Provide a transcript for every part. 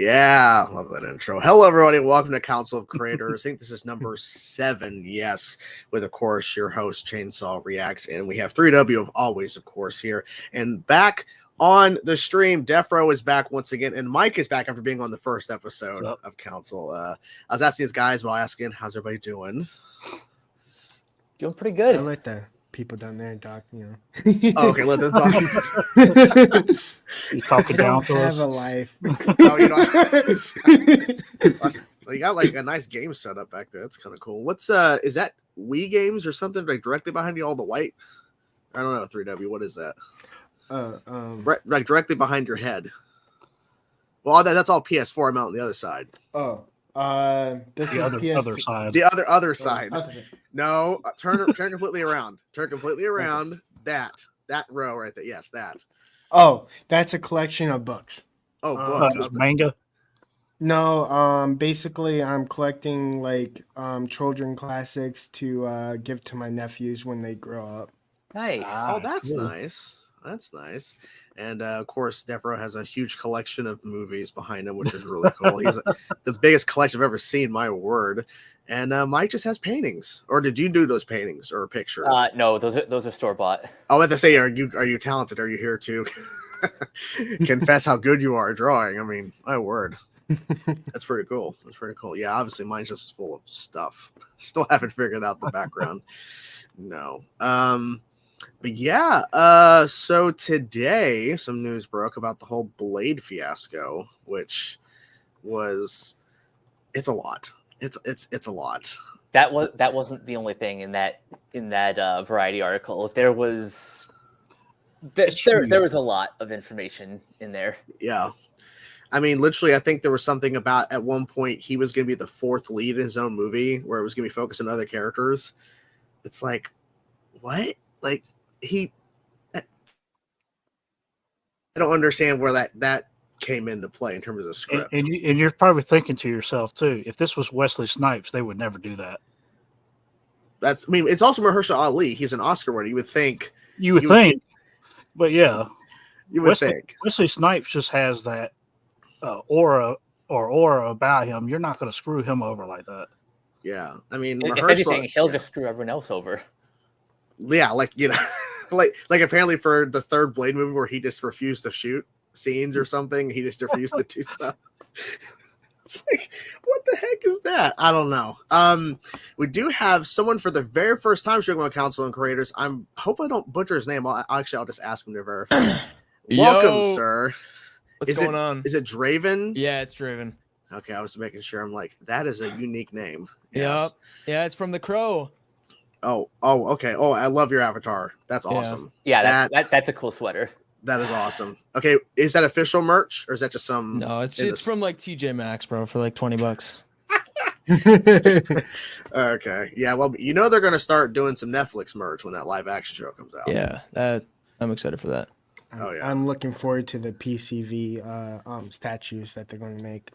Yeah, love that intro. Hello, everybody. Welcome to Council of Creators. I think this is number 7. Yes, with, of course, your host, Chainsaw Reacts. And we have 3W of always, of course, here. And back on the stream, DeafRowe is back once again. And Mike is back after being on the first episode of Council. I was asking these guys, but I'll ask again, how's everybody doing? Doing pretty good. I let the people down there talk, Oh, okay, let them talk. You talking down to us? I have a life. Oh, you got like a nice game set up back there. That's kind of cool. What's is that Wii games or something like directly behind you, all the white? I don't know, 3W. What is that? Like directly behind your head. Well, that's all PS4. I'm out on the other side. Oh, this The is other side. The other side. No, turn completely around. Turn completely around. That row right there. Yes, that. Oh, that's a collection of books. Oh, books. Manga. No, basically, I'm collecting like children classics to give to my nephews when they grow up. Nice. Oh, that's nice. That's nice. And of course, DeafRowe has a huge collection of movies behind him, which is really cool. He's the biggest collection I've ever seen. My word. And Mike just has paintings. Or did you do those paintings or pictures? No, those are store bought. I want to say, are you talented? Are you here to confess how good you are at drawing? I mean, my word. That's pretty cool. That's pretty cool. Yeah, obviously mine's just full of stuff. Still haven't figured out the background. No. But yeah, so today some news broke about the whole Blade fiasco, which was it's a lot. It's a lot. That wasn't the only thing in that Variety article. There was a lot of information in there. Yeah. I mean, literally, I think there was something about at one point he was going to be the 4th lead in his own movie where it was going to be focused on other characters. It's like, what? Like, I don't understand where that came into play in terms of the script. And you're probably thinking to yourself, too, if this was Wesley Snipes, they would never do that. I mean, it's also Mahershala Ali. He's an Oscar winner. You would think. But yeah. You would think. Wesley Snipes just has that aura about him. You're not going to screw him over like that. Yeah. I mean, if anything, he'll just screw everyone else over. Yeah, like, like apparently for the 3rd Blade movie where he just refused to shoot scenes or something, he just refused to do stuff. It's like, what the heck is that? I don't know. We do have someone for the very first time showing on Council and Creators. Hope I don't butcher his name. I'll just ask him to verify. Welcome, sir. What's going on? Is it Draven? Yeah, it's Draven. Okay, I was making sure. I'm like, that is a unique name. Yes. Yep. Yeah, it's from The Crow. Oh, okay. Oh, I love your avatar. That's awesome. Yeah, that's a cool sweater. That is awesome. Okay, is that official merch or is that just some? No, it's from like TJ Maxx, bro, for like $20. Okay, yeah. Well, they're gonna start doing some Netflix merch when that live action show comes out. Yeah, I'm excited for that. Oh yeah, I'm looking forward to the PCV statues that they're going to make.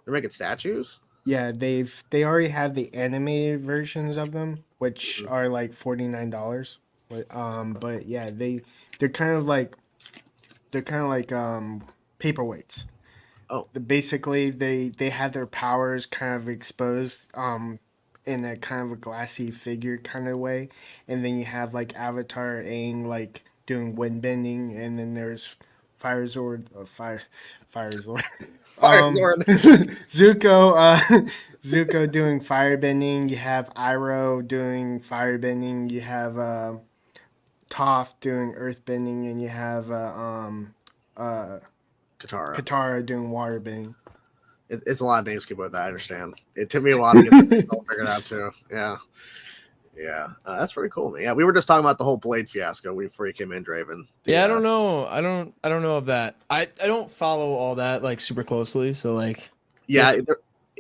They're making statues. Yeah, they already have the animated versions of them, which are like $49. But yeah, they're kind of like paperweights. Oh, basically they have their powers kind of exposed in a kind of a glassy figure kind of way, and then you have like Avatar Aang like doing wind bending, and then there's Firezord. Zuko doing firebending. You have Iroh doing firebending. You have Toph doing earthbending, and you have Katara doing waterbending. It's a lot of names to keep with that. I understand. It took me a while to get that figured out too. Yeah, that's pretty cool, man. Yeah, we were just talking about the whole Blade fiasco before you came in, Draven. I don't know. I don't know of that. I don't follow all that like super closely. So like, yeah,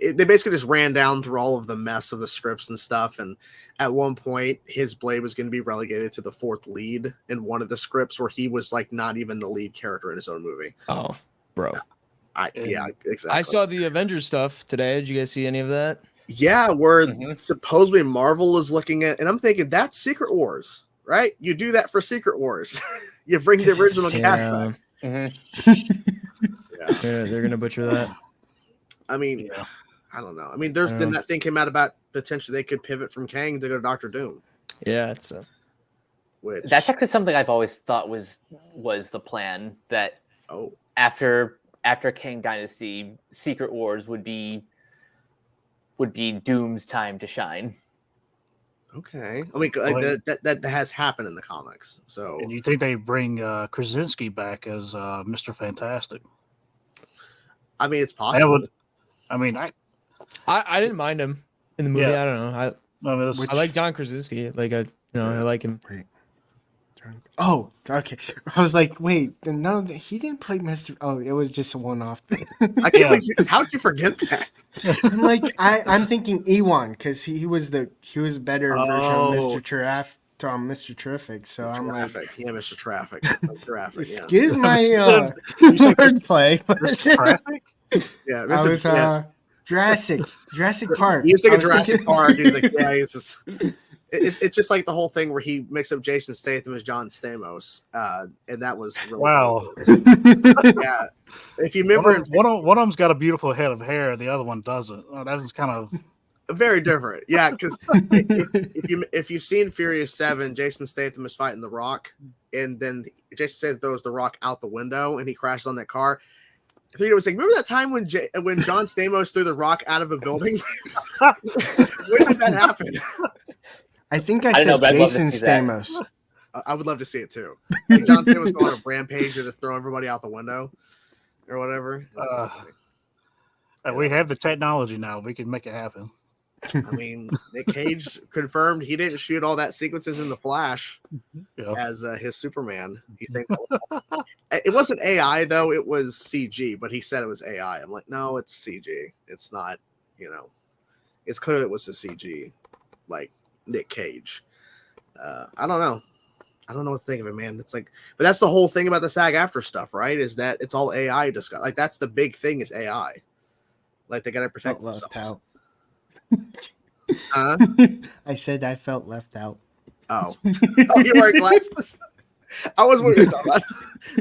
they basically just ran down through all of the mess of the scripts and stuff. And at one point, his Blade was going to be relegated to the 4th lead in one of the scripts where he was like not even the lead character in his own movie. Oh, bro. Yeah, exactly. I saw the Avengers stuff today. Did you guys see any of that? Yeah, where supposedly Marvel is looking at, and I'm thinking that's Secret Wars, right? You do that for Secret Wars. You bring the original cast back. Yeah, they're gonna butcher that. I mean, Yeah. I don't know. I mean, there's been that thing came out about potentially they could pivot from Kang to go to Doctor Doom. Yeah, it's Which That's actually something I've always thought was the plan. That after Kang Dynasty, Secret Wars would be Doom's time to shine. Okay. I mean, that has happened in the comics. So, and you think they bring Krasinski back as Mr. Fantastic? I mean, it's possible. I didn't mind him in the movie. Yeah. I don't know. I like John Krasinski. Like I like him. Wait. Oh, okay. I was like, wait, no, he didn't play Mr. Oh, it was just a one-off thing. I can't believe how'd you forget that? I'm like, I'm thinking Ewan because he was a better version of Mr. Terrific. So I'm like, yeah, Mr. Traffic. Traffic. Excuse my wordplay. Mr. Traffic? Yeah, I was Jurassic Park. You think of Jurassic Park? It's just like the whole thing where he mixed up Jason Statham as John Stamos, and that was really wow. Yeah, if you remember, one of them's got a beautiful head of hair, the other one doesn't. Oh, that is kind of very different. Yeah, because if you've seen Furious 7, Jason Statham is fighting The Rock, and then Jason Statham throws The Rock out the window, and he crashes on that car. I think it was like, remember that time when John Stamos threw The Rock out of a building? When did that happen? I think I said Jason Stamos. I would love to see it too. Like John Stamos going on a rampage and just throw everybody out the window or whatever. We have the technology now. We can make it happen. I mean, Nick Cage confirmed he didn't shoot all that sequences in The Flash as his Superman. He said it wasn't AI though; it was CG. But he said it was AI. I'm like, no, it's CG. It's not. It's clear it was a CG, like Nick Cage. I don't know. I don't know what to think of it, man. It's like, but that's the whole thing about the SAG-AFTRA stuff, right? Is that it's all AI discussed. Like that's the big thing is AI. Like they got to protect themselves. I said I felt left out. Oh, you wear glasses. I was what you're talking about.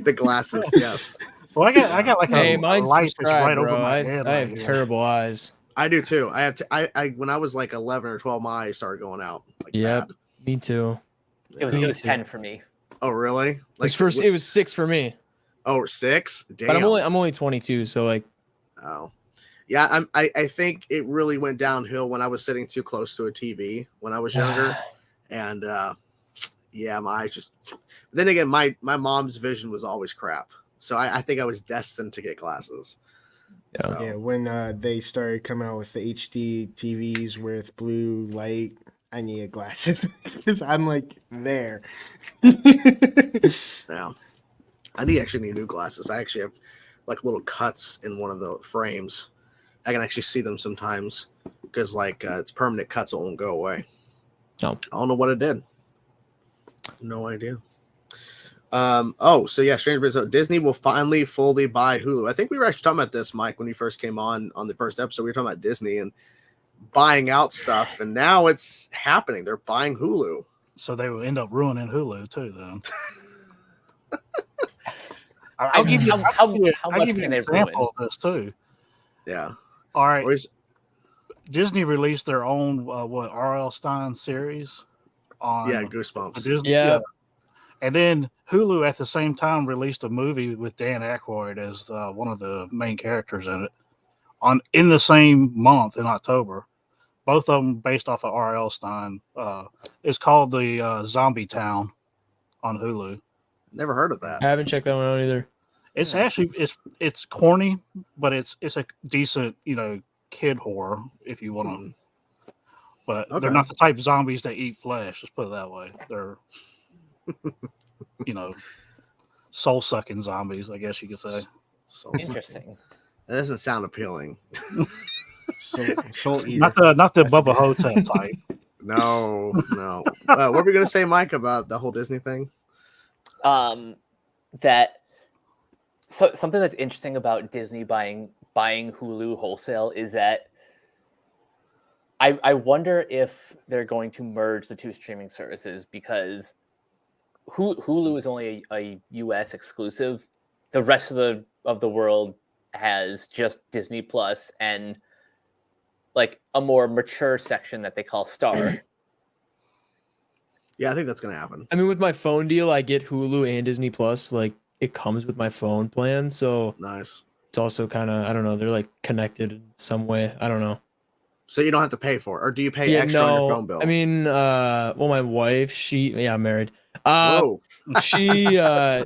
The glasses, yes. Well, I got like mine's light that's right bro. over my head. I have terrible eyes. I do too. I have to. I when I was like 11 or 12, my eyes started going out. Like yep, bad. Me too. It was 10 for me. Oh really? Like it was 6 for me. Oh, 6? Damn. But I'm only 22, so like. Oh. Yeah, I think it really went downhill when I was sitting too close to a TV when I was younger, and yeah, my eyes just. Then again, my mom's vision was always crap, so I think I was destined to get glasses. Yeah, so. Yeah. When they started coming out with the HD TVs with blue light, I needed glasses because I'm like there. Yeah, I actually need new glasses. I actually have like little cuts in one of the frames. I can actually see them sometimes because like it's permanent cuts that won't go away. No. I don't know what it did. No idea. So yeah, Stranger Things. So Disney will finally fully buy Hulu. I think we were actually talking about this, Mike, when you first came on the first episode. We were talking about Disney and buying out stuff, and now it's happening. They're buying Hulu. So they will end up ruining Hulu too, then. How much can they ruin of this too? Yeah. All right. Disney released their own R.L. Stine series on Goosebumps. Disney. Yeah. And then Hulu at the same time released a movie with Dan Aykroyd as one of the main characters in it in the same month in October. Both of them based off of R.L. Stine. It's called the Zombie Town on Hulu. Never heard of that. I haven't checked that one out either. It's actually it's corny, but it's a decent kid horror if you want to. But they're not the type of zombies that eat flesh. Let's put it that way. They're soul sucking zombies, I guess you could say. Interesting. That doesn't sound appealing. Soul eater. Not the Bubba Hotep type. No. What were we gonna say, Mike, about the whole Disney thing? Something that's interesting about Disney buying Hulu wholesale is that I wonder if they're going to merge the two streaming services because Hulu is only a US exclusive. The rest of the world has just Disney Plus and like a more mature section that they call Star. Yeah, I think that's gonna happen. I mean, with my phone deal, I get Hulu and Disney Plus. Like, it comes with my phone plan, so Nice. it's also kind of, I don't know, they're like connected in some way. I don't know. So you don't have to pay for it, or do you pay Yeah, extra on your no. phone bill? I mean, well, my wife, I'm married. Whoa. She her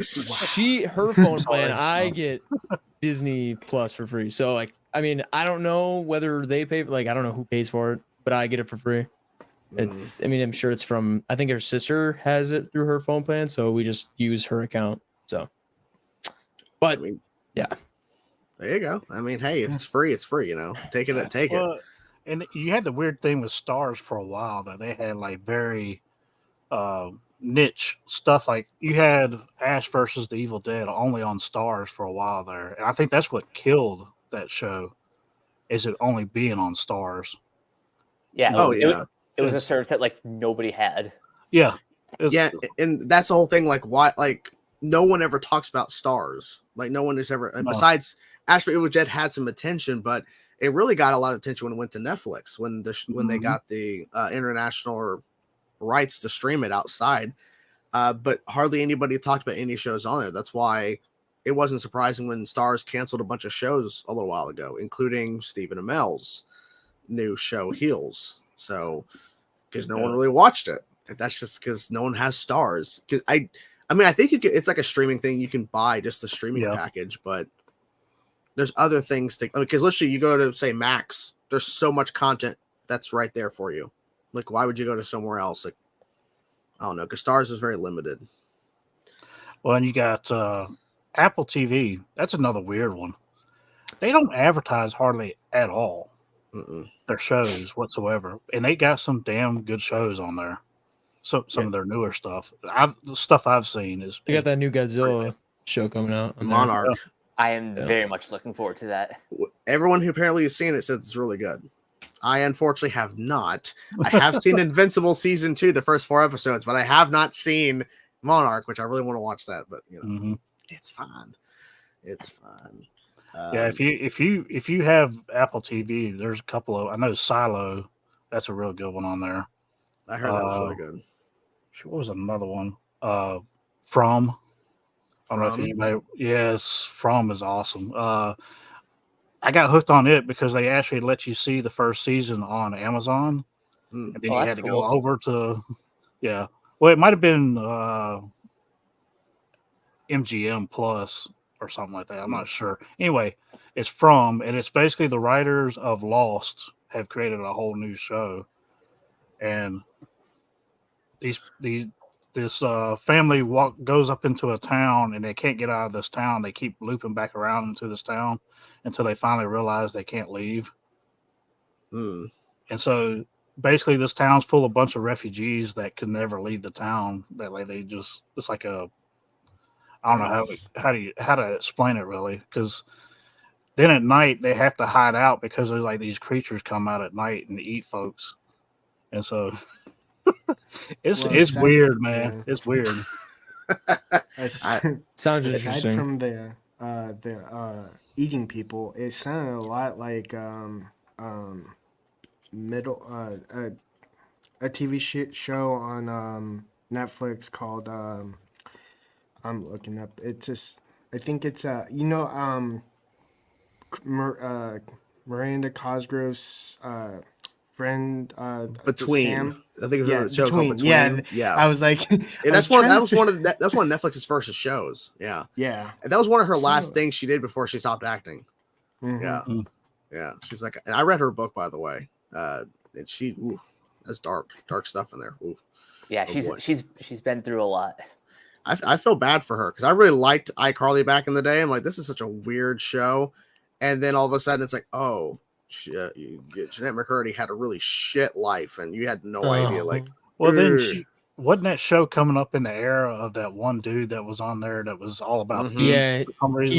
phone plan, Sorry. I get Disney Plus for free. So like, I mean, I don't know whether they pay, like, I don't know who pays for it, but I get it for free. Mm. I mean, I'm sure it's from, I think her sister has it through her phone plan, so we just use her account. So, but I mean, yeah. There you go. I mean, hey, if it's free, it's free. You know, take it, take it. Well, and you had the weird thing with Stars for a while that they had like very niche stuff. Like you had Ash versus the Evil Dead only on Stars for a while there, and I think that's what killed that show. Is it only being on Stars? Yeah. Oh it, yeah, it was a It's- service that like nobody had. Yeah, yeah, and that's the whole thing. Like, why? Like, no one ever talks about Stars. Like, no one has ever. No. Besides, Ash versus Evil Dead had some attention, but it really got a lot of attention when it went to Netflix when when they Mhm. got the international rights to stream it outside. But hardly anybody talked about any shows on there. That's why it wasn't surprising when Stars canceled a bunch of shows a little while ago, including Stephen Amell's new show Heels. So because no one really watched it. That's just because no one has Stars. Because I mean, I think you can, it's like a streaming thing. You can buy just the streaming Yeah. package, but there's other things to, because literally you go to say Max, there's so much content that's right there for you. Like, why would you go to somewhere else? Like, I don't know, because Stars is very limited. Well, and you got Apple TV. That's another weird one. They don't advertise hardly at all Mm-mm. their shows whatsoever, and they got some damn good shows on there. So some of their newer stuff. The stuff I've seen is They got that new Godzilla show coming out. on there. Monarch. I am Yeah. very much looking forward to that. Everyone who apparently has seen it says it's really good. I unfortunately have not. I have seen Invincible season 2, the first 4 episodes, but I have not seen Monarch, which I really want to watch that. But you know, Mhm. it's fine. It's fine. Yeah, if you have Apple TV, there's a couple of, I know Silo, that's a real good one on there. I heard that was really good. What was another one? From. I don't know if From? anybody. Yes, From is awesome. I got hooked on it because they actually let you see the first season on Amazon, Mm. and then Oh, you that's had to cool. go over to, yeah. Well, it might have been MGM Plus or something like that. I'm not sure. Anyway, it's From, and it's basically the writers of Lost have created a whole new show, and this family goes up into a town and they can't get out of this town. They keep looping back around into this town until they finally realize they can't leave. Mm. And so basically this town's full of a bunch of refugees that could never leave the town. That way they just, it's like a, I don't know how to explain it really, because then at night they have to hide out because there's like these creatures come out at night and eat folks. And so it's aside weird, from- man. yeah. It's weird. Sounds Aside interesting. from the eating people, it sounded a lot like a TV show on Netflix called I'm looking up. It's just, I think it's Miranda Cosgrove's friend Between. Sam. I think it was Yeah, a show called Between. Between. Yeah, I was like, And I that's was one. trying That to was one of that's one of Netflix's first shows. Yeah, yeah. and that was one of her So- last things she did before she stopped acting. Mhm. Yeah, Mm. yeah. She's like, and I read her book by the way. And that's dark stuff in there. Ooh. Yeah, Oh, boy. she's been through a lot. I feel bad for her because I really liked iCarly back in the day. I'm like, this is such a weird show, and then all of a sudden it's like, oh, Jeanette McCurdy had a really shit life, and you had no idea. Like, Well, then Ugh. wasn't that show coming up in the era of that one dude that was on there that was all about Mhm. feet Yeah, for some reason?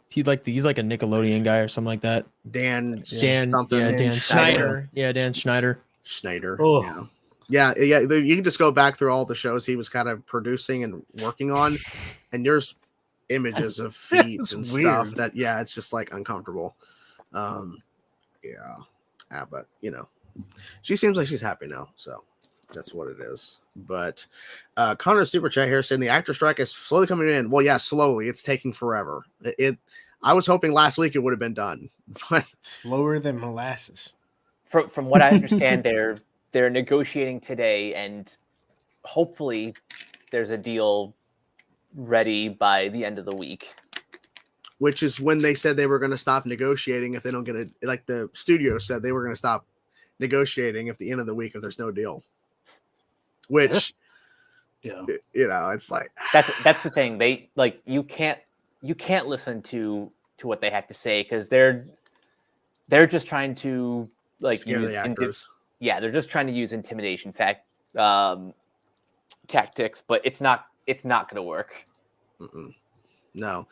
he's like a Nickelodeon guy or something like that. Dan Dan Dan Schneider. Yeah, Dan Schneider. Schneider. Oh. Yeah. You can just go back through all the shows he was kind of producing and working on, and there's images of feet It's and weird. stuff that it's just like uncomfortable. But she seems like she's happy now, so that's what it is. But Connor's super chat here saying the actor strike is slowly coming in. Well, yeah, slowly. It's taking forever. I was hoping last week it would have been done, but Slower than molasses. From what I understand, they're negotiating today, and hopefully there's a deal ready by the end of the week. Which is when they said they were going to stop negotiating if they don't get it. Like the studio said they were going to stop negotiating at the end of the week if there's no deal. Which, it's like that's the thing. They like you can't listen to what they have to say because they're just trying to like scare the actors. They're just trying to use intimidation tactics, but it's not going to work. Mm-mm. No,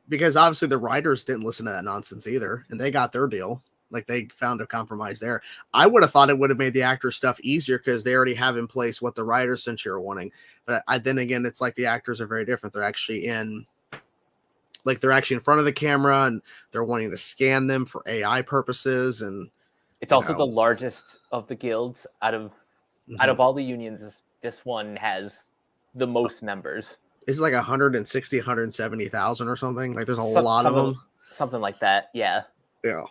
because obviously the writers didn't listen to that nonsense either, and they got their deal. Like they found a compromise there. I would have thought it would have made the actors stuff easier because they already have in place what the writers essentially are wanting. But then again, it's like the actors are very different. They're actually in front of the camera, and they're wanting to scan them for AI purposes. And it's also the largest of the guilds out of all the unions. This one has the most members. It's like 160, 170,000 or something. Like there's a lot of them. Something like that. Yeah. Yeah.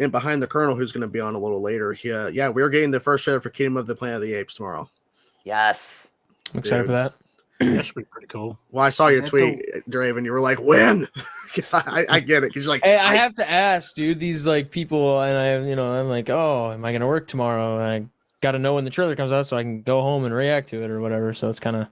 And behind the Colonel, who's going to be on a little later, we're getting the first trailer for Kingdom of the Planet of the Apes tomorrow. Yes. I'm excited for that. That should be pretty cool. Well, I saw your tweet, Draven. You were like, when? Because I get it. Because you're like, hey, I have to ask, dude, these like people, and I'm like, oh, am I going to work tomorrow? And I got to know when the trailer comes out so I can go home and react to it or whatever. So it's kind of.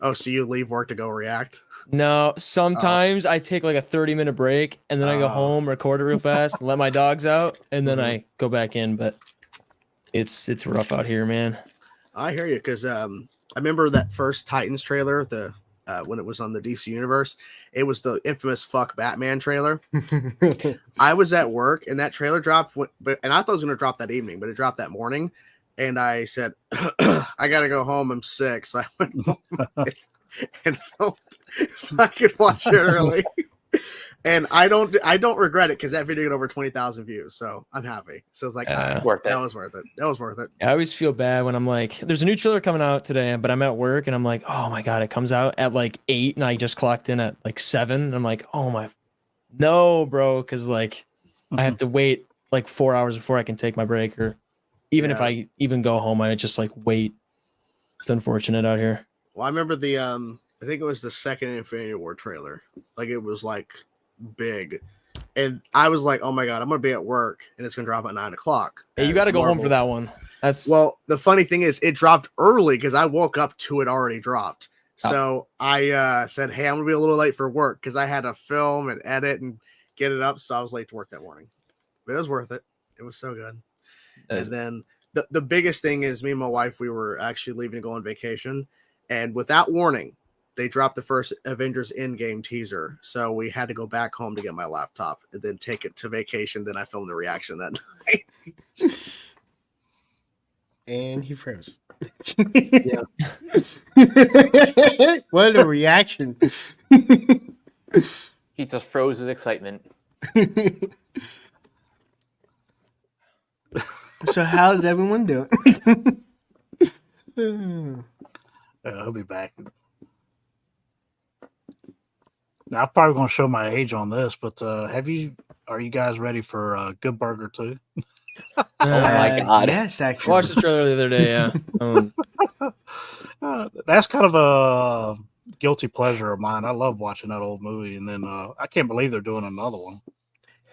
Oh, so you leave work to go react? No, sometimes I take like a 30-minute break and then I go home, record it real fast, let my dogs out, and then I go back in. But it's rough out here, man. I hear you, because I remember that first Titans trailer, when it was on the DC universe. It was the infamous "fuck Batman" trailer. I was at work and that trailer dropped, and I thought it was going to drop that evening, but it dropped that morning. And I said, I got to go home. I'm sick. So I went home and filmed so I could watch it early. And I don't regret it because that video got over 20,000 views. So I'm happy. So it's like, worth it. That was worth it. That was worth it. I always feel bad when I'm like, there's a new trailer coming out today, but I'm at work and I'm like, oh my God, it comes out at like 8 and I just clocked in at like 7. And I'm like, no, bro. Cause like I have to wait like 4 hours before I can take my break, or even if I even go home, I just like wait. It's unfortunate out here. Well, I remember I think it was the second Infinity War trailer. Like it was like big. And I was like, oh my God, I'm going to be at work and it's going to drop at 9 o'clock. Hey, you got to go home for that one. Well, the funny thing is it dropped early because I woke up to it already dropped. So I said, hey, I'm going to be a little late for work because I had to film and edit and get it up. So I was late to work that morning. But it was worth it. It was so good. And then the biggest thing is me and my wife, we were actually leaving to go on vacation. And without warning, they dropped the first Avengers Endgame teaser. So we had to go back home to get my laptop and then take it to vacation. Then I filmed the reaction that night. And he froze. Yeah. What a reaction. He just froze with excitement. So how's everyone doing? He'll be back. Now, I'm probably going to show my age on this, but are you guys ready for Good Burger 2? Oh my God. Yes, actually. I watched the trailer the other day, yeah. That's kind of a guilty pleasure of mine. I love watching that old movie, and then I can't believe they're doing another one.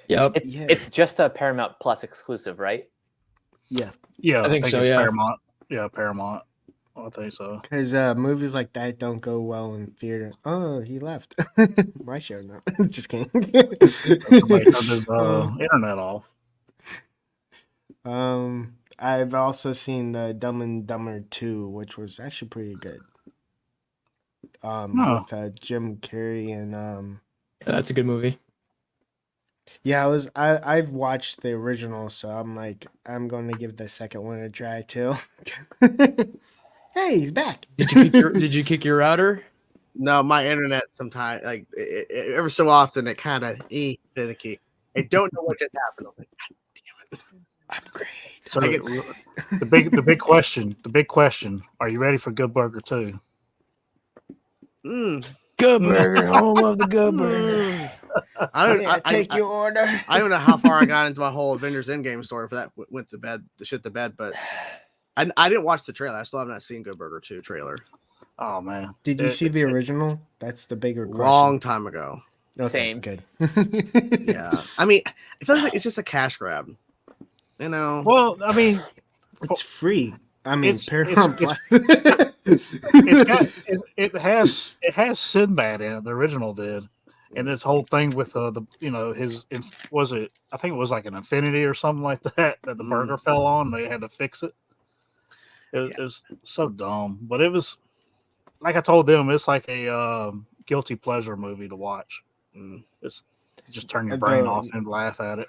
Yep. It's just a Paramount Plus exclusive, right? Yeah. Yeah, I think so, it's yeah. Paramount. Yeah, Paramount. I think so. Because movies like that don't go well in theater. Oh, he left. My show now. Just kidding. Somebody turned his internet off. I've also seen the Dumb and Dumber 2, which was actually pretty good. With Jim Carrey and Yeah, that's a good movie. yeah, I've watched the original, so I'm like, I'm going to give the second one a try too. Hey, he's back. Did you kick your router? No, my internet sometimes, like every so often, it kind of finicky. I don't know what just happened. I'm like, God damn it! Upgrade. So Like it's the big question. Are you ready for Good Burger 2? Good Burger, home of the Good Burger. I don't. Yeah, take your order. I don't know how far I got into my whole Avengers Endgame story for that. Went to bed, the shit to bed, but I didn't watch the trailer. I still have not seen Good Burger 2 trailer. Oh man, Did you see the original? That's the bigger question. Long time ago. Okay, Same. Good. Yeah, I mean, it feels like it's just a cash grab. You know. Well, I mean, It's free. I mean, It's- Paramount it's- Plus. it has Sinbad in it. The original did, and this whole thing with was it? I think it was like an infinity or something like that the burger fell on. They had to fix it. It was so dumb, but it was like I told them. It's like a guilty pleasure movie to watch. It's just turn your brain off and laugh at it.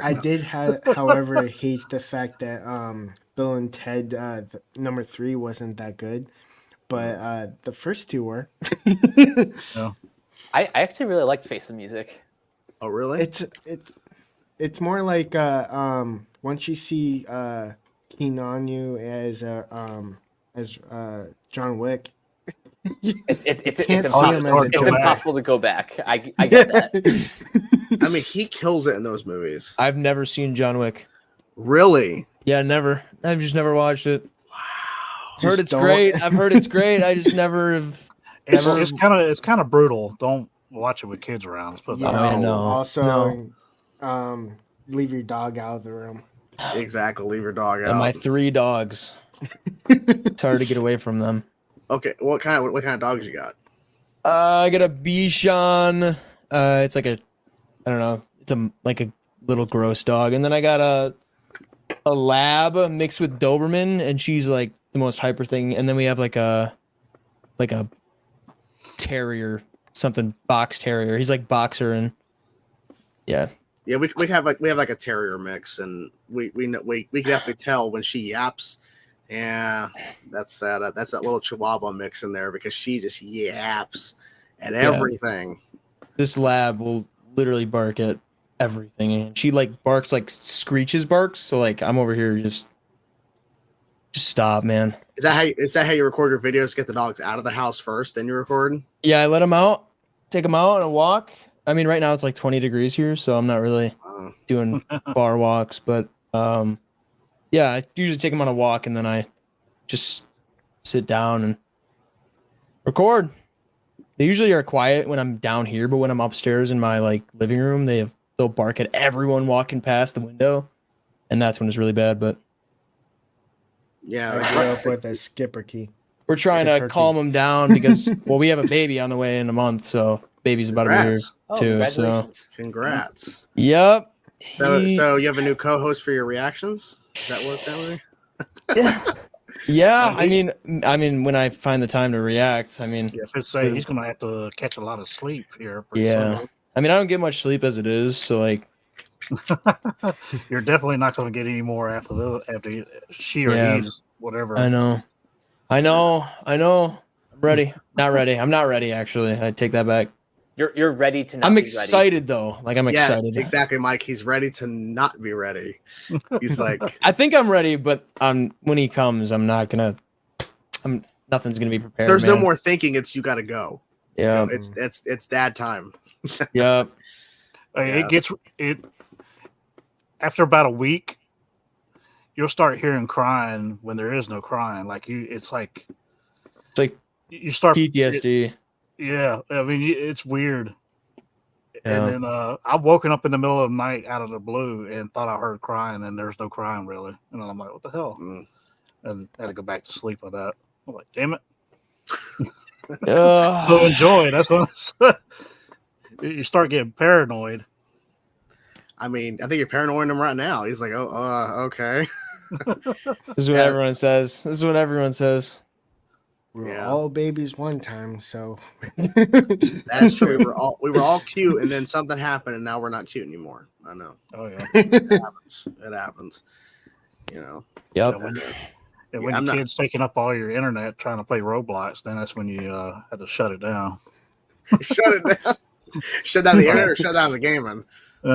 I did, however, hate the fact that Bill and Ted number 3 wasn't that good, but the first 2 were. Yeah. I actually really liked Face the Music. Oh, really? It's more like once you see Keanu as John Wick. It's Can't see him as a it's John Wick. impossible to go back. I get that. I mean, he kills it in those movies. I've never seen John Wick. Really? Yeah, never. I've just never watched it. Wow. I've heard it's great. I've heard it's great. I just never have. It's kind of brutal. Don't watch it with kids around. Let's put it that way. no. Also, leave your dog out of the room. Exactly. Leave your dog out. And my 3 dogs. It's hard to get away from them. Okay, what kind of dogs you got? I got a Bichon. It's like I don't know. It's like a little gross dog, and then I got a lab mixed with Doberman, and she's like the most hyper thing. And then we have like a terrier, something box terrier. He's like boxer, and yeah. Yeah, we have like a terrier mix, and we can definitely tell when she yaps. Yeah, that's that little Chihuahua mix in there because she just yaps at everything. This lab will literally bark at everything, and she like barks like screeches barks. So like I'm over here just stop, man. Is that how you record your videos? Get the dogs out of the house first, then you record? Yeah, I let them out, take them out on a walk. I mean, right now it's like 20 degrees here, so I'm not really doing bar walks, but yeah, I usually take them on a walk, and then I just sit down and record. They usually are quiet when I'm down here, but when I'm upstairs in my like living room, they'll bark at everyone walking past the window, and that's when it's really bad. But yeah, I grew up with a skipper key. we're trying to calm them down because well, we have a baby on the way in a month, so baby's about to be here Congrats. too. So Congratulations. Congrats. yep. So you have a new co-host for your reactions? Is that what that way? Yeah, I mean, when I find the time to react, I mean, Yeah, if it's say he's gonna have to catch a lot of sleep here. pretty yeah. soon. I mean, I don't get much sleep as it is, so like, You're definitely not gonna get any more after she or he's whatever. I know. I'm ready. Not ready. I'm not ready. Actually, I take that back. You're ready to not I'm be excited though. Like I'm excited. Exactly, Mike. He's ready to not be ready. He's like, I think I'm ready, but when he comes, nothing's gonna be prepared. there's no man. more thinking. It's you got to go. Yeah. You know, it's dad time. Yeah. It after about a week, you'll start hearing crying when there is no crying. Like it's like you start PTSD. Yeah, I mean it's weird. Yeah. And then I've woken up in the middle of the night out of the blue and thought I heard crying, and there's no crying really. And I'm like, what the hell? And I had to go back to sleep with that. I'm like, damn it. So enjoy. That's what you start getting paranoid. I mean, I think you're paranoid him right now. He's like, okay. This is what everyone says. We're all babies one time, so That's true. We were all cute, and then something happened, and now we're not cute anymore. I know. Oh yeah. It happens. You know. Yep. And when your kid's taking up all your internet trying to play Roblox, then that's when you have to shut it down. Shut it down. Shut down the internet or shut down the gaming?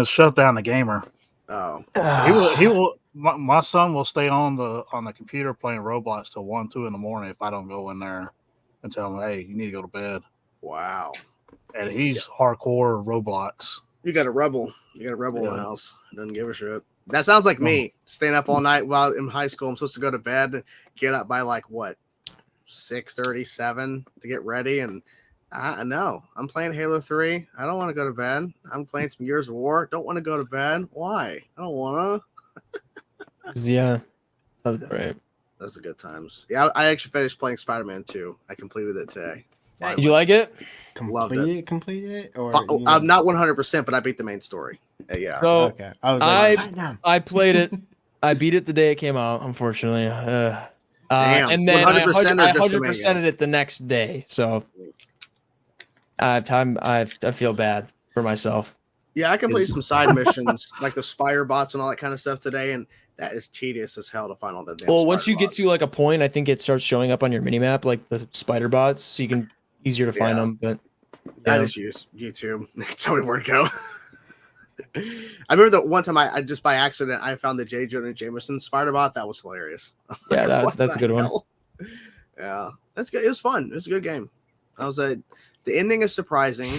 Shut down the gamer. Oh, he will. My son will stay on the computer playing Roblox till 1, 2 in the morning if I don't go in there and tell him, "Hey, you need to go to bed." wow. And he's hardcore Roblox. You got a rebel. You got a rebel in the house. Doesn't give a shit. That sounds like me. Staying up all night while in high school. I'm supposed to go to bed and get up by like what 6:37 to get ready. And I know I'm playing Halo 3. I don't want to go to bed. I'm playing some Gears of War. Don't want to go to bed. Why? I don't want to. Yeah. Right. Those are good times. Yeah, I actually finished playing Spider-Man 2. I completed it today. Did you like it? Complete it? Or I'm not 100%, but I beat the main story. Yeah. So okay. I was like, I played it. I beat it the day it came out, unfortunately. Damn. And then 100% I or just the 100%ed it the next day. So I feel bad for myself. Yeah, I completed some side missions like the spider bots and all that kind of stuff today, and that is tedious as hell to find all the damn once you get to like a point, I think it starts showing up on your minimap, like the spider bots, so you can easier to find them. But I just use YouTube. Tell me where to go. I remember the one time I just by accident I found the J. Jonah Jameson spider bot. That was hilarious. Yeah, that's a good one. Yeah, that's good. It was fun. It was a good game. The ending is surprising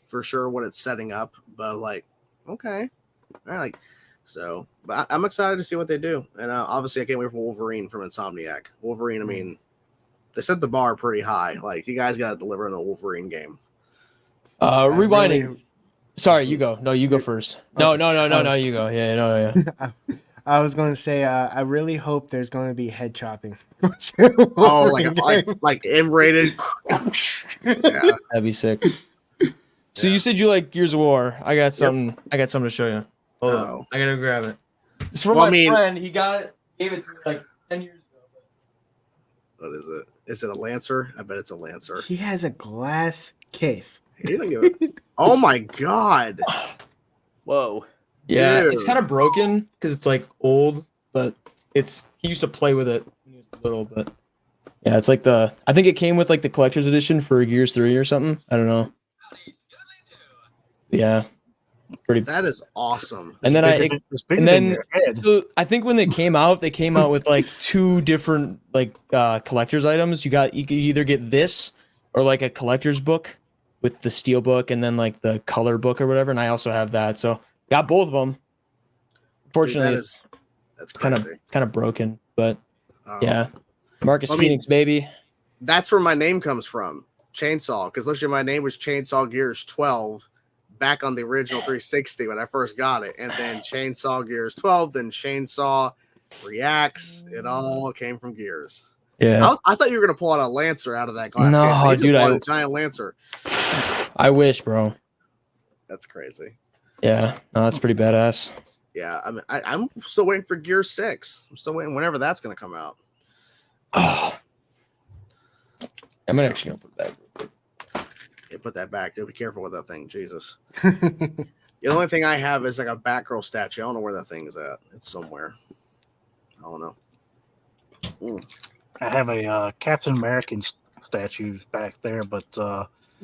for sure what it's setting up, but like, okay, all right, like, so. But I'm excited to see what they do, and obviously I can't wait for Wolverine from Insomniac. Wolverine, I mean, they set the bar pretty high. Like, you guys got to deliver in a Wolverine game. Rewinding. Really... Sorry, you go. No, you go first. No, you go. Yeah, no. I was going to say, I really hope there's going to be head chopping. Oh, like M-rated. Yeah. That'd be sick. So you said you like Gears of War. I got something. I got something to show you. Hold on. I gotta grab it. It's from my friend. He got it. Gave it to me like 10 years ago. What is it? Is it a Lancer? I bet it's a Lancer. He has a glass case. He didn't give it. Oh my god. Whoa. Yeah, Dude. it's kind of broken because it's like old, but he used to play with it when he was little. But yeah, it's like I think it came with like the collector's edition for Gears 3 or something. I don't know. Yeah, pretty. That is awesome. And then so I think when they came out with like 2 different like collector's items. You could either get this or like a collector's book with the steel book and then like the color book or whatever. And I also have that, so got both of them. Fortunately, that's kind of broken, but yeah, Marcus Phoenix, baby. That's where my name comes from, Chainsaw. Because literally, my name was Chainsaw Gears 12 back on the original 360 when I first got it, and then Chainsaw Gears 12, then Chainsaw Reacts. It all came from Gears. Yeah, I thought you were gonna pull out a Lancer out of that glass. No, dude, a giant Lancer. I wish, bro. That's crazy. Yeah, no, that's pretty badass. Yeah, I mean, I'm still waiting for Gear 6. I'm still waiting whenever that's going to come out. Oh. I'm actually going to put that. Yeah, put that back. Be careful with that thing. Jesus. The only thing I have is like a Batgirl statue. I don't know where that thing is at. It's somewhere. I don't know. I have a Captain American statue back there, but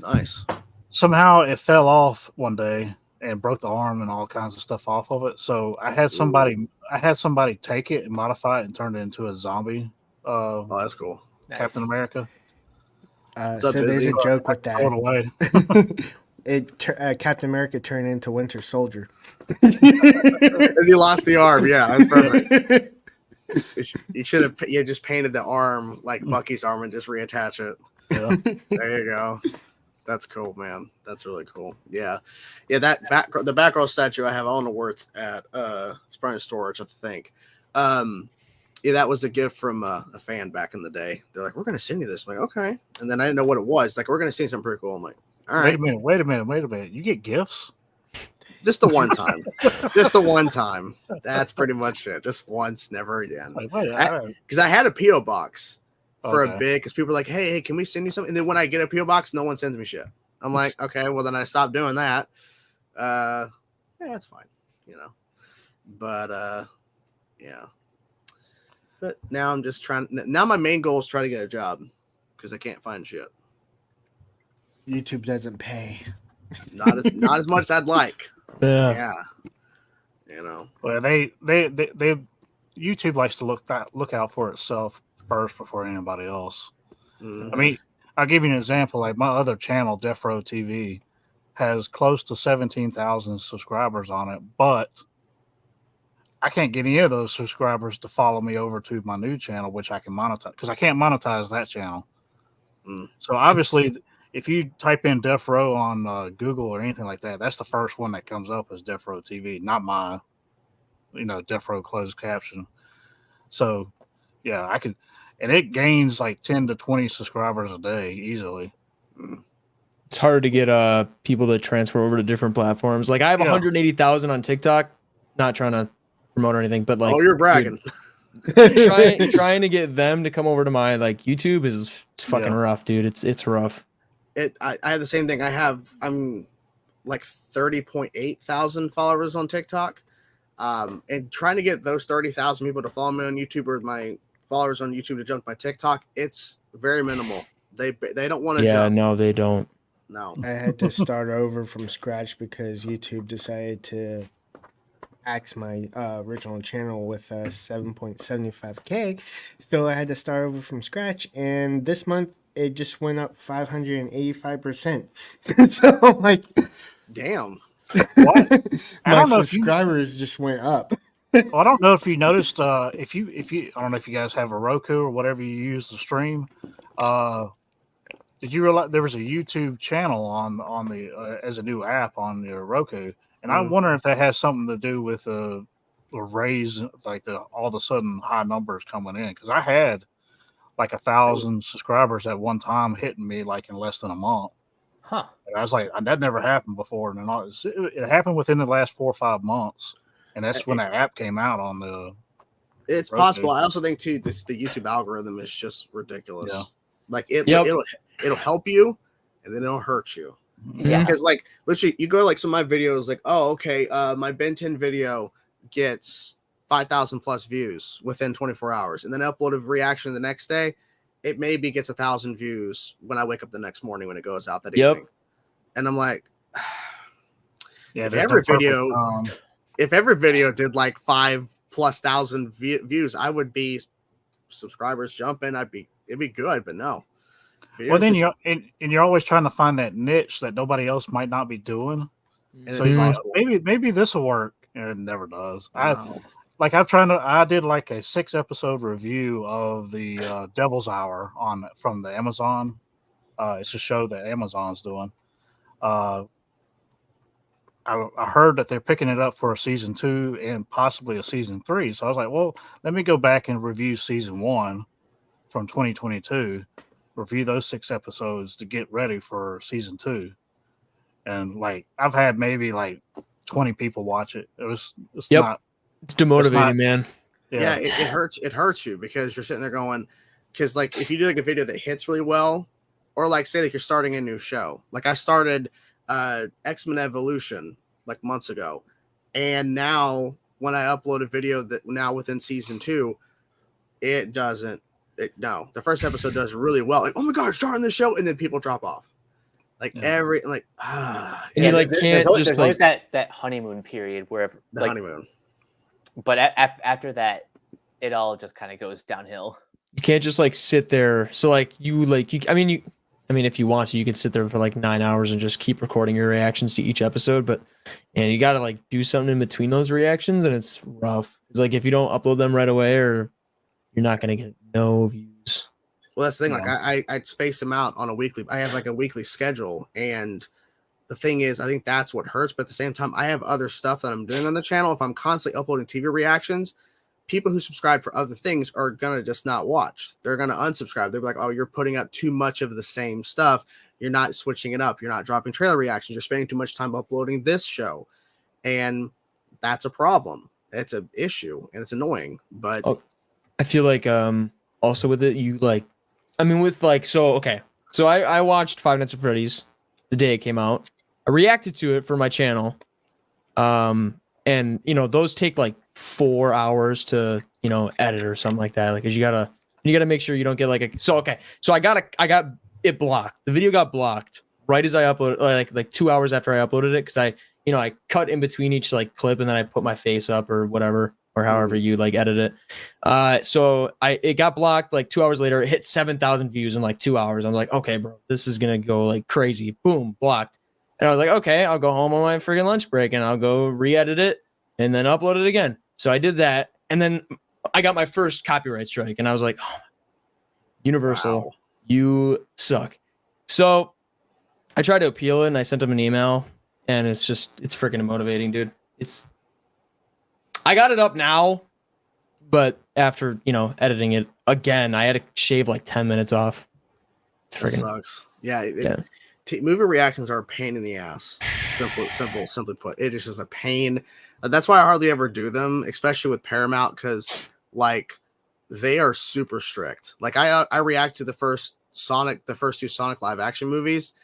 nice. Somehow it fell off one day and broke the arm and all kinds of stuff off of it. So I had somebody take it and modify it and turn it into a zombie. Oh, that's cool. Captain America. So there's a joke with that. Away. Captain America turned into Winter Soldier. As he lost the arm. Yeah, that's perfect. You should have just painted the arm like Bucky's arm and just reattach it. Yeah. There you go. That's cool, man. That's really cool. Yeah. The Batgirl statue I have, I don't know where it's at. It's probably in storage, I think. Yeah, that was a gift from a fan back in the day. They're like, we're gonna send you this. I'm like, okay. And then I didn't know what it was. Like, we're gonna send something pretty cool. I'm like, all right. Wait a minute. You get gifts? Just the one time. Just the one time. That's pretty much it. Just once, never again. Because I had a P.O. box for a bit, because people were like, hey, can we send you something? And then when I get a P.O. box, no one sends me shit. I'm like, okay, well then I stopped doing that. Yeah, that's fine, But yeah. But now I'm just trying. Now my main goal is try to get a job because I can't find shit. YouTube doesn't pay. Not as much as I'd like. Yeah. You know. Well, they YouTube likes to look out for itself first before anybody else. Mhm. I mean, I'll give you an example. Like my other channel, DeafRowe TV, has close to 17,000 subscribers on it, but I can't get any of those subscribers to follow me over to my new channel, which I can monetize because I can't monetize that channel. So obviously, if you type in DeafRowe on Google or anything like that, that's the first one that comes up as DeafRowe TV, not my, DeafRowe closed caption. So, yeah, I could, and it gains like 10 to 20 subscribers a day easily. It's hard to get people to transfer over to different platforms. Like I have 180,000 on TikTok. Not trying to promote or anything, but like, you're bragging. trying to get them to come over to my like YouTube is fucking rough, dude. It's rough. I have the same thing. I'm like 30.8 thousand followers on TikTok, and trying to get those 30,000 people to follow me on YouTube or my followers on YouTube to jump my TikTok, it's very minimal. They don't want to. Yeah, no, they don't. No, I had to start over from scratch because YouTube decided to axe my original channel with 7.75K. So I had to start over from scratch. And this month, it just went up 585%. So I'm like, damn. What? My subscribers just went up. Well, I don't know if you noticed, if you, I don't know if you guys have a Roku or whatever you use to stream. Did you realize there was a YouTube channel on the as a new app on your Roku? And I wonder if that has something to do with the raise, like all of a sudden high numbers coming in. Because I had like 1,000 subscribers at one time hitting me like in less than a month. Huh. And I was like, that never happened before. And it happened within the last 4 or 5 months. And that's when that app came out on the. It's Roku. possible. I also think too, the YouTube algorithm is just ridiculous. Yeah. Like it'll help you, and then it'll hurt you. Yeah. Because like literally, you go to like some of my videos, like my Ben 10 video gets 5,000 plus views within 24 hours, and then upload a reaction the next day. It maybe gets 1,000 views when I wake up the next morning when it goes out that evening. And I'm like, if every video did like 5,000+ views, I would be subscribers jumping. It'd be good, but no. Well, then you're always trying to find that niche that nobody else might not be doing. And so maybe this will work, and it never does. No. I did like a 6-episode review of the Devil's Hour from the Amazon. It's a show that Amazon's doing. I heard that they're picking it up for a season 2 and possibly a season 3. So I was like, well, let me go back and review season 1 from 2022. Review those 6 episodes to get ready for season 2. And like I've had maybe like 20 people watch it. It's demotivating, man. Yeah, it hurts you because you're sitting there going, because like if you do like a video that hits really well, or like say like you're starting a new show. Like I started X-Men Evolution like months ago, and now when I upload a video that now within season 2, it doesn't. No, the first episode does really well. Like, oh my god, starting the show, and then people drop off. Like and you like can't there's just always that honeymoon period where the honeymoon. But after that, it all just kind of goes downhill. You can't just like sit there. So like I mean if you want to, you can sit there for like 9 hours and just keep recording your reactions to each episode. But you got to like do something in between those reactions, and it's rough. It's like if you don't upload them right away, or you're not gonna get no views. Well, that's the thing. Like I space them out on a weekly. I have like a weekly schedule, and the thing is, I think that's what hurts. But at the same time, I have other stuff that I'm doing on the channel. If I'm constantly uploading TV reactions, people who subscribe for other things are gonna just not watch. They're gonna unsubscribe. They're like, "Oh, you're putting up too much of the same stuff. You're not switching it up. You're not dropping trailer reactions. You're spending too much time uploading this show," and that's a problem. It's an issue, and it's annoying. But I feel like also with it, you like, I mean with like so I watched Five Nights at Freddy's the day it came out. I reacted to it for my channel, and those take like 4 hours to edit or something like that. Like, cause you gotta make sure you don't get like a. So okay, so I got it blocked. The video got blocked right as I uploaded, like 2 hours after I uploaded it, because I cut in between each like clip and then I put my face up or whatever, or however you like edit it. So it got blocked like 2 hours later. It hit 7,000 views in like 2 hours. I'm like, okay, bro, this is gonna go like crazy. Boom, blocked. And I was like, okay, I'll go home on my friggin' lunch break and I'll go re-edit it and then upload it again. So I did that, and then I got my first copyright strike, and I was like, oh, Universal, Wow. you suck. So I tried to appeal it, and I sent them an email, and it's freaking motivating, dude. I got it up now, but after, editing it again, I had to shave like 10 minutes off. It's That freaking sucks. Yeah. Yeah. Movie reactions are a simply put. It is just a pain. That's why I hardly ever do them, especially with Paramount, because like they are super strict. Like I react to the first two Sonic live action movies,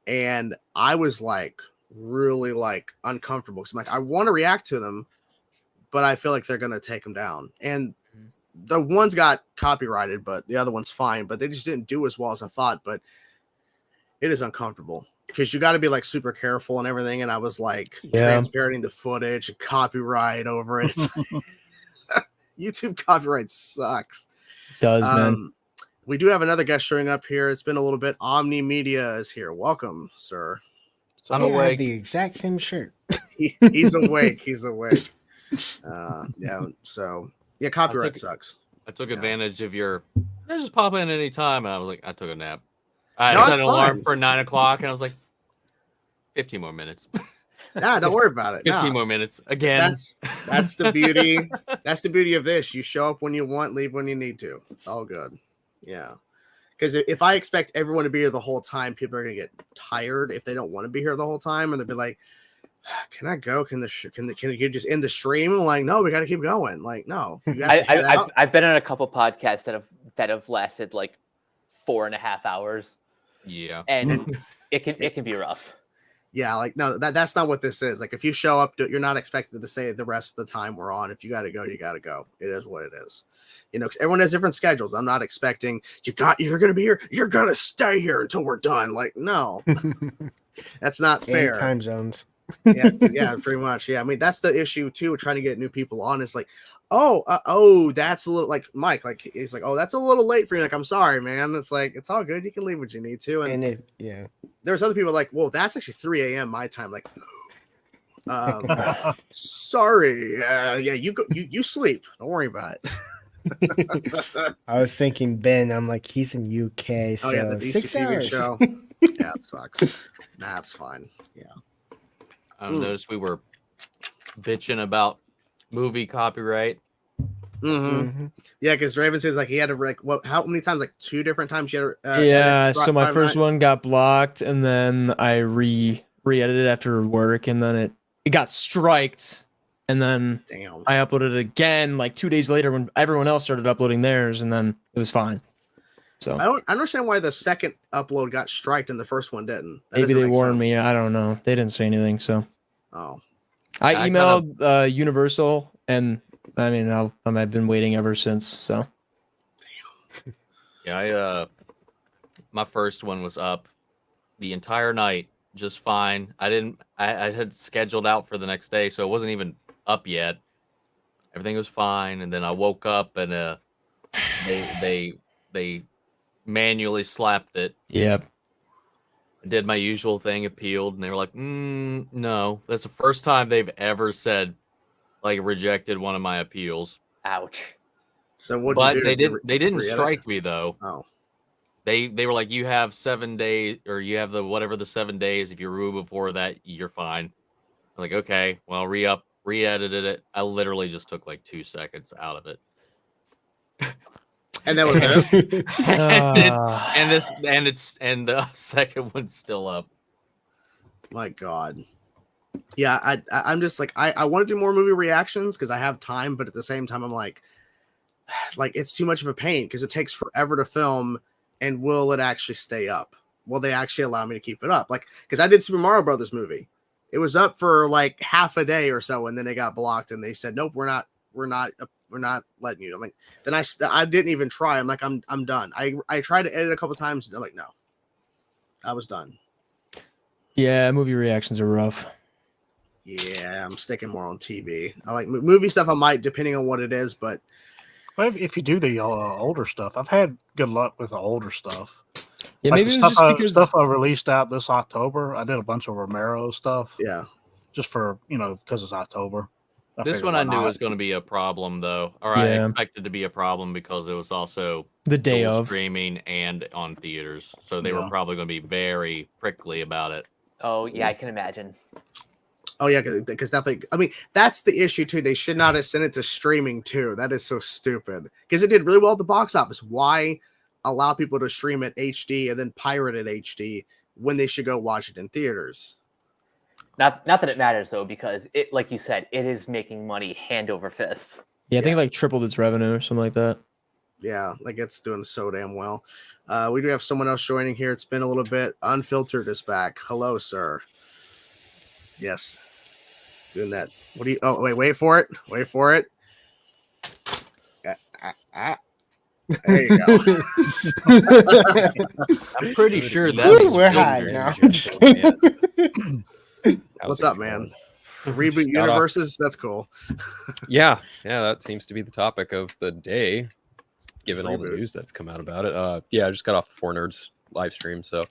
and I was like really like uncomfortable because I'm like, I want to react to them, but I feel like they're gonna take them down. And the ones got copyrighted, but the other one's fine. But they just didn't do as well as I thought. But it is uncomfortable because you got to be like super careful and everything. And I was like transparenting the footage and copyright over it. YouTube copyright sucks. does, man. We do have another guest showing up here. It's been a little bit. Omn1media is here. Welcome, sir. So I'm awake. The exact same shirt. He's awake. He's awake. Yeah. So yeah, copyright sucks. I took advantage of your. Just pop in any time, and I was like, I took a nap. No, I set an alarm for 9 o'clock, and I was like, 15 more minutes. Nah, don't worry about it. 15 more minutes again. That's the beauty. That's the beauty of this. You show up when you want, leave when you need to. It's all good. Yeah. Because if I expect everyone to be here the whole time, people are gonna get tired if they don't want to be here the whole time, and they'll be like, "Can I go? Can you just end the stream?" I'm like, no, we got to keep going. Like, no. I've been on a couple podcasts that have lasted like 4.5 hours. Yeah, and it can be rough. Yeah, like no, that's not what this is. Like if you show up, you're not expected to stay the rest of the time we're on. If you got to go, you got to go. It is what it is. Because everyone has different schedules. I'm not expecting you're gonna be here. You're gonna stay here until we're done. Like no, that's not fair. Time zones. yeah, pretty much. Yeah, I mean that's the issue too. We're trying to get new people on. It's like, that's a little like Mike. Like he's like, oh, that's a little late for you. Like I'm sorry, man. It's like it's all good. You can leave when you need to. And there's other people like, well, that's actually 3 a.m. my time. Like, sorry. Yeah, you go. You sleep. Don't worry about it. I was thinking Ben. I'm like, he's in UK, so the DC 6 hours. Show. Yeah, it sucks. Nah, it's fine. Yeah. I noticed we were bitching about movie copyright. Yeah, because Draven said like he had to how many times? Like 2 different times. You had so my first one got blocked, and then I re-edited after work, and then it got striked, and then I uploaded it again like 2 days later when everyone else started uploading theirs, and then it was fine. So I don't understand why the second upload got striked and the first one didn't. Maybe they warned me. I don't know. They didn't say anything. So I emailed Universal, and I mean I've been waiting ever since. So yeah, my first one was up the entire night just fine. I had scheduled out for the next day, so it wasn't even up yet. Everything was fine, and then I woke up and they manually slapped it. Yep. I did my usual thing, appealed, and they were like, no. That's the first time they've ever said, like, rejected one of my appeals. Ouch. So what? But they didn't strike me though. Oh. They were like, you have 7 days, or you have the 7 days. If you remove before that, you're fine. I'm like, okay, well, re-edited it. I literally just took like 2 seconds out of it. And that was it. and the second one's still up. My God. Yeah, I'm just like I want to do more movie reactions because I have time, but at the same time I'm like it's too much of a pain because it takes forever to film, and will it actually stay up? Will they actually allow me to keep it up? Like because I did Super Mario Brothers movie, it was up for like half a day or so, and then it got blocked, and they said nope, we're not we're not letting you. I'm like, then I didn't even try. I'm like, I'm done. I tried to edit a couple times. And I'm like, no, I was done. Yeah, movie reactions are rough. Yeah, I'm sticking more on TV. I like movie stuff. I might, depending on what it is, but Well, if you do the older stuff, I've had good luck with the older stuff. Yeah, Like maybe the it was just because stuff I released out this October. I did a bunch of Romero stuff. yeah. Just for, because it's October. This figured one why I knew not. was going to be a problem, though, or I Yeah. expected to be a problem because it was also the day dual of. streaming and on theaters, so they were Yeah. probably going to be very prickly about it. Oh yeah, I can imagine. Oh yeah, because definitely. I mean, that's the issue too. They should not have sent it to streaming too. That is so stupid. Because it did really well at the box office. Why allow people to stream it HD and then pirate it HD when they should go watch it in theaters? Not that it matters though, because it, like you said, it is making money hand over fist. Yeah, I think it like tripled its revenue or something like that. Yeah, like it's doing so damn well. We do have someone else joining here. It's been a little bit. Unfiltered is back. Hello, sir. Yes. Doing that. What do you? Oh, wait for it. Wait for it. There you go. I'm pretty sure that Woo, was we're high filtered. now. Just kidding. What's up, man? Reboot Got off- universes. That's cool. Yeah, that seems to be the topic of the day, given all the Reboot. news that's come out about it. Yeah, I just got off the Four Nerds live stream, so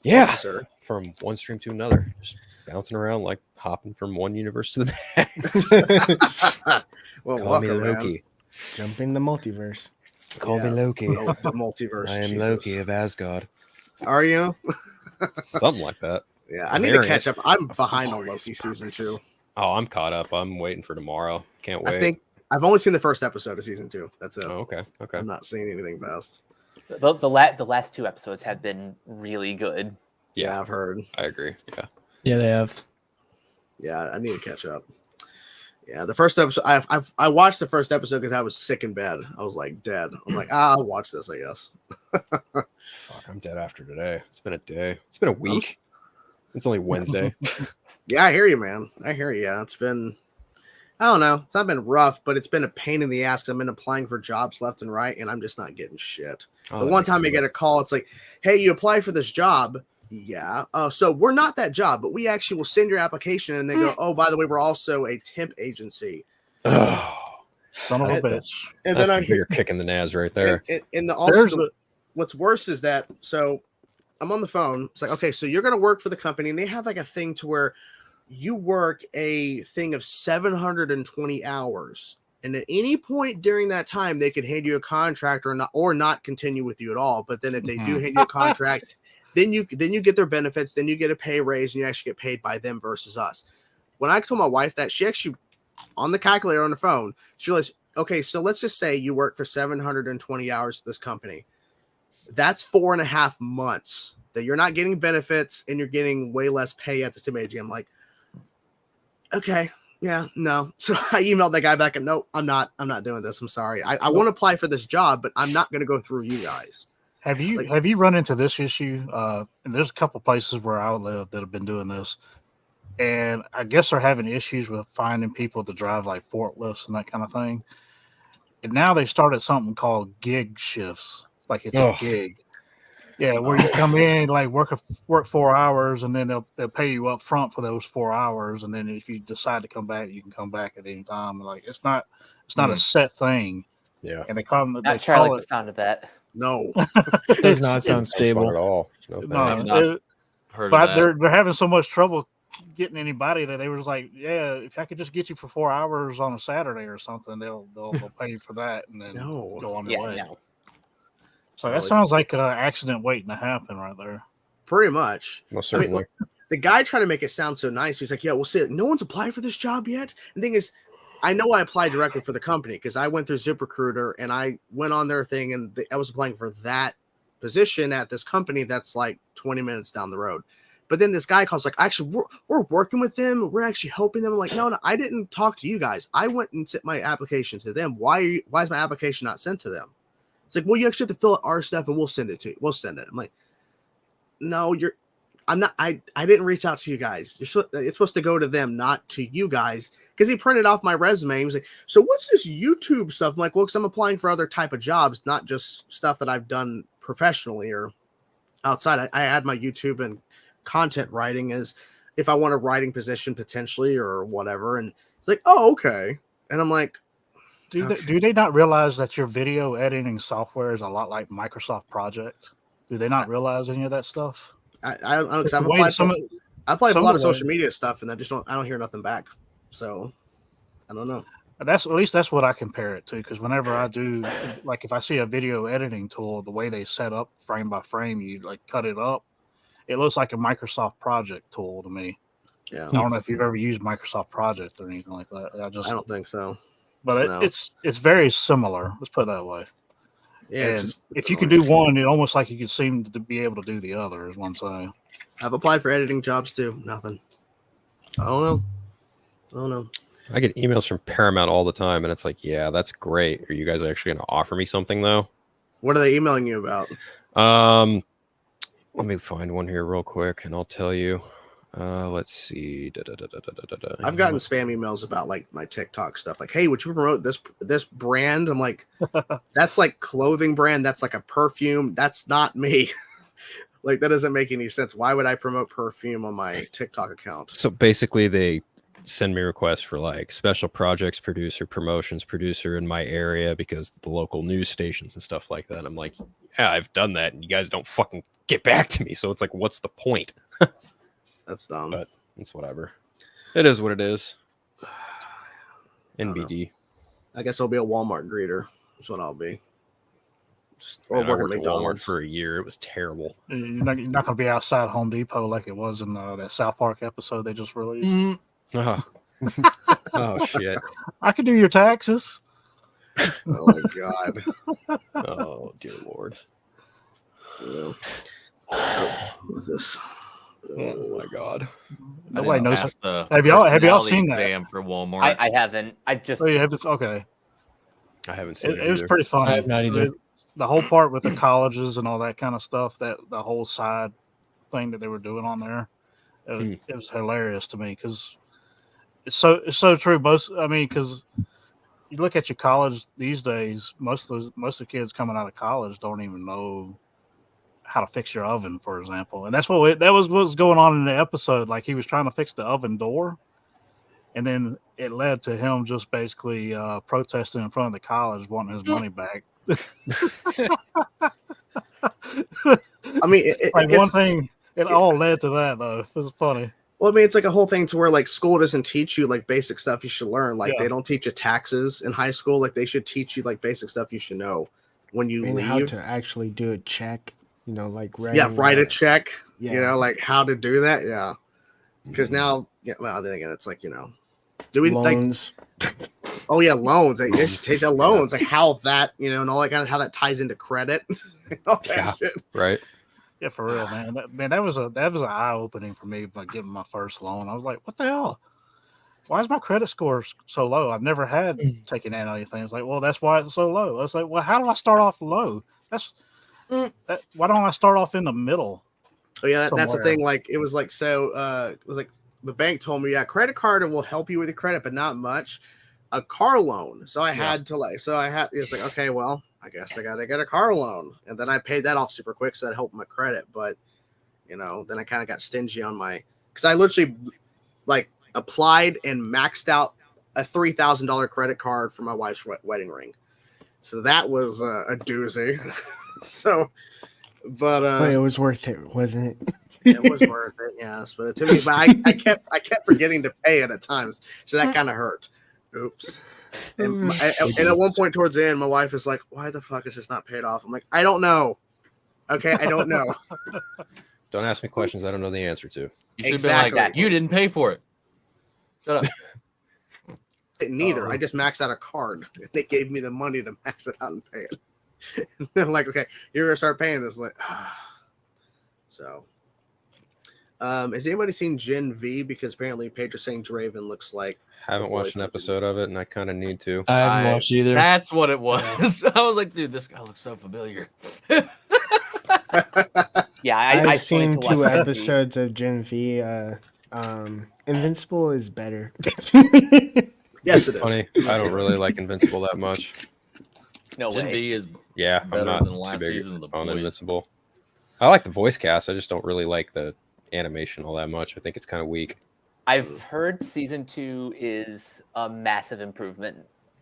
yeah, Sir. from one stream to another, just bouncing around like hopping from one universe to the next. Well, Call me welcome, man. Loki. Jump in the multiverse. Call me Yeah. Loki. Oh, the multiverse. I am Jesus. Loki of Asgard. Are you? Something like that. Yeah, I need to Variant catch up. I'm of behind on glorious Loki season purpose. 2. Oh, I'm caught up. I'm waiting for tomorrow. Can't wait. I think I've only seen the first episode of season 2. That's it. Oh, okay. I'm not seeing anything past. The last two episodes have been really good. Yeah, I've heard. I agree. Yeah. Yeah, they have. Yeah, I need to catch up. Yeah, the first episode. I watched the first episode because I was sick in bed. I was like dead. I'm like, I'll watch this, I guess. Fuck, I'm dead after today. It's been a day. It's been a week. It's only Wednesday. Yeah, I hear you, man. I hear you. Yeah, it's been. I don't know. It's not been rough, but it's been a pain in the ass. 'Cause I've been applying for jobs left and right, and I'm just not getting shit. Oh, The that one makes time I me get a call, it's like, "Hey, you applied for this job." Yeah. So we're not that job, but we actually will send your application, and they go, "Oh, by the way, we're also a temp agency." Oh, Son of a And- bitch. And that's then I the hear, bigger kick in the nads right there. and the There's also what's worse is that so I'm on the phone. It's like, okay, so you're gonna work for the company, and they have like a thing to where you work a thing of 720 hours, and at any point during that time, they could hand you a contract or not continue with you at all. But then if they do hand you a contract, then you get their benefits, then you get a pay raise, and you actually get paid by them versus us. When I told my wife that, she actually on the calculator on the phone, she realized, okay, so let's just say you work for 720 hours at this company. That's 4.5 months that you're not getting benefits and you're getting way less pay at the same age. I'm like, okay, yeah, no. So I emailed that guy back and nope, I'm not doing this. I'm sorry. I want to apply for this job, but I'm not going to go through you guys. Have you Like- run into this issue? And there's a couple places where I live that have been doing this, and I guess they're having issues with finding people to drive like forklifts and that kind of thing. And now they started something called gig shifts, like it's Oh. a gig. Yeah, where you come in, like work 4 hours, and then they'll pay you up front for those 4 hours, and then if you decide to come back, you can come back at any time. Like it's not a set thing, Yeah. and they call them. Not sure I like the sound of that. No. It does not sound Not stable. at all. No, No, thanks. I've not it- Heard of but that. they're having so much trouble getting anybody that they were just like, yeah, if I could just get you for 4 hours on a Saturday or something, they'll pay you for that and then No. go on their Yeah, way. no. So that sounds like an accident waiting to happen right there. Pretty much. Most I mean, certainly. The guy tried to make it sound so nice. He's like, yeah, we'll see. No one's applied for this job yet. And the thing is, I know I applied directly for the company because I went through ZipRecruiter and I went on their thing and I was applying for that position at this company that's like 20 minutes down the road. But then this guy calls like, actually, we're working with them. We're actually helping them. I'm like, no, I didn't talk to you guys. I went and sent my application to them. Why is my application not sent to them? It's like, well, you actually have to fill out our stuff and we'll send it to you. We'll send it. I'm like, no, I'm not. I didn't reach out to you guys. It's supposed to go to them, not to you guys. Because he printed off my resume. He was like, "So what's this YouTube stuff?" I'm like, "Well, because I'm applying for other type of jobs, not just stuff that I've done professionally or outside. I add my YouTube and content writing as if I want a writing position potentially or whatever." And it's like, "Oh, okay." And I'm like, Do they not realize that your video editing software is a lot like Microsoft Project? Do they not realize any of that stuff? I don't know, because The I've way applied some for of- a some lot of of the way- social media stuff, and I don't hear nothing back. So I don't know. That's at least that's what I compare it to. Because whenever I do, like if I see a video editing tool, the way they set up frame by frame, you like cut it up. It looks like a Microsoft Project tool to me. Yeah, I don't know if you've ever used Microsoft Project or anything like that. I don't think so. But no. it's very similar. Let's put it that way. Yeah, And if you can annoying. do one, it almost like you can seem to be able to do the other. Is what I'm saying. I've applied for editing jobs too. Nothing. I don't know. I get emails from Paramount all the time, and it's like, yeah, that's great. Are you guys actually going to offer me something though? What are they emailing you about? Let me find one here real quick, and I'll tell you. Let's see. I've gotten spam emails about like my TikTok stuff. Like, hey, would you promote this brand? I'm like, that's like clothing brand. That's like a perfume. That's not me. Like, that doesn't make any sense. Why would I promote perfume on my TikTok account? So basically, they send me requests for like special projects producer, promotions producer in my area because the local news stations and stuff like that. I'm like, yeah, I've done that, and you guys don't fucking get back to me. So it's like, what's the point? That's dumb. But it's whatever. It is what it is. NBD. I guess I'll be a Walmart greeter. That's what I'll be. Or Man, I work at worked at Walmart McDonald's. for a year. It was terrible. You're not going to be outside Home Depot like it was in that South Park episode they just released. Oh, oh shit. I could do your taxes. Oh my god. Oh dear Lord. What's this? Oh my god. Nobody knows. Pass the Have y'all personality seen that? exam for Walmart? I haven't. I just Oh, yeah, it's okay. I haven't seen It was either. pretty funny. I have not either. The whole part with the colleges and all that kind of stuff, that the whole side thing that they were doing on there, it was hilarious to me because it's so true. Because you look at your college these days, most of the kids coming out of college don't even know how to fix your oven, for example, and that's what was going on in the episode. Like, he was trying to fix the oven door, and then it led to him just basically protesting in front of the college, wanting his money back. I mean, One thing, it all led to that though. It was funny. Well, I mean, it's like a whole thing to where like school doesn't teach you like basic stuff you should learn. Like, Yeah. they don't teach you taxes in high school. Like, they should teach you like basic stuff you should know when you And leave. how to actually do a check, like write a check. Yeah. You know, like how to do that. Yeah, because now, well, then again, it's like, do we loans. Oh yeah, loans. Like, they should teach you loans, like how that, and all that kind of how that ties into credit. All that Yeah. shit. Right? Yeah, for real, man. That was an eye opening for me by getting my first loan. I was like, what the hell? Why is my credit score so low? I've never had taken out anything. It's like, well, that's why it's so low. I was like, well, how do I start off low? Why don't I start off in the middle? Oh yeah, that's the somewhere? thing. Like, it was like, so like the bank told me, yeah, credit card will help you with your credit, but not much. A car loan. So I had to it's like, okay, well, I guess I gotta get a car loan. And then I paid that off super quick, so that helped my credit. But then I kind of got stingy on because I literally like applied and maxed out a $3,000 credit card for my wife's wedding ring. So that was a doozy. So, but it was worth it, wasn't it? it was worth it, yes. But to me, I kept forgetting to pay it at times, so that kind of hurt. Oops. And at one point towards the end, my wife is like, "Why the fuck is this not paid off?" I'm like, "I don't know." Okay, I don't know. Don't ask me questions I don't know the answer to. You should Exactly. be like, you didn't pay for it. Shut up. Neither. I just maxed out a card. They gave me the money to max it out and pay it. And they're like, "Okay, you're gonna start paying this." I'm like, so. Has anybody seen Gen V? Because apparently Pedro's saying Draven looks like. Haven't watched an episode of it, and I kind of need to. I haven't watched either. That's what it was. I was like, dude, this guy looks so familiar. Yeah, I've I still need seen to watch 2 Gen V. episodes of Gen V. Invincible is better. Yes, it is. Funny. I don't really like Invincible that much. No Gen way. V is Yeah, I'm better not than too last big season of The on Boys. Invincible. I like the voice cast. I just don't really like the animation all that much. I think it's kind of weak. I've heard season 2 is a massive improvement.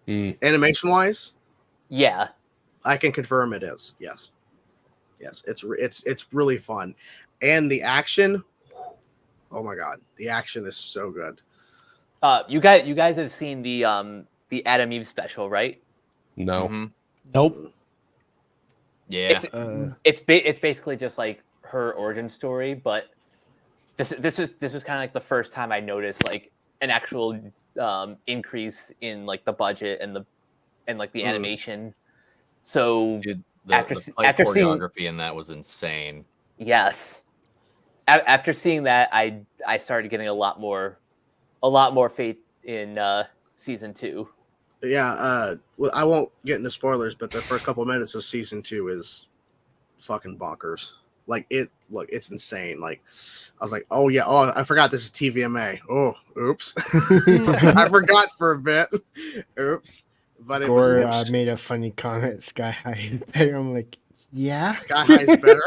Animation wise, Yeah. I can confirm it is. Yes, it's really fun, and the action. Oh my god, the action is so good. You guys have seen the Adam Eve special, right? No. Mhm. Nope. Yeah. It's basically just like her origin story, but this was kind of like the first time I noticed like an actual increase in like the budget and the animation. So Dude, after the fight after seeing choreography in that was insane. yes, after seeing that, I started getting a lot more faith in season 2. Yeah, well, I won't get into spoilers, but the first couple of minutes of season 2 is fucking bonkers. Like it's insane. Like I was like, oh yeah, oh I forgot this is TVMA. Oh, oops, I forgot for a bit. Oops, but it was Gore made a funny comment. Sky High is better. I'm like, yeah. Sky High is better.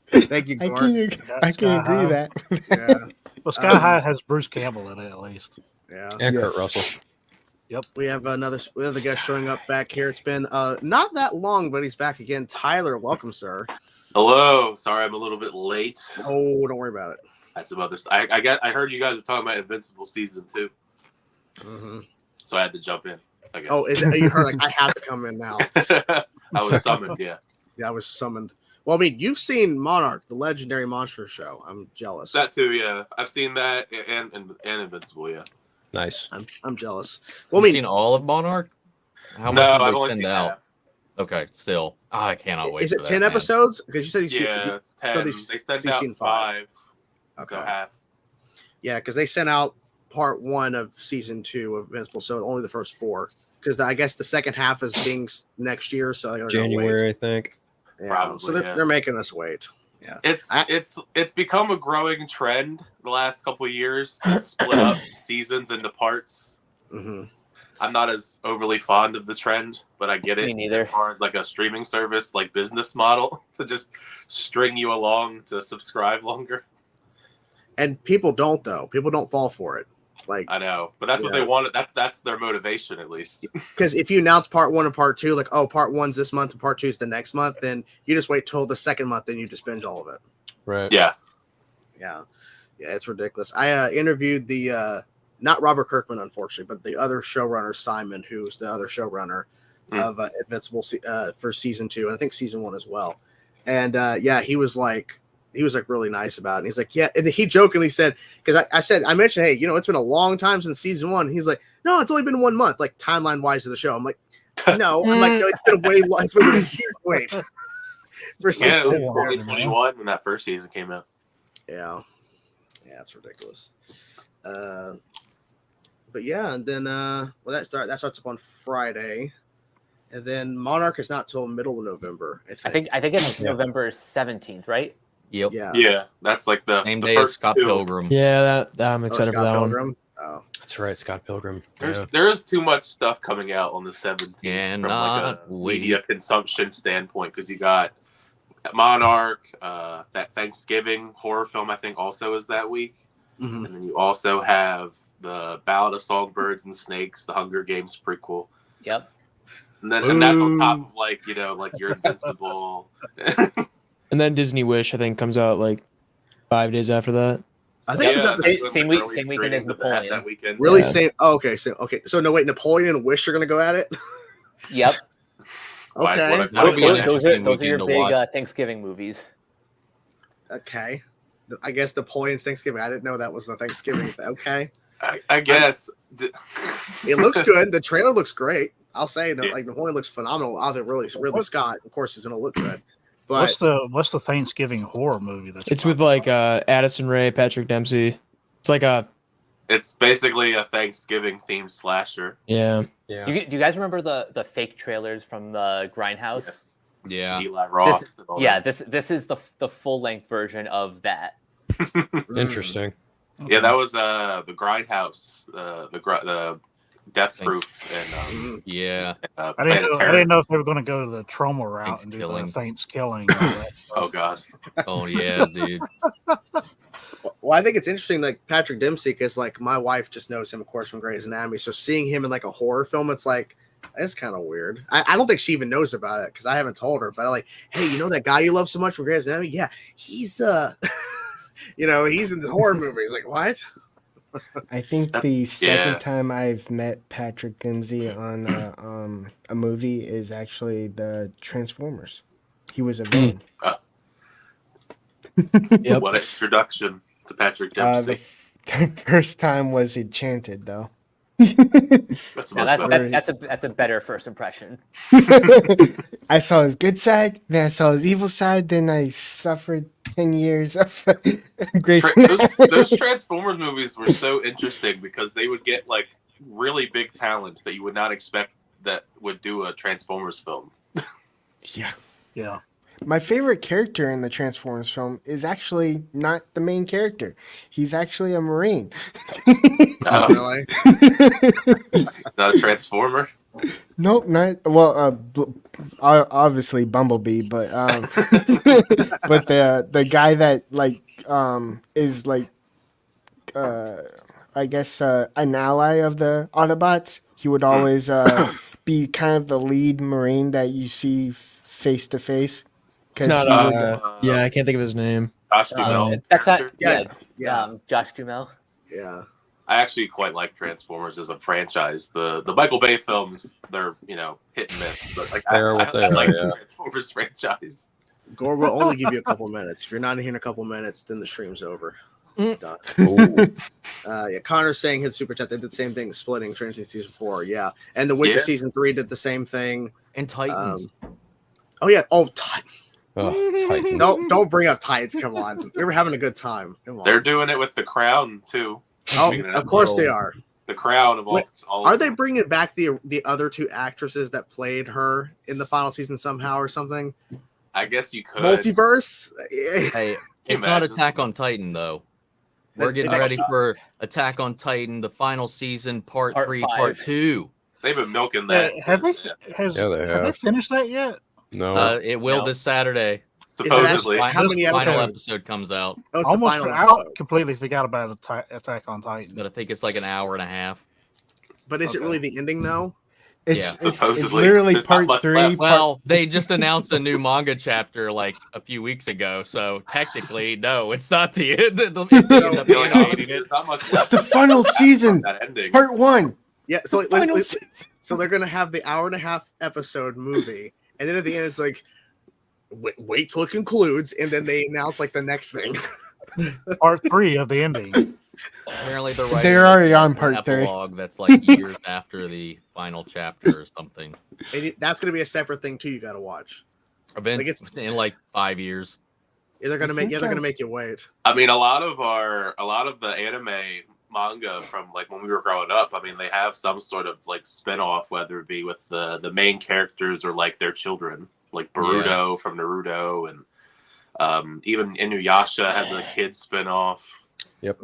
Thank you, I Gore. can Sky agree High. that. Yeah, Well, Sky High has Bruce Campbell in it at least. yeah. And Kurt Yes. Russell. We have another guest showing up back here. It's been not that long, but he's back again. Tyler, welcome, sir. Hello. Sorry, I'm a little bit late. Oh, don't worry about it. That's about this. I heard you guys were talking about Invincible season 2, Mm-hmm. so I had to jump in. I guess. Oh, is it? You heard like I have to come in now. I was summoned. Yeah. Yeah, I was summoned. Well, I mean, you've seen Monarch, the legendary monster show. I'm jealous. That too. Yeah, I've seen that and Invincible. Yeah. Nice. I'm jealous. Well, Well, I You've mean, seen all of Monarch? How No, much did I've they only send seen out? half. Okay, still. I cannot wait. is for it that, 10 man. episodes? Because you said you Yeah, it's 10. so they so sent you've out seen 5. Okay. So half. Yeah, because they sent out part 1 of season 2 of Invincible, so only the first 4. Because I guess the second half is being next year, so they're gonna January, wait. I think. Yeah, Probably, so they're making us wait. Yeah, It's become a growing trend the last couple of years to split up seasons into parts. Mm-hmm. I'm not as overly fond of the trend, but I get it. Me neither. As far as like a streaming service, like business model to just string you along to subscribe longer. And people don't though. People don't fall for it. Like I know, but that's what they want. That's their motivation, at least. because if you announce part 1 and part 2, like part 1's this month and part 2's the next month, then you just wait till the second month, then you just binge all of it. Right. Yeah. Yeah, it's ridiculous. I interviewed the not Robert Kirkman, unfortunately, but the other showrunner, Simon, who's the other showrunner of Invincible for season 2, and I think season 1 as well. And he was like really nice about it. And he's like, yeah, and he jokingly said, because I mentioned, hey, it's been a long time since season 1. He's like, no, it's only been 1 month, like timeline wise of the show. I'm like, no, I'm like, no, it's been a huge wait for Yeah, season 2021 when that first season came out. Yeah, it's ridiculous. But yeah, and then that starts up on Friday, and then Monarch is not till middle of November. I think it's November 17th, right? Yep. Yeah, that's like the Same the day as first Scott 2. Pilgrim. Yeah, I'm excited for Scott that one. Pilgrim. Oh, That's right, Scott Pilgrim. There is too much stuff coming out on the 17th from like Cannot a wait. media consumption standpoint, because you got Monarch, that Thanksgiving horror film I think also is that week, mhm. and then you also have the Ballad of Songbirds and Snakes, the Hunger Games prequel, Yep. and that's on top of like your Invincible. And then Disney Wish, I think, comes out like 5 days after that. I think it was at that's the when same the week- early same weekend as screenings of Napoleon. that weekend. really Yeah. same. Oh, okay, so no, wait, Napoleon and Wish are gonna go at it. Yep. Why- Okay, what- That'll be an Those are interesting your weekend to big watch. Thanksgiving movies. okay. I guess Napoleon's Thanksgiving. I didn't know that was a Thanksgiving. Okay, I guess. it looks good. The trailer looks great. I'll say, Yeah. like Napoleon looks phenomenal. I think Ridley Scott, of course, is gonna look good. But What's the Thanksgiving horror movie that's It's with like Addison Rae, Patrick Dempsey. It's like It's basically a Thanksgiving themed slasher. yeah. Yeah. Do you guys remember the fake trailers from the Grindhouse? Yes. Yeah. Eli Roth. This, and all yeah, that. this is the full length version of that. Interesting. Yeah, that was the Grindhouse, the Death Proof, and Yeah. I Planet didn't Terror. know if they were going to go the trauma route and do the Thanksgiving. Thanksgiving. And all that Oh stuff. God. Oh yeah, dude. Well, I think it's interesting, like Patrick Dempsey, because like my wife just knows him, of course, from Grey's Anatomy. So seeing him in like a horror film, it's like it's kind of weird. I don't think she even knows about it because I haven't told her. But I'm like, hey, you know that guy you love so much from Grey's Anatomy? Yeah, he's he's in the horror movie. He's like, what? I think the second Yeah. time I've met Patrick Dempsey on a movie is actually the Transformers. He was a villain. Yep. What an introduction to Patrick The Dempsey. first time was Enchanted, though. That's Now much better. that's a better first impression. I saw his good side, then I saw his evil side, then I suffered 10 years of grace. Those Transformers movies were so interesting because they would get like really big talent that you would not expect that would do a Transformers film. Yeah. Yeah. My favorite character in the Transformers film is actually not the main character. He's actually a Marine. Oh, really? Not a Transformer. Nope, not well. Obviously Bumblebee, but but the guy that is like I guess an ally of the Autobots. He would always be kind of the lead Marine that you see face to face. It's not. Yeah, I can't think of his name. Josh Duhamel. That's not. character. Yeah. Josh Duhamel. Yeah. I actually quite like Transformers as a franchise. The Michael Bay films, they're hit and miss, but like They're what I they like are, the yeah. Transformers franchise. Gore will only give you a couple minutes. If you're not here in a couple minutes, then the stream's over. It's done. Ooh. Yeah, Connor's saying his super chat. They did the same thing, splitting Trinity season 4. Yeah, and The Witcher Yeah. season 3 did the same thing. And Titans. Oh yeah. Oh, Titans. Oh, Titan. No, don't bring up Titans. Come on, we were having a good time. Come on. They're doing it with The Crown too. Oh, Speaking of course they are. The Crown of all. Wait, all Are they bringing back the other two actresses that played her in the final season somehow or something? I guess you could. Multiverse. Hey, you it's not imagine? Attack on Titan though. We're getting They- ready for Attack on Titan, the final season, part Part 3, 5. part 2. They've been milking that. Have they? Yeah. Have have. they finished that yet? No. It will No. this Saturday. Supposedly. How many Final episodes? episode comes out, Oh, it's Almost. the final I episode. completely forgot about Attack on Titan. but I think it's like an hour and a half. But is it Okay. really the ending though? It's Supposedly. literally There's not part much 3. left. Well, they just announced a new manga chapter like a few weeks ago, so technically, no, it's not the end. If they end up Feel like, animating honestly, it. there's not much It's left the final season, that ending. part 1. Yeah. So Final season. so they're gonna have the hour and a half episode movie, and then at the end it's like, wait till it concludes, and then they announce like the next thing. Part 3 of the ending. Apparently, they're writing They're already on part 3. epilogue that's like years after the final chapter or something. And that's gonna be a separate thing too. You got to watch. Event Like, it's- in like 5 years. Yeah, they're gonna I make. think Yeah, they're I- gonna make you wait. I mean, a lot of the anime manga from like when we were growing up. I mean, they have some sort of like spin-off, whether it be with the main characters or like their children, like Boruto from Naruto, and even Inuyasha has a kid spin-off. Yep.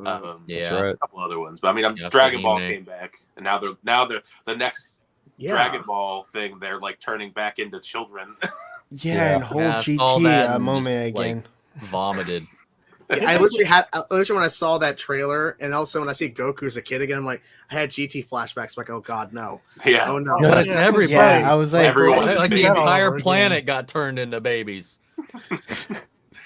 Yeah. right. A couple other ones, but I mean, Yeah, Dragon Ball Fahime. came back, and now they're the next Yeah. Dragon Ball thing. They're like turning back into children. Yeah, and whole Yeah, I saw GT that a and moment just, like, again. Vomited. I literally when I saw that trailer, and also when I see Goku as a kid again, I'm like, I had GT flashbacks. Like, oh god, no. Yeah. Oh no. That's Yeah, everybody. Yeah, I was like, Everyone. Like the Yeah, entire over again. planet got turned into babies.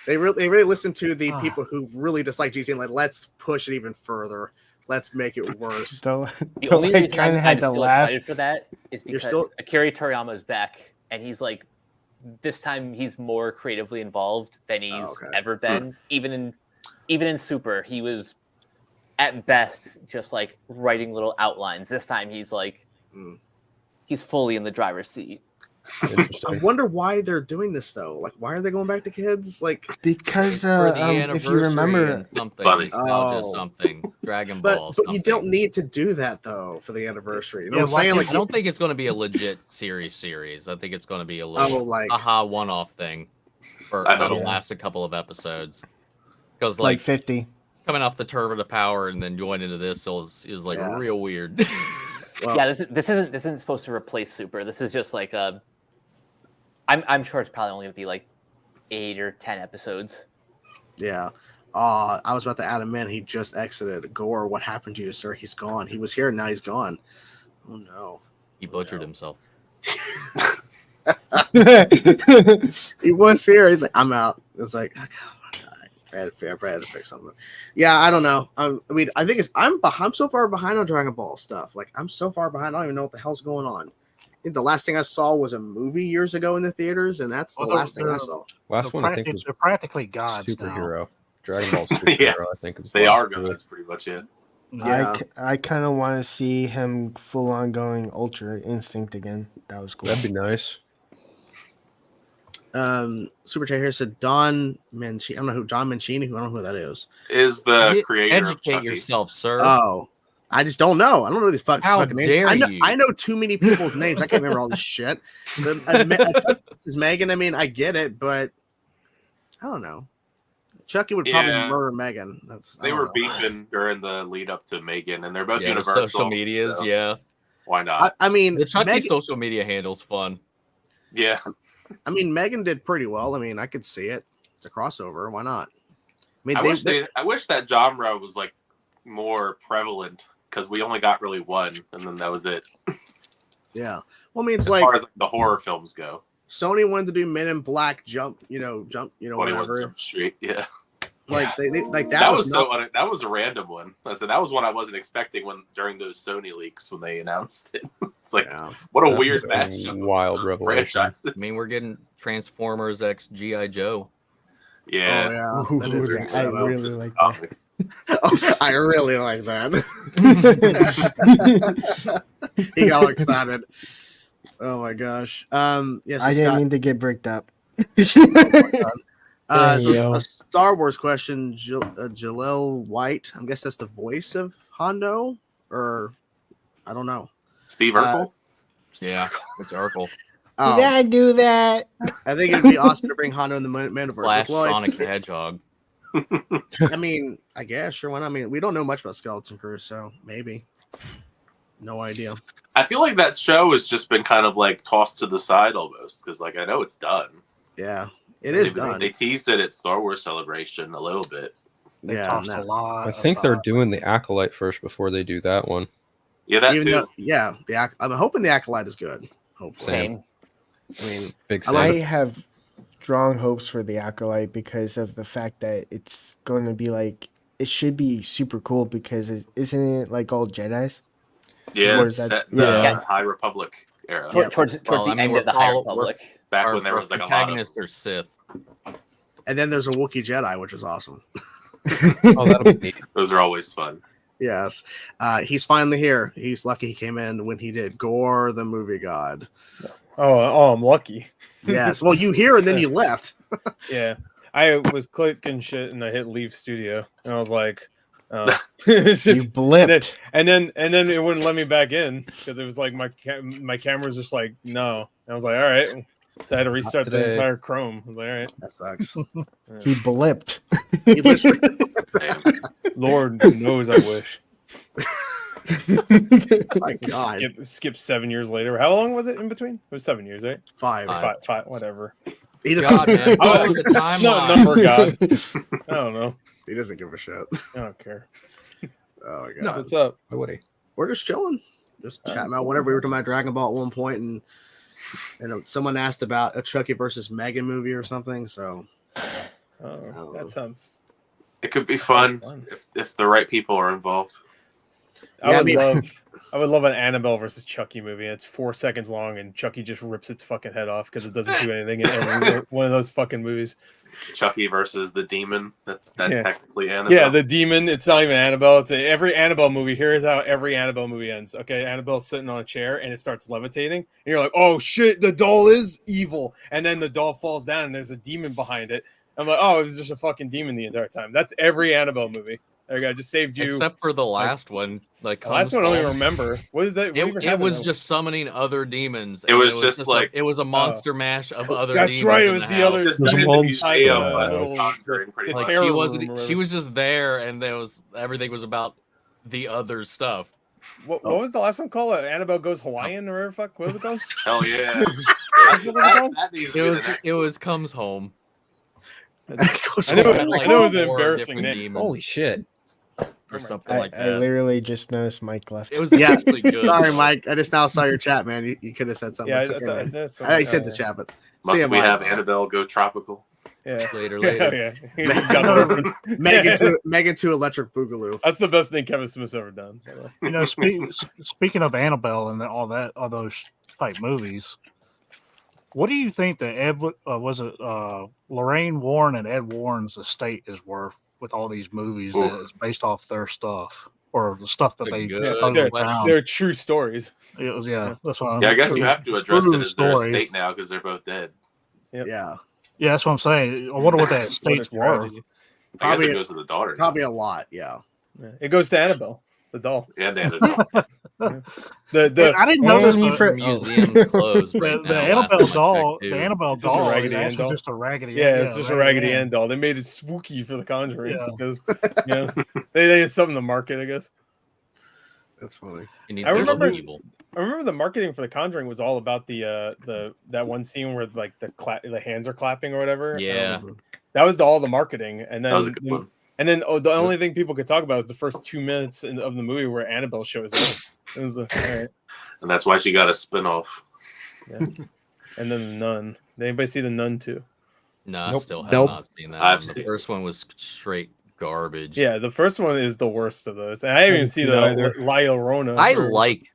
They really listen to the Ah. people who really dislike GT and like, let's push it even further. Let's make it worse. though, The though only I reason kind of I'm had to still laugh. excited for that is You're because still- Akira Toriyama is back, and he's like, this time he's more creatively involved than he's okay. ever been. Even in Super, he was at best just like writing little outlines. This time he's like, Mm. he's fully in the driver's seat. I Interesting. wonder why they're doing this though. Like, why are they going back to kids? Like, Because For the if you remember, and something, Funny. nostalgia, Oh. something, Dragon Ball, but you don't something. need to do that though for the anniversary. You know Yeah, what I'm why saying? can't- Like, I don't think it's going to be a legit series. I think it's going to be a little like aha one-off thing for I that'll hope. last a couple of episodes. Because like like 50. coming off the Turbo to Power and then going into this is like Yeah. real weird. well, Yeah, this isn't supposed to replace Super. This is just like a. I'm sure it's probably only gonna be like 8 or 10 episodes. yeah. I was about to add him in. He just exited. Gore, what happened to you, sir? He's gone. He was here, now he's gone. Oh no. He butchered himself. He was here. He's like, I'm out. It's like, oh, come on, I had to fix something. Yeah, I don't know. I mean, I think I'm so far behind on Dragon Ball stuff. Like, I'm so far behind. I don't even know what the hell's going on. I think the last thing I saw was a movie years ago in the theaters, and that's the Well, last thing I saw. Last one I think was they're practically gods now. superhero. Dragon Ball superhero. Yeah. I think was. They last are movie. good. That's pretty much it. Yeah. I kind of want to see him full on going Ultra Instinct again. That was cool. That'd be nice. Super Chat here said Don Mancini. I don't know who Don Mancini. I don't know who that is. Is the creator of Educate Chucky. yourself, sir. Oh, I just don't know. I don't know these How fucking names. dare I know, you. I know too many people's names. I can't remember all this shit. Is Megan? I mean, I get it, but I don't know. Chucky would probably Yeah. murder Megan. They were beefing during the lead up to Megan, and they're both yeah, the Universal. social medias, so yeah. Why not? I mean, The Chucky Megan, social media handle's fun. Yeah. I mean, Megan did pretty well. I mean, I could see it. It's a crossover. Why not? I mean, I wish that genre was like more prevalent because we only got really one, and then that was it. yeah. Well, I mean, it's As like far as like, the horror films go. Sony wanted to do Men in Black jump, 21 whatever. Jump Street. Yeah. Like they like That was was not, that was a random one. I said that was one I wasn't expecting during those Sony leaks when they announced it. It's like yeah. what a That weird was a matchup. wild of revelation. franchises. I mean, we're getting Transformers X G.I. Joe. yeah. Oh, yeah. Ooh, That is I pretty really It's like that. comics. Oh, I really like that. He got all excited. Oh my gosh. Yes, I didn't mean to get bricked up. so Yo. a Star Wars question, Jaleel White. I guess that's the voice of Hondo, or I don't know. Steve Urkel. Yeah, it's Urkel. Oh, Did I do that? I think it'd be awesome to bring Hondo in the Metaverse. Flash Well, Sonic the Hedgehog. I mean, I guess sure. Why not? I mean, we don't know much about Skeleton Crew, so maybe. No idea. I feel like that show has just been kind of like tossed to the side almost because like I know it's done. Yeah, it is They done. teased it at Star Wars Celebration a little bit. They Yeah, tossed no. a lot. I think they're aside. doing the Acolyte first before they do that one. Yeah, that Even too. though, yeah, I'm hoping the Acolyte is good. Hopefully, Same. I mean, Big I love I Sam. have strong hopes for the Acolyte because of the fact that it's going to be like it should be super cool because isn't it like all Jedis? Yeah, Or it's is that- set in the yeah. High Republic era. Yeah. Towards Well, the I mean, end we're of the High follow- Republic. Back Our when there was like a lot of protagonists are Sith. and then there's a Wookiee Jedi, which is awesome. Oh, that'll be neat. those are always fun. Yes, he's finally here. He's lucky he came in when he did. Gore, the movie god. Oh, I'm lucky. Yes. Well, you here and then you left. Yeah, I was clicking shit and I hit leave studio, and I was like, it's You just, blipped. and then it wouldn't let me back in because it was like my camera's just like no. And I was like, all right, so I had to restart the today. entire Chrome. I was like, all right, That sucks. He blipped. He literally- Damn. Lord knows I wish. my God, Skip 7 years later. How long was it in between? It was 7 years, right? five. Five, whatever. He doesn't. God, man. Oh, Follow the No, timeline. number God. I don't know. He doesn't give a shit. I don't care. Oh my God. No, what's up? Why would he? We're just chilling, just chatting about whatever. We were talking about Dragon Ball at one point, and someone asked about a Chucky versus Megan movie or something. So Oh, that sounds. It could be fun Fun. if the right people are involved. Yeah, I mean- I I would love an Annabelle versus Chucky movie. It's 4 seconds long, and Chucky just rips its fucking head off because it doesn't do anything in every one of those fucking movies. Chucky versus the demon. That's Yeah. technically Annabelle. Yeah, the demon. It's not even Annabelle. It's every Annabelle movie. Here's how every Annabelle movie ends. Okay, Annabelle's sitting on a chair and it starts levitating, and you're like, "Oh shit, the doll is evil!" And then the doll falls down, and there's a demon behind it. I'm like, "Oh, it was just a fucking demon the entire time." That's every Annabelle movie. There you go. I just saved you. Except for the last one. Like The last one I don't even Home. remember. What is that? It was just summoning other demons. It and was just like- it was a monster mash of other That's demons. right, it in was the the house. other- It's just There's in the one museum, side, but little- Conjuring pretty the much. Like terror she room wasn't. or She whatever. was just there, and there was everything was about the other stuff. What was the last one called? Annabelle Goes Hawaiian or whatever the fuck? What was it called? Hell yeah. That's what it was called? That needs to It be the was. next It was comes home. I knew it, Had, like, I knew it was an 4 embarrassing different name. demons Holy shit! or something like I that. literally just noticed Mike left. It was Yeah. actually good. Sorry, though. Mike. I just now saw your chat, man. You could have said something. Yeah, It's okay, man. that's I said yeah. the chat, but Must see ya, we Mike. have Annabelle go tropical? Yeah. Later, Yeah, later. yeah. He's got the reference. Megan to Electric Boogaloo. That's the best thing Kevin Smith's ever done. You know, speaking of Annabelle and all those type movies, what do you think that Lorraine Warren and Ed Warren's estate is worth with all these movies that is based off their stuff or the stuff that That's a they good supposedly question. found? They're true stories. It was that's what I'm Yeah, I guess you true- have to address true it as their stories. estate now because they're both dead. Yep. Yeah, Yeah, that's what I'm saying. I wonder what that What a estate's worth. tragedy. I guess Probably- it goes to the daughter. now. probably a lot. Yeah. Yeah. It goes to Annabelle, the doll. And Annabelle. The I didn't know And he this. for- The museum's closed The, right the now. Annabelle last time I doll, checked, too. the Annabelle It's just a doll, is Raggedy Ann actually doll? just a Raggedy. yeah, it's just a Raggedy Ann. Ann doll. They made it spooky for The Conjuring Yeah. because they had something to market, I guess. That's funny. It needs I to be remember- evil. I remember the marketing for The Conjuring was all about the that one scene where like the hands are clapping or whatever. Yeah. That was all the marketing, and then That was a good one. And then the only thing people could talk about is the first 2 minutes of the movie where Annabelle shows up. It was all right. And that's why she got a spin-off. Yeah. And then the Nun. Did anybody see the Nun too? No, I Nope. still have Nope. not seen that. I've one. The seen it. first one was straight garbage. Yeah, the first one is the worst of those. And I didn't even see the Either. La Llorona. I like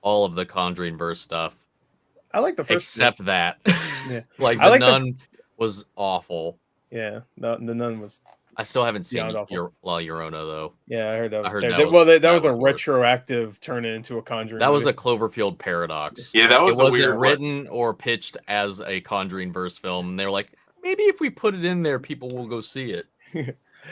all of the Conjuring verse stuff I like the first. except that. Yeah. Like I the like the- Nun was awful. Yeah, the Nun was. I still haven't seen Beyond awful. La Llorona though. Yeah, I heard that was. heard terrible. that was- well, that that was a was worse. retroactive turn it into a Conjuring. That was a movie. Cloverfield paradox. Yeah, that was It a wasn't weird one. written or pitched as a Conjuring verse film. And they were like, maybe if we put it in there, people will go see it.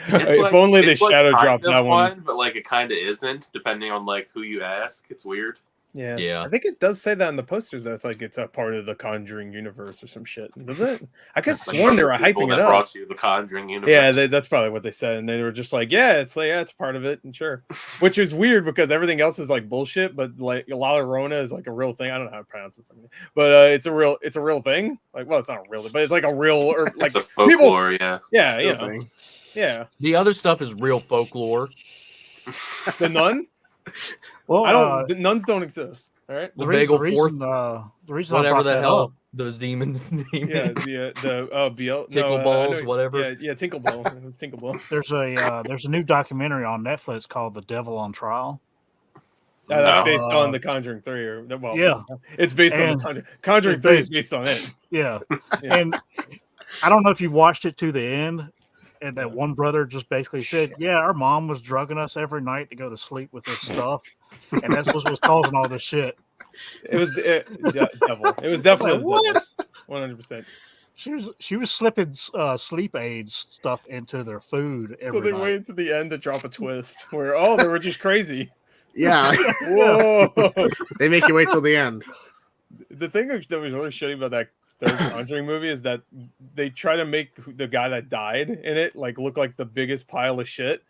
If only they it's like shadow kind dropped of that one. but like it kind of isn't, depending on like who you ask. It's weird. Yeah. Yeah. I think it does say that in the posters. That it's like it's a part of the Conjuring universe or some shit. Does it? I could have Like, sworn they were people hyping it that up. brought you the Conjuring universe. Yeah, that's probably what they said, and they were just like, "Yeah, it's part of it," and sure, which is weird because everything else is like bullshit. But like La Llorona is like a real thing. I don't know how to pronounce it, but it's a real thing. Like, well, it's not real, but it's like a real or like the folklore. Yeah. Yeah, you Real know, thing. yeah. The other stuff is real folklore. The Nun. Well, I don't. The nuns don't exist. All right. The the re- bagel the fourth, reason, the reason I whatever brought the that hell up- those demons name. Yeah. The Tinkle balls, whatever. Yeah. Tinkle ball. It's Tinkle ball. there's a new documentary on Netflix called The Devil on Trial. That's No. based on the Conjuring 3, or well, Yeah. it's based on And the Conjuring 3 is based on it. Yeah. Yeah. And I don't know if you watched it to the end, and that one brother just basically said, "Yeah, our mom was drugging us every night to go to sleep with this stuff, and that's what was causing all this shit." It was devil. It was definitely What? the devil. 100%. She was slipping sleep aids stuff into their food So every they night. waited to the end to drop a twist where they were just crazy. Yeah. Whoa! They make you wait till the end. The thing that was really shitty about that third Conjuring movie is that they try to make the guy that died in it like look like the biggest pile of shit.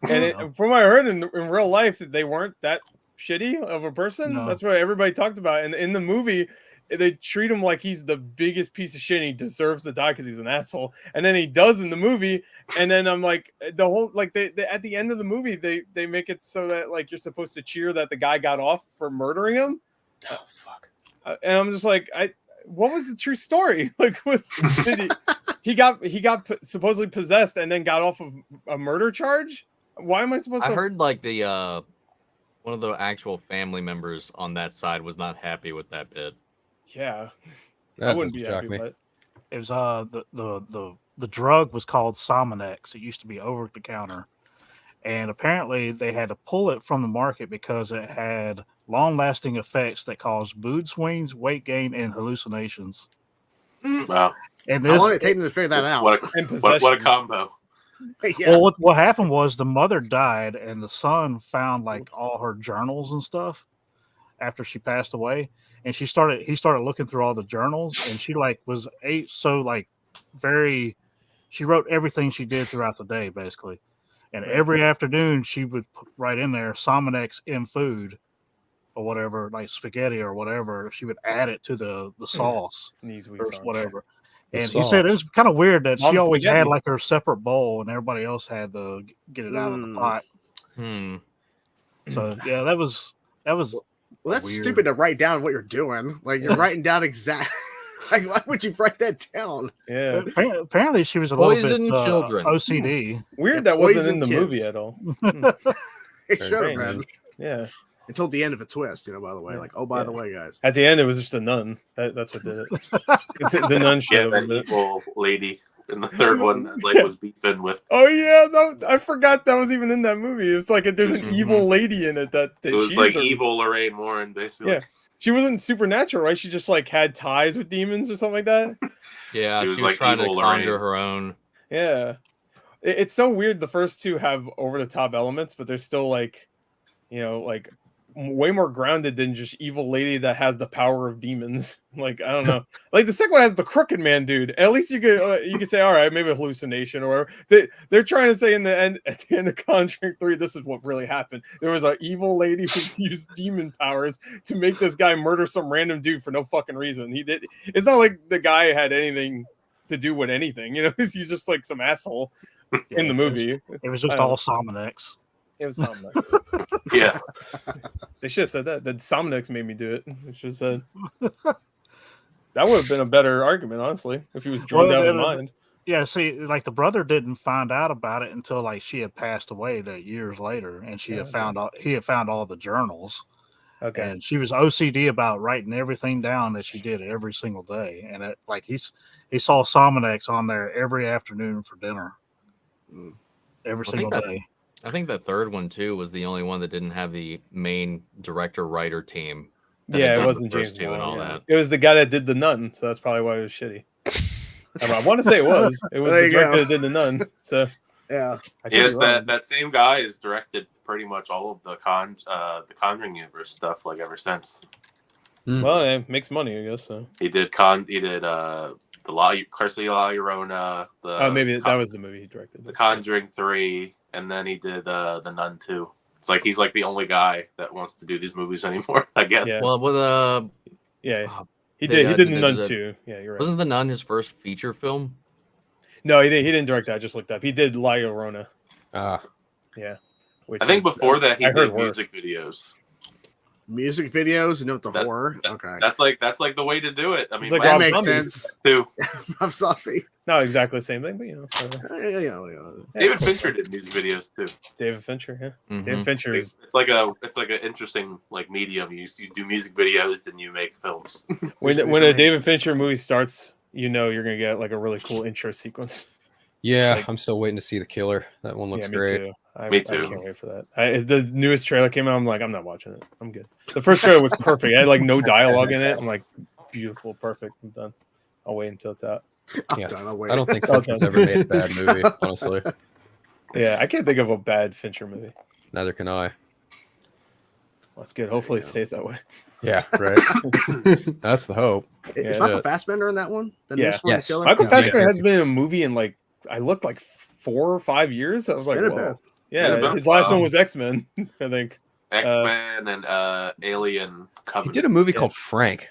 And from what I heard in real life, they weren't that shitty of a person. No. That's what everybody talked about. And in the movie, they treat him like he's the biggest piece of shit and he deserves to die because he's an asshole. And then he does in the movie. And then I'm like, the whole like they at the end of the movie, they make it so that like you're supposed to cheer that the guy got off for murdering him. Oh fuck. And I'm just like, what was the true story? Like, he got supposedly possessed and then got off of a murder charge. Why am I supposed I to? heard like the One of the actual family members on that side was not happy with that bit. Yeah, I That wouldn't doesn't be shock happy me. with it. It was the drug was called Sominex. It used to be over the counter, and apparently they had to pull it from the market because it had long-lasting effects that caused mood swings, weight gain, and hallucinations. Wow. And How this, long did it take them to figure that out? What And a, what a possession. combo. Yeah. well, what happened was the mother died, and the son found like all her journals and stuff after she passed away, and he started looking through all the journals, and she like was very. She wrote everything she did throughout the day, basically. And every afternoon, she would write in there Sominex in food or whatever, like spaghetti or whatever. She would add it to the sauce Knees weak or sauce. whatever. The And he said it was kind of weird that she Mom's always had spaghetti. like her separate bowl and everybody else had to get it out of the pot. So yeah, that was Well, that's weird. stupid to write down what you're doing. Like you're writing down exactly. Like why would you write that down? Yeah, apparently she was a little Poison bit children. OCD. weird Yeah, that wasn't in poison the kids. movie at all. It should have strange. been Yeah, until the end of a twist. By the way, like by the way, guys. at the end it was just a nun. That's what did it. The nun Yeah, showed that up. evil lady in the third one that like was beefing with. Oh yeah, I forgot that was even in that movie. It was like there's an evil lady in it that It was she's like the- evil Lorraine Warren, basically. Yeah. She wasn't supernatural, right? She just like had ties with demons or something like that. Yeah, She she was was like trying to evil conjure Lorraine. her own. Yeah, it's so weird. The first two have over the top elements, but they're still like, like way more grounded than just evil lady that has the power of demons. Like I don't know. Like the second one has the crooked man dude. At least you could say, all right, maybe a hallucination or whatever. They're trying to say at the end of Conjuring 3, this is what really happened. There was an evil lady who used demon powers to make this guy murder some random dude for no fucking reason. He did. It's not like the guy had anything to do with anything. He's just like some asshole in the movie. It was just all Sominex. It was something. Yeah. They should have said that. That Somnex made me do it. They should have said that would have been a better argument, honestly, if he was drugged out of his mind. Yeah, see, like the brother didn't find out about it until like she had passed away that years later, and he had found all the journals. Okay. And she was OCD about writing everything down that she did every single day, and he saw Sominex on there every afternoon for dinner, every single day. I think the third one too was the only one that didn't have the main director writer team. that had Yeah, it done the wasn't first James two and Wan, all yeah. that. It was the guy that did the Nun, so that's probably why it was shitty. I want to say it was. It was There the you director go. that did the Nun. So Yeah. I could Yeah, be it's wrong. that same guy has directed pretty much all of the Conjuring universe stuff like ever since. Well, it makes money, I guess. So. He did the Curse of La Llorona. Maybe that was the movie he directed. the Conjuring 3, and then he did the Nun 2. It's like he's like the only guy that wants to do these movies anymore, I guess. Yeah. Well, with Yeah, he They, did. He uh, did did the the- Nun the- too. Yeah, you're right. wasn't The Nun his first feature film? No, he didn't direct that. I just looked up. He did La Llorona. Ah, Yeah. Which I think is, before that he I heard did worse. music videos. Music videos, with the That's- horror. Okay. That's like the way to do it. I mean, It's like That Rob makes Zombie. sense. too. I'm sorry. Not exactly the same thing, but David Fincher did music videos too. David Fincher. Yeah, Mhm. David Fincher is. It's like an interesting medium. You do music videos, then you make films. When Just a recently. David Fincher movie starts, you're gonna get like a really cool intro sequence. yeah. Like- I'm still waiting to see The Killer. That one looks yeah, me great. too. Me I too. can't wait for that. The newest trailer came out. I'm like, I'm not watching it. I'm good. The first trailer was perfect. It had like no dialogue in it. I'm like, beautiful, perfect. I'm done. I'll wait until it's out. I'm Yeah. done. I'll wait. I don't think Okay. Fincher's ever made a bad movie, honestly. Yeah, I can't think of a bad Fincher movie. Neither can I. That's good. Hopefully it stays that way. Yeah, right. That's the hope. Is Yeah. Michael Fassbender in that one? The Yeah. newest one, The Yes. Killer? Michael Yeah. Fassbender has been in a movie in like I looked like 4 or 5 years. I was like, Been a whoa. bit. Been a Yeah, bit. his last Wow. one was X-Men, I think. X-Men and Alien He Covenant. did a movie Yeah. called Frank.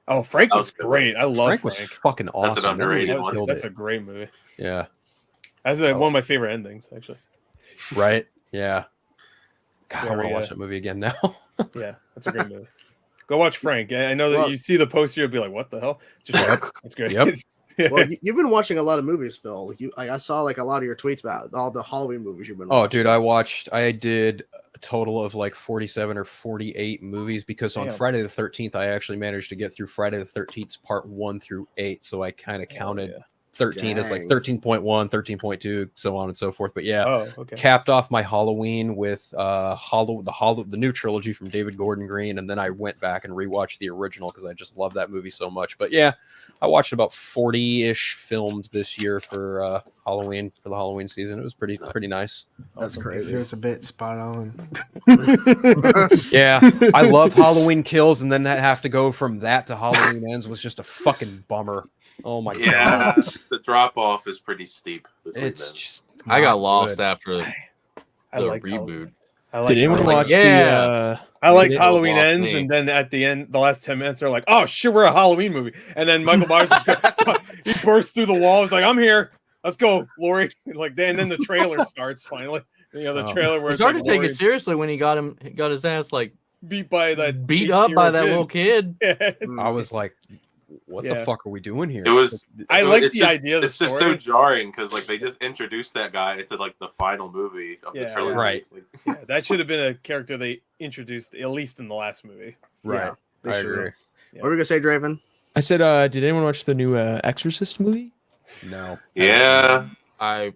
Oh, Frank That was was good. great. I love Frank Frank. was fucking awesome. an underrated That movie one. killed That's it. a great movie. Yeah. That's Oh. one of my favorite endings, actually. Right. Yeah. God, I Very, want to watch that movie again now. Yeah, that's a great movie. Go watch Frank. I know that Well- you see the poster, you'll be like, "What the hell?" Just watch. That's great. Yep. Yeah. Well, you've been watching a lot of movies, Phil. I saw like a lot of your tweets about all the Halloween movies you've been Oh, watching. dude, I did total of like 47 or 48 movies because on Damn. Friday the 13th, I actually managed to get through Friday the 13th's part 1 through 8. So I kind of counted 13 as like Dang. 13.1, 13.2, so on and so forth. But yeah, Oh, okay. capped off my Halloween with the new trilogy from David Gordon Green, and then I went back and rewatched the original because I just love that movie so much. But yeah, I watched about 40-ish films this year for Halloween, for the Halloween season. It was pretty nice. That's It crazy. feels a bit spot on. Yeah, I love Halloween Kills, and then have to go from that to Halloween Ends was just a fucking bummer. Oh my god. Yeah, the drop off is pretty steep. Between It's them. just I got not lost good. after I the like reboot. Did anyone Halloween. watch Yeah. I like It was Halloween lost Ends, me. and then at the end, the last 10 minutes, they're like, "Oh shit, we're a Halloween movie," and then Michael Myers just he bursts through the wall. He's like, "I'm here. Let's go, Laurie." Like, and then the trailer starts finally. You know, the Oh. trailer where It's it's hard like to take Laurie it seriously when he got his ass like beat by that beat up by that little kid. I was like, what the Yeah. fuck are we doing here? It was. I like it's the just- idea of the It's just so story. jarring because like they just introduced that guy into like the final movie of Yeah. the trilogy. Right. Like, Yeah, that should have been a character they introduced at least in the last movie. Right. Yeah, they I should. agree. What were you gonna say, Draven? I said, did anyone watch the new Exorcist movie? No. yeah. I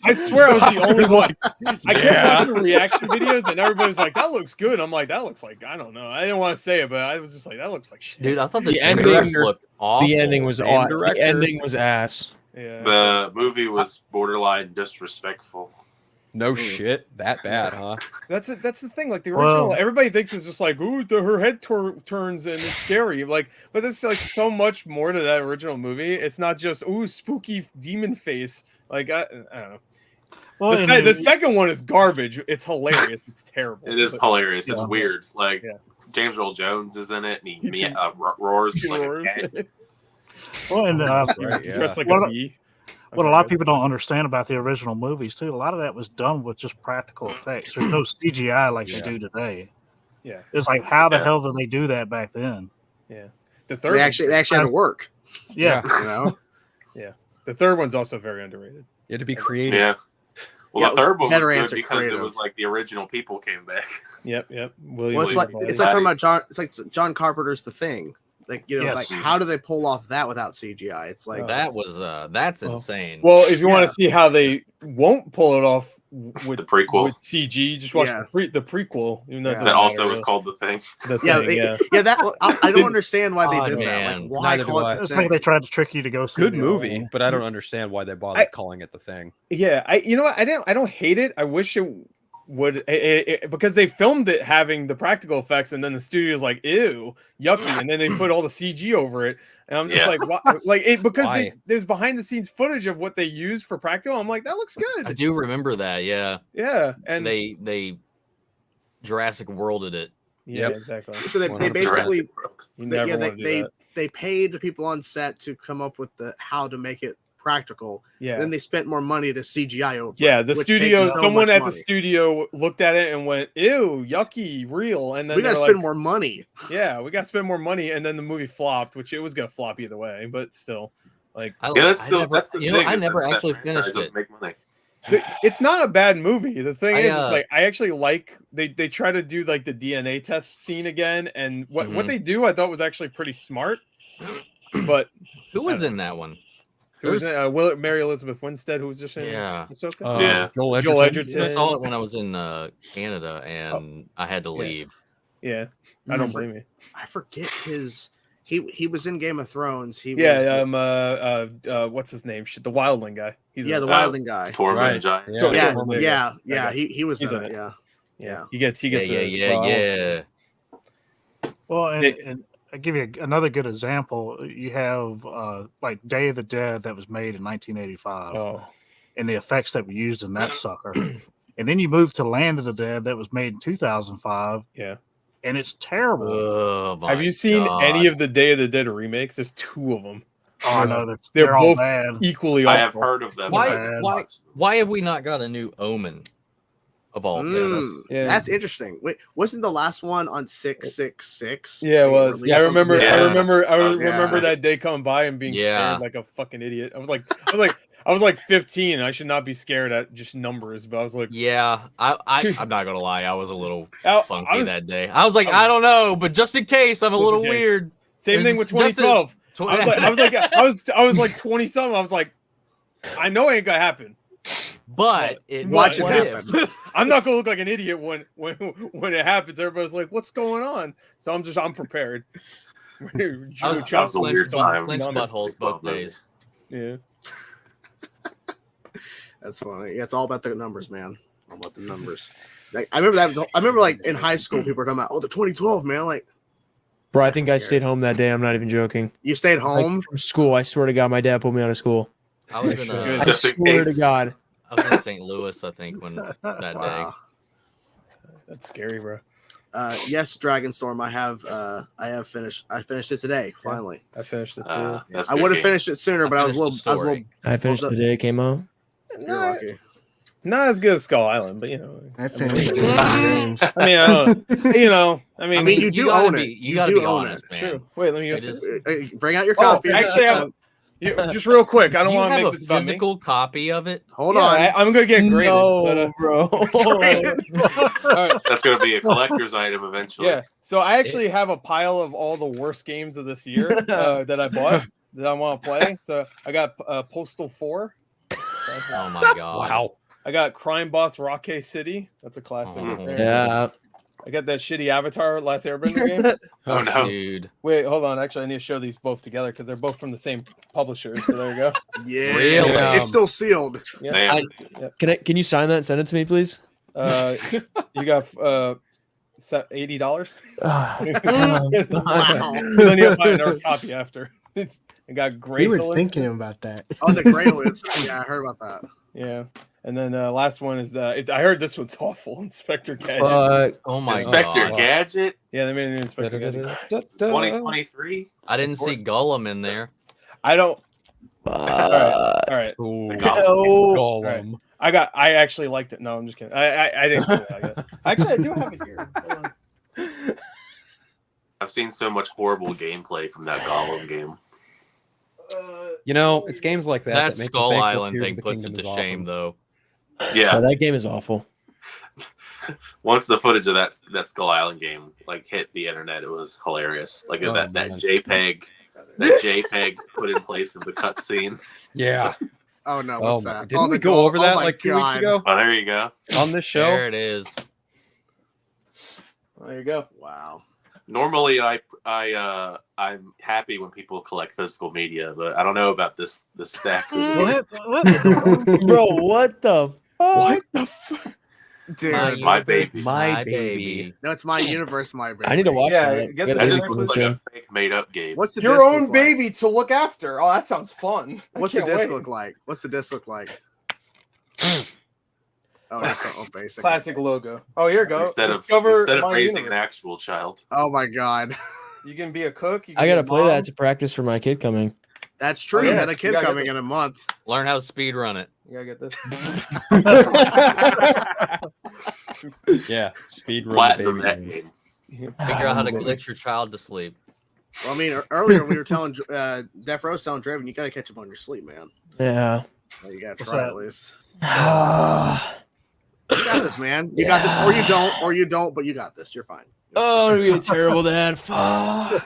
I swear I was the only one. I kept Yeah. watching reaction videos and everybody's like, "That looks good." I'm like, "That looks like I don't know." I didn't want to say it, but I was just like, "That looks like shit." dude, I thought the The ending ending- looked awful. The ending was Same aw- director. The ending was ass. Yeah. The movie was borderline disrespectful. No shit. That bad, huh? That's it. That's the thing. Like the original, Well- everybody thinks it's just like, "Ooh, her head turns and it's scary." Like, but there's like so much more to that original movie. It's not just "Ooh, spooky demon face." Like I don't know. Well, The second one is garbage. It's hilarious. It's terrible. It is But hilarious. It's yeah. weird. Like Yeah. James Earl Jones is in it, and He he roars. he Like a roars. cat. well, and Right, yeah. Dressed like What a a- bee. I'm what a lot of sorry. people don't understand about the original movies too, a lot of that was done with just practical effects. There's no CGI like Yeah. they do today. Yeah. It's like, how the Yeah. hell did they do that back then? Yeah. The third. They one- actually had to work. Yeah. You know. The third one's also very underrated. You had to be creative. Yeah. Well, Yeah, the third one was veterans good are because it creative. was like the original people came back. Yep. William. Well, it's like William it's Butler. like talking about John. It's like John Carpenter's The Thing. Like Yes. like how do they pull off that without CGI? It's like That was that's Well- insane. Well, if you want Yeah. to see how they won't pull it off with The prequel. with CG, just watch Yeah. the prequel. Even though it Yeah. doesn't That also matter, was called The Thing. the yeah, thing, yeah. yeah. That I don't understand why they Oh, did that. man. Like why Neither call do I. it It's The like Thing? they tried to trick you to go see Good the movie, old- but I don't understand why they bothered I- calling it the thing. Yeah, you know what? I don't hate it. I wish it would because they filmed it having the practical effects, and then the studio's like, "Ew, yucky," and then they put all the CG over it, and I'm just Yeah. like, "Why?" Like it because Why? there's behind the scenes footage of what they used for practical. I'm like, that looks I good. do remember that. Yeah, Yeah, and they Jurassic Worlded it. yeah, Yep. exactly. So they 100%. basically Jurassic Park. You never yeah, want to do they that. they paid the people on set to come up with the how to make it practical. Yeah. Then they spent more money to CGI over. Yeah, it, the which studio, takes so someone much at the money. studio looked at it and went, "Ew, yucky, real." And then We they're gotta like, spend more money. "Yeah, we got to spend more money." And then the movie flopped, which it was gonna flop either way, but still, like, I, Yeah, that's I still never, that's the you thing. know, I is never that actually franchise finished doesn't it. Make money. it's not a bad movie. The thing is, it's I like I actually like they try to do like the DNA test scene again, and what Mhm. they do I thought was actually pretty smart. But Who was in that one? who was Mary Elizabeth Winstead, who was just in Yeah. Ahsoka? Yeah. Joel Joel Edgerton. Edgerton. I saw it when I was in Canada, and I had to Yeah. leave. Yeah, I don't blame you. I forget his. He was in Game of Thrones. He was What's his name? Shit, the Wildling guy. He's yeah, in the it. Wildling guy. Tormund Right. Giants. So- Yeah, Tormund, yeah, yeah. yeah. Okay. He was He's in in it. it. Yeah. Yeah, he gets Yeah, yeah. Well, and, They- and I give you another good example. You have like Day of the Dead that was made in 1985, Oh, and the effects that were used in that sucker. And then you move to Land of the Dead that was made in 2005, yeah. and it's terrible. Oh, my Have you seen God. any of the Day of the Dead remakes? There's two of them. Oh, I know that They're they're all both bad. equally I awful. have heard of them. Why- but I haven't why- watched them. Why have we not got a new Omen of all things? Yeah. That's interesting. Wait, wasn't the last one on 666? Yeah, it was. Yeah, I remember. Yeah. I remember Yeah. that day coming by and being Yeah. scared like a fucking idiot. I was like, I was like 15. I should not be scared at just numbers, but I was like, Yeah, I'm not gonna lie. I was a little I funky was- that day. I was like, I don't know, but just in case, I'm a Just in little case. weird. same There's thing with just a- 2012. I was like 20 something. I was like, I know it ain't gonna happen. But it Watch it what if? happen. I'm not gonna look like an idiot when it happens. Everybody's like, "What's going on?" So I'm prepared. I was Chops a weird clenched time. buttholes both days. Yeah. That's funny. Yeah, it's all about the numbers, man. All about the numbers. Like, I remember like in high school, people were talking about, the 2012, man. Like, Bro, I think I stayed home that day. I'm not even joking. you stayed Like, home. from school. I swear to God, my dad pulled me out of school. I was in Good. I Just in swear to case. God. I was in St. Louis, I think, when that Wow. That's scary, bro. Yes, Dragonstorm. I have finished. I finished it today. Finally, I finished it too. That's I good would have game. finished it sooner, but I was a finished the little. story. I finished the day it came out. You're lucky. Not as good as Skull Island, but you know. I finished games. I mean, I don't know. You know, I mean, you do gotta own be, it. You gotta do be own honest, it. man. True. Wait, let me It go. is- Bring out your Oh, copy. actually, just real quick. I don't you want to have make a this about me. physical copy of it. Hold Yeah, on. I'm gonna get graded. but, bro. all right. That's going to be a collector's item eventually. Yeah. So I actually have a pile of all the worst games of this year that I bought that I want to play. So I got Postal 4. Oh my god! Wow. I got Crime Boss Rockay City. That's a classic. Oh, right there. Yeah. I got that shitty Avatar Last Airbender game. Oh, no. dude. Wait, hold on. Actually, I need to show these both together because they're both from the same publisher. So there you go. Yeah, Really? it's still sealed. Yeah. Damn. Can you sign that and send it to me, please? You got $80. Ah, Wow. Then you buy another copy after. It got great. He was thinking about that. Oh, the Grail is. Yeah, I heard about that. Yeah. And then last one is I heard this one's awful. Inspector Gadget. Oh my Inspector god! Gadget Yeah, they made an Inspector Gadget. 2023. I didn't see Gollum in there. I don't. All right. Ooh, Oh. Gollum. I actually liked it. No, I'm just kidding. I didn't. Like it. Actually, I do have it here. Hold on. I've seen so much horrible gameplay from that Gollum game. You know, it's games like that That make me Skull thankful Island Tears of thing the puts it Kingdom to is shame, awesome. though. Yeah, that game is awful. once the footage of that Skull Island game like hit the internet, it was hilarious. Like Oh, that man. JPEG put in place of the cutscene. Yeah. Oh no, Oh, what's my. that? Didn't the we go goal- over that my like 2 weeks God. ago Oh, there you go. on this show? There it is. There you go. Wow. Normally, I'm happy when people collect physical media, but I don't know about this stack. What? Bro, what the fuck? What the fuck? Dude, My baby. My baby. no, it's my universe, my baby. I need to watch Yeah, that. get We the That gotta just do looks this like soon. a fake made-up game. What's the Your disc own look like? baby to look after. Oh, that sounds fun. I What's the can't disc wait. look like? What's the disc look like? Oh, that's so basic. Classic logo. Oh, here you go. Instead of Discover raising my an universe. actual child. Oh my god, You can be a cook. You can I gotta be a play mom. that to practice for my kid coming. that's true. Oh, yeah. You had a You kid gotta get coming this. in a month. Learn how to speed run it. You gotta get this. Yeah. Speed run Platinum the that baby. game. Figure out how to glitch your child to sleep. Well, I mean, earlier we were telling DeafRowe telling Draven, you gotta catch up on your sleep, man. Yeah. Well, you gotta What's try that? at least. oh, You got this, man. You got this, or you don't, but you got this. You're fine. it'll be terrible, Dad. Fuck.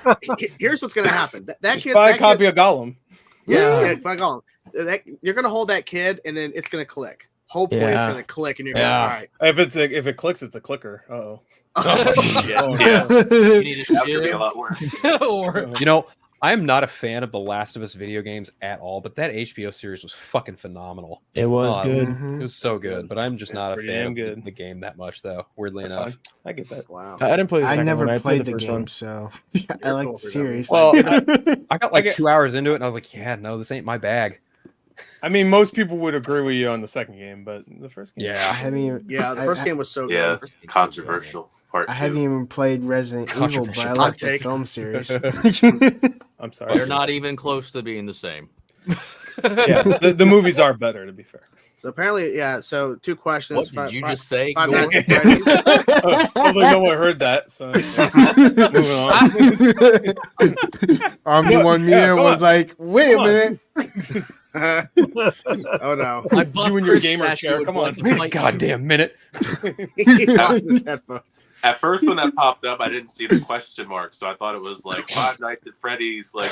Here's what's gonna happen. That Just kid, buy a that copy kid, of Gollum. yeah, by God, you're gonna hold that kid, and then it's gonna click. Hopefully, Yeah. it's gonna click, and you're Yeah. gonna all right. If it clicks, it's a clicker. Uh-oh. Yeah, Oh, yeah. You need to That could be a shift. lot worse. Or You know, I am not a fan of the Last of Us video games at all, but that HBO series was fucking phenomenal. It was Oh, good. It was so good, but I'm just It's not a pretty fan damn of good. the game that much, though. Weirdly That's enough. fine. I get that. Wow. I didn't play the I second never one. I played the first game, one. so I like cool the for them. series. Well, I got like 2 hours into it, and I was like, "Yeah, no, this ain't my bag." I mean, most people would agree with you on the second game, but the first game. I Yeah, haven't even. Yeah, the first game was so Yeah, good. controversial. Part I 2. haven't even played Resident Evil, but I Controversial like the take. film series. I'm sorry. they're not even close to being the same. Yeah, the movies are better, to be fair. So apparently, yeah. So 2 questions. What did you just say? Five Gordon? Nights at Freddy's. Hopefully, no one heard that. So, moving on. Omn1media come was on. like, wait a Come on. minute. Oh no. My buff You and your Chris gamer Sash, you chair, would come want on. to Wait a fight you. goddamn minute. He lost his headphones. At first, when that popped up, I didn't see the question mark, so I thought it was like Five Nights at Freddy's, like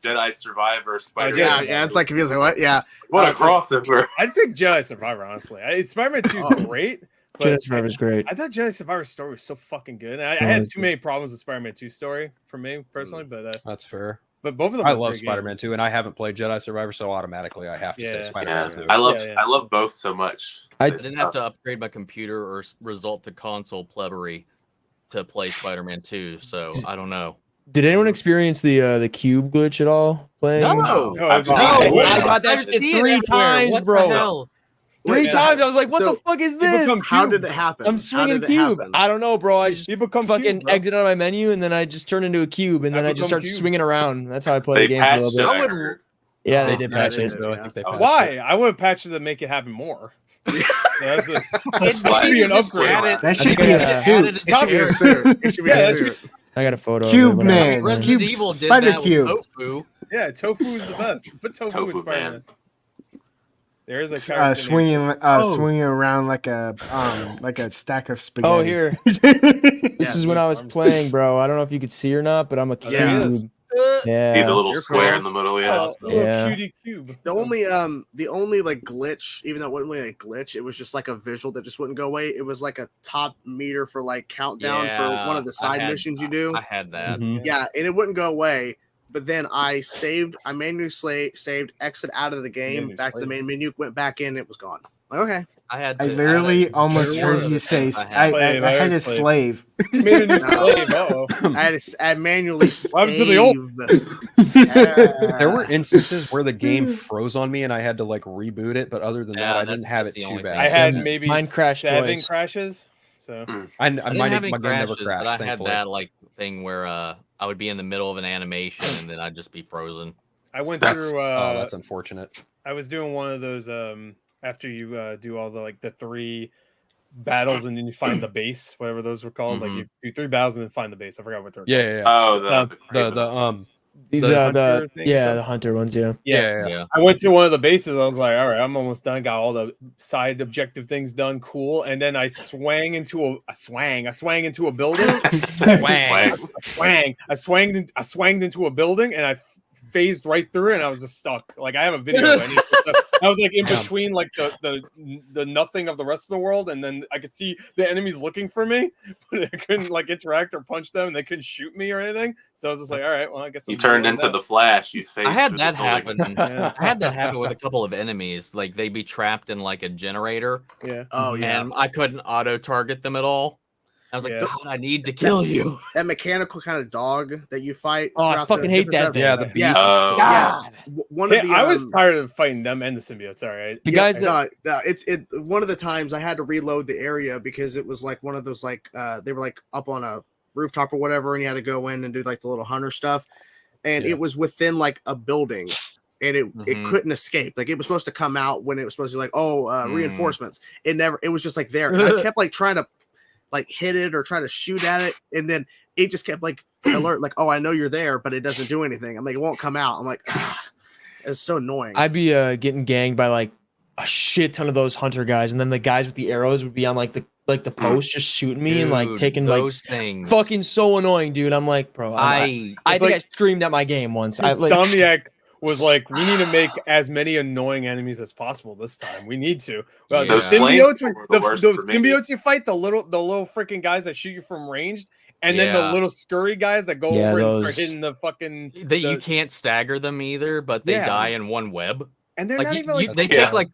Jedi Survivor, Spider. Yeah, it's like confusing. What? Yeah. What a crossover! I'd pick Jedi Survivor, honestly. Spider-Man 2 is great, but Jedi Survivor's great. I thought Jedi Survivor's story was so fucking good. I Oh, had it's too many problems with Spider-Man 2 story for me personally, That's fair. but both of them. I are love great Spider-Man games. 2, and I haven't played Jedi Survivor, so automatically I have to say Yeah. Spider-Man Yeah, 2. I Yeah. love both so much. I I didn't have to upgrade my computer or result to console plebbery to play Spider-Man 2, so I don't know. Did anyone experience the cube glitch at all playing? No. No, I've it's- seen No, it. I got that I've shit seen it 3 everywhere. times, What the bro. hell? 3 Wait, times. I was like, what so the fuck is you this? become How did cubed. it happen? I'm How swinging did it cube. happen? I don't know, bro. I just You become fucking cubed, bro. exit out of my menu, and then I just turned into a cube, and then I just become start cubed. swinging around. That's how I play They the game for a patched little it. bit. I I would- heard. Yeah, they Oh, did yeah, patch they it. did. So I think they Oh. patched Why? it. I would patch it to make it happen more. That's a, It that should be an just upgrade. added- That should think be I a added suit. It should be a suit. It should be Yeah, a that suit. I got a photo. Cube of it, whatever. Man. Resident Cube- Evil did Spider that Cube. with Tofu. Yeah, tofu is the best. Put tofu, Tofu in Spider-Man. Man. There is a character named- Swinging around like a stack of spaghetti. Oh, here. This is when I was playing, bro. I don't know if you could see or not, but I'm a cube. Yeah. It is. See the Yeah. little You're square cool. in the middle, yeah. Oh, a little Yeah. cutie cube. The only like glitch, even though it wasn't really a glitch, it was just like a visual that just wouldn't go away. It was like a top meter for like countdown for one of the side missions you do. I had that. Mhm. Yeah, and it wouldn't go away. But then I manually saved, exit out of the game, Manually back to the saved. main menu, went back in, it was gone. Like, okay. I had. I To, literally almost every heard one of you the say things I I had. had a slave. Made a new slave. Uh-oh. I manually What happened to the old- There were instances where the game froze on me and I had to like reboot it, but other than Yeah, that, I didn't that's- have that's it the too only bad. thing. I had Yeah. maybe Mine crashed 7 twice. crashes. So I I didn't my have any game never crashes, crashed. but I had thankfully. that like thing where I would be in the middle of an animation and then I'd just be frozen. I went That's, through. that's unfortunate. I was doing one of those after you do all the 3 battles and then you find the base, whatever those were called. Like Mhm. you do 3 battles and then find the base. I forgot what they're Yeah, called. yeah, yeah. Oh, The hunter thing or yeah, something? the hunter ones, yeah. yeah. Yeah. I went to one of the bases. I was like, all right, I'm almost done. Got all the side objective things done. Cool. And then I swang into I swang into a building. I swanged into a building and I phased right through it and I was just stuck. Like I have a video. I was like in between like the nothing of the rest of the world, and then I could see the enemies looking for me, but I couldn't like interact or punch them, and they couldn't shoot me or anything. So I was just like, all right, well, I guess You I'm turned doing into that. the Flash. You faced. I had through that the building. happen. Yeah. I had that happen with a couple of enemies. Like they'd be trapped in like a generator, Yeah. Oh yeah. and I couldn't auto target them at all. I was like, Yeah. God, I need to kill you. That mechanical kind of dog that you fight. Oh, I throughout the fucking hate different that stuff. thing. Yeah, the beast. Yeah. Oh, God. One Hey, of the I was tired of fighting them and the symbiotes. All right. The guys that no, it's one of the times I had to reload the area because it was like one of those like they were like up on a rooftop or whatever, and you had to go in and do like the little hunter stuff, and Yeah. it was within like a building, and it Mhm. couldn't escape. Like it was supposed to come out when it was supposed to be like Mm. reinforcements. It was just like there, and I kept like trying to like hit it or try to shoot at it, and then it just kept like alert, like, oh, I know you're there, but it doesn't do anything. I'm like, it won't come out. I'm like, it's so annoying. I'd be getting ganged by like a shit ton of those hunter guys, and then the guys with the arrows would be on like the post just shooting me and like Dude, taking like those things. fucking so annoying, dude. I'm like, bro, I I It's think I like- screamed at my game once. I like Insomniac was like, we need to make as many annoying enemies as possible this time. We need to. Well, Yeah. the symbiotes, Flames were the worst the for me. symbiotes you fight, the little freaking guys that shoot you from ranged, and then the Yeah. little scurry guys that go Yeah, over and start those- hitting the fucking. That you the- can't stagger them either, but they Yeah. die in one web. And they're Like not you, even like they Yeah. take like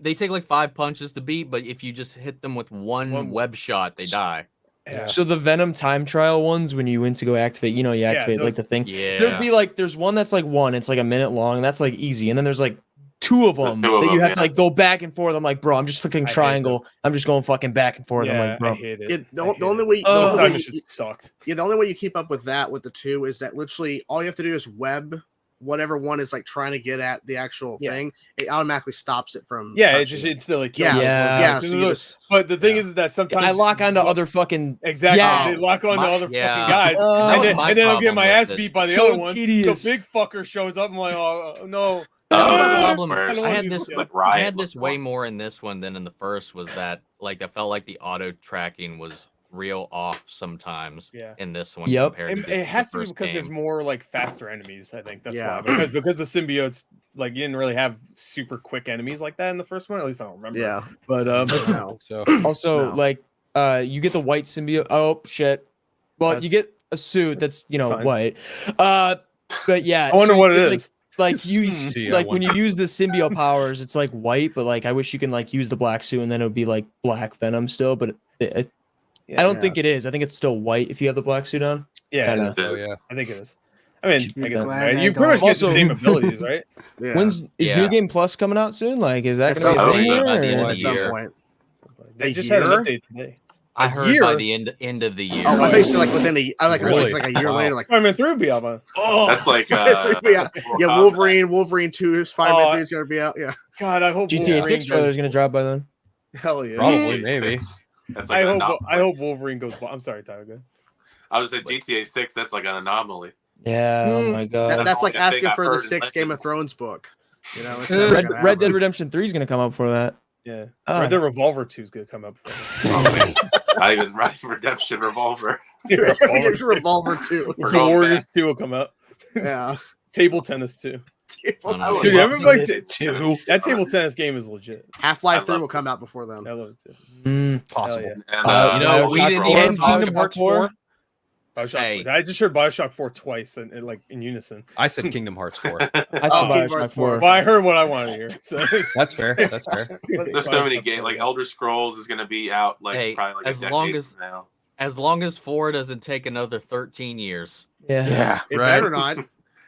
they take like 5 punches to beat, but if you just hit them with one web shot, they die. Yeah. so the Venom time trial ones when you went to go activate, you activate like those- the thing. Yeah. There'd be like there's one that's like it's like a minute long, that's like easy, and then there's like 2 of them two of that you them, have to yeah. like go back and forth. I'm like, bro, I'm just clicking I hate triangle. I'm just going fucking back and forth. I'm Yeah, like, bro, I hate it. Yeah, I the hate only it. way, Oh, Those the time only way missions sucked. the only way you keep up with that with the 2 is that literally all you have to do is web whatever one is like trying to get at the actual Yeah. thing. It automatically stops it from. Yeah, it touching just instantly kills. Yeah, them. Yeah. yeah. So So you those- just, but the thing is that sometimes I lock onto other fucking exactly Yeah. they lock on to other Yeah. fucking guys, Oh, That and was then, my and then I'm getting problem my with ass it. beat by the So other one. tedious. The big fucker shows up. I'm like, oh no, That was the Oh, problem. where I had it's this. like I Riot had this looked way once. more in this one than in the first. Was that like I felt like the auto tracking was real off sometimes Yeah. in this one Yep. compared to It the has to be first because there's game. more like faster enemies. I think that's Yeah. why. Because the symbiotes, like, you didn't really have super quick enemies like that in the first one. At least I don't remember. Yeah. But No. So Also, No. like, you get the white symbiote. Oh shit! Well, you That's- get a suit that's fine. white. But yeah, I wonder so what it it's is. Like you, See, I like when you wonder. use the symbiote powers, it's like white. But like, I wish you can like use the black suit and then it would be like black Venom still. But I don't Yeah. think it is. I think it's still white if you have the black suit on. Yeah, I it know. is. Oh, yeah. I think it is. I mean, You're I guess glad right? I You pretty much don't- get the Also- same abilities, right? Yeah. When's is Yeah. New Game Plus coming out soon? Like, is that At going to some be a thing point. here? By the end or- of At the some year. point. They A just had an year? update today. I A heard by year? the end of the year. Oh, I think so. Like within I like Really? like a year Wow. later. Like Spider-Man 3 will be out by. oh, That's like Spider-Man 3, yeah, Mortal Kombat. Wolverine 2, Spider-Man Oh, 3 is gonna be out. Yeah, God, I hope GTA Wolverine 6 trailer is goes. going to drop by then. Hell yeah. Probably, GTA maybe. 6. That's like I an hope. I anomaly. hope Wolverine goes. I'm sorry, Tyler. Go. I was at GTA 6. That's like an anomaly. Yeah. Oh my god. that's like only thing asking I've for the heard in 6 Game of Legends. Thrones book. You know, it's never Red, gonna Red Dead happen. Redemption 3 is going to come out before that. Yeah. Oh. Red Dead Revolver 2 is gonna come up. Not even Redemption Revolver. It's Revolver 2. We're The going Warriors back. 2 will come out. Yeah. Table tennis 2. I Dude, you ever like Two. that table tennis game is legit. Half-Life I 3 love will it. come out before then. I love it too. Possible. Hell And, You know, we Bioshock didn't 4, even talk Bioshock about 4. Bioshock Hey. 4. I just heard Bioshock 4 twice and like in unison. I said Kingdom Hearts 4. I said Oh, Kingdom Bioshock Hearts 4. Well, I heard what I wanted to hear. So That's fair. That's fair. There's so many games. Like Elder Scrolls is going to be out like Hey, probably like as a decade long as- from now. As long as 4 doesn't take another 13 years. Yeah. It right. better not.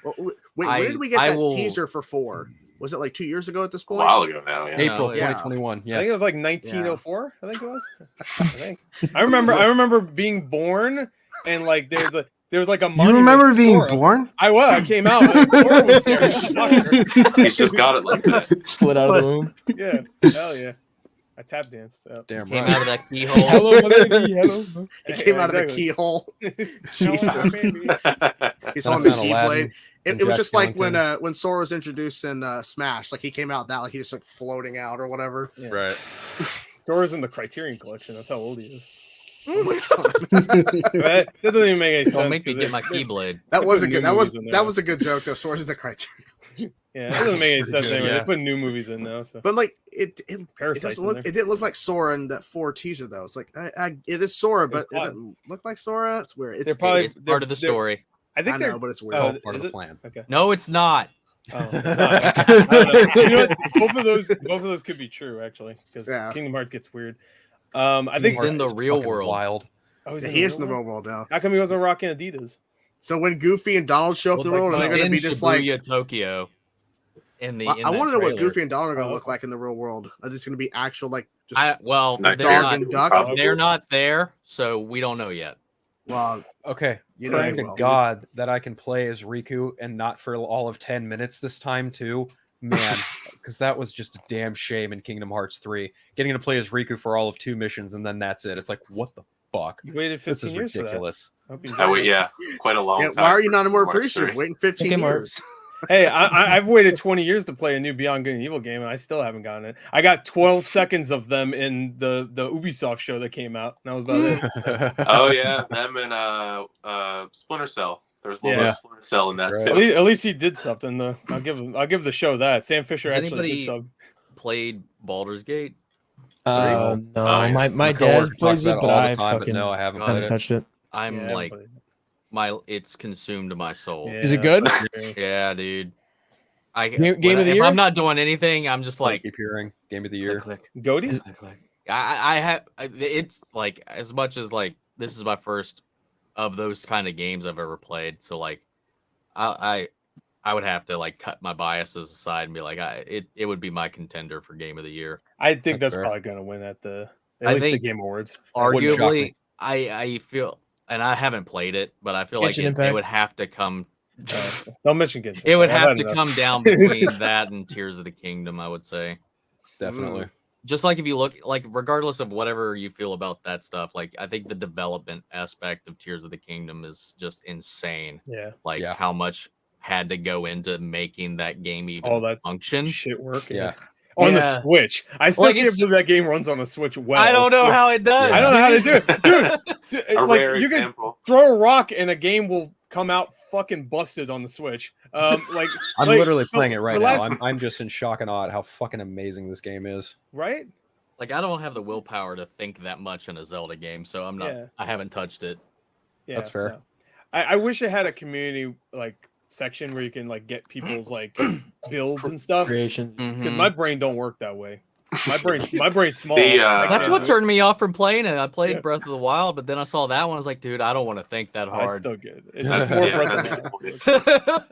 Well, wait, I- when did we get I that will- teaser for 4? Was it like 2 years ago at this A point? while ago now. Yeah. April Yeah. 2021. I think it Yes. was like 1904. I think it was. I think. I remember being born and like there was like a You monument remember to being Sora. born? I came out. And Sora was there. Shocker. He's just got it like that. Slid out of the womb. Yeah. Hell yeah. I tap danced. Damn Came right. out of that keyhole. Hello, my baby. Hello. It came out of the exactly. keyhole. Hello, Jesus. baby. He's Then I holding the found Aladdin keyblade. and It was Jack just like Skellington. when Sora was introduced in Smash. Like he came out that like he just like floating out or whatever. Yeah. Right. Sora's in the Criterion Collection. That's how old he is. Oh my god. That doesn't even make any sense. Don't make me 'cause get my they- keyblade. That They was put a good. new That was movies in there. that was a good joke though. Sora's the criteria. Yeah, it doesn't make any sense good, anyway. yeah. They put new movies in now. So But like it Parasites doesn't in look. there. It didn't look like Sora in that 4 teaser though. It's like it is Sora, but It's it odd. doesn't look like Sora. It's weird. It's They're probably It's part of the they're- story. I think I they're know, but it's weird. It's all Oh, part of is the it? plan. Okay. No, it's not. Oh, it's not. I don't know. You know what? Both of those could be true actually, because Yeah. Kingdom Hearts gets weird. I think He's in the It's real fucking world. Wild. Oh, he's Yeah, in he the is in the real real world now. How come he wasn't rocking Adidas? So when Goofy and Donald show up in the Well, world, are like, they He's going to in be just like? Shibuya, Tokyo. In the, I want to know what Goofy and Donald are going Oh, to look okay. like in the real world. Are they going to be actual like just Well, Like they're dog not, and duck? Probably. they're not there, so we don't know yet. Well, Okay. you know, Praying they Thank will. God that I can play as Riku and not for all of 10 minutes this time too. Man, because that was just a damn shame in Kingdom Hearts 3. Getting to play as Riku for all of 2 missions and then that's it. It's like, what the fuck? You waited This 15 is years ridiculous. for that. Hope he's Oh, good. yeah, quite a long Yeah, time. why are you not for more Kingdom Hearts appreciative? 3. Waiting 15 Okay, Mark. years. Hey, I've waited 20 years to play a new Beyond Good and Evil game, and I still haven't gotten it. I got 12 seconds of them in the Ubisoft show that came out. And that was about it. Oh yeah, them and Splinter Cell. There's a little bit Yeah. of Splinter Cell in that Right. too. At least he did something. Though. I'll give the show that. Sam Fisher Has actually did anybody- something. Played Baldur's Gate. No, Oh, yeah. my coworker dad plays talks it, about but all the I time, but fucking no, I haven't God, played haven't it. touched it. I'm Yeah, I haven't like played it. it's consumed my soul. Is it good? Yeah. Yeah, dude. Game of the if year? I'm not doing anything, I'm just like keep hearing Game of the Year. click, Goaties? click, click. I have it's like as much as like this is my first of those kind of games I've ever played. So like I would have to like cut my biases aside and be like it would be my contender for Game of the Year. I think That's that's fair. probably going to win at I least the think Game Awards. That wouldn't shock Arguably, me. I feel, and I haven't played it, but I feel like Genshin it Impact. would have to come. Don't mention Genshin. It would I've have had to enough. come down between that and Tears of the Kingdom. I would say. Definitely. Just like if you look, like regardless of whatever you feel about that stuff, like I think the development aspect of Tears of the Kingdom is just insane. Yeah. Like Yeah. how much had to go into making that game even All that function. shit work. Yeah. On Yeah. the Switch. I still Like, can't it's- believe that game runs on a Switch well. I don't know how it does. I don't know how to do it. Dude, A like rare you can example. throw a rock and a game will come out fucking busted on the Switch. Like I'm like, literally playing it right the now. last- I'm just in shock and awe at how fucking amazing this game is. right? Like, I don't have the willpower to think that much in a Zelda game, so I'm not. Yeah. I haven't touched it. Yeah, That's fair. no. I wish it had a community like section where you can like get people's like builds and stuff. Creation. Because Mhm. my brain don't work that way. My brain's small. The, I That's can't what do it. turned me off from playing it. I played Yeah. Breath of the Wild, but then I saw that one. I was like, dude, I don't want to think that Oh, it's hard. still good. It's That's- just more yeah, Breath of that's the the Wild. point.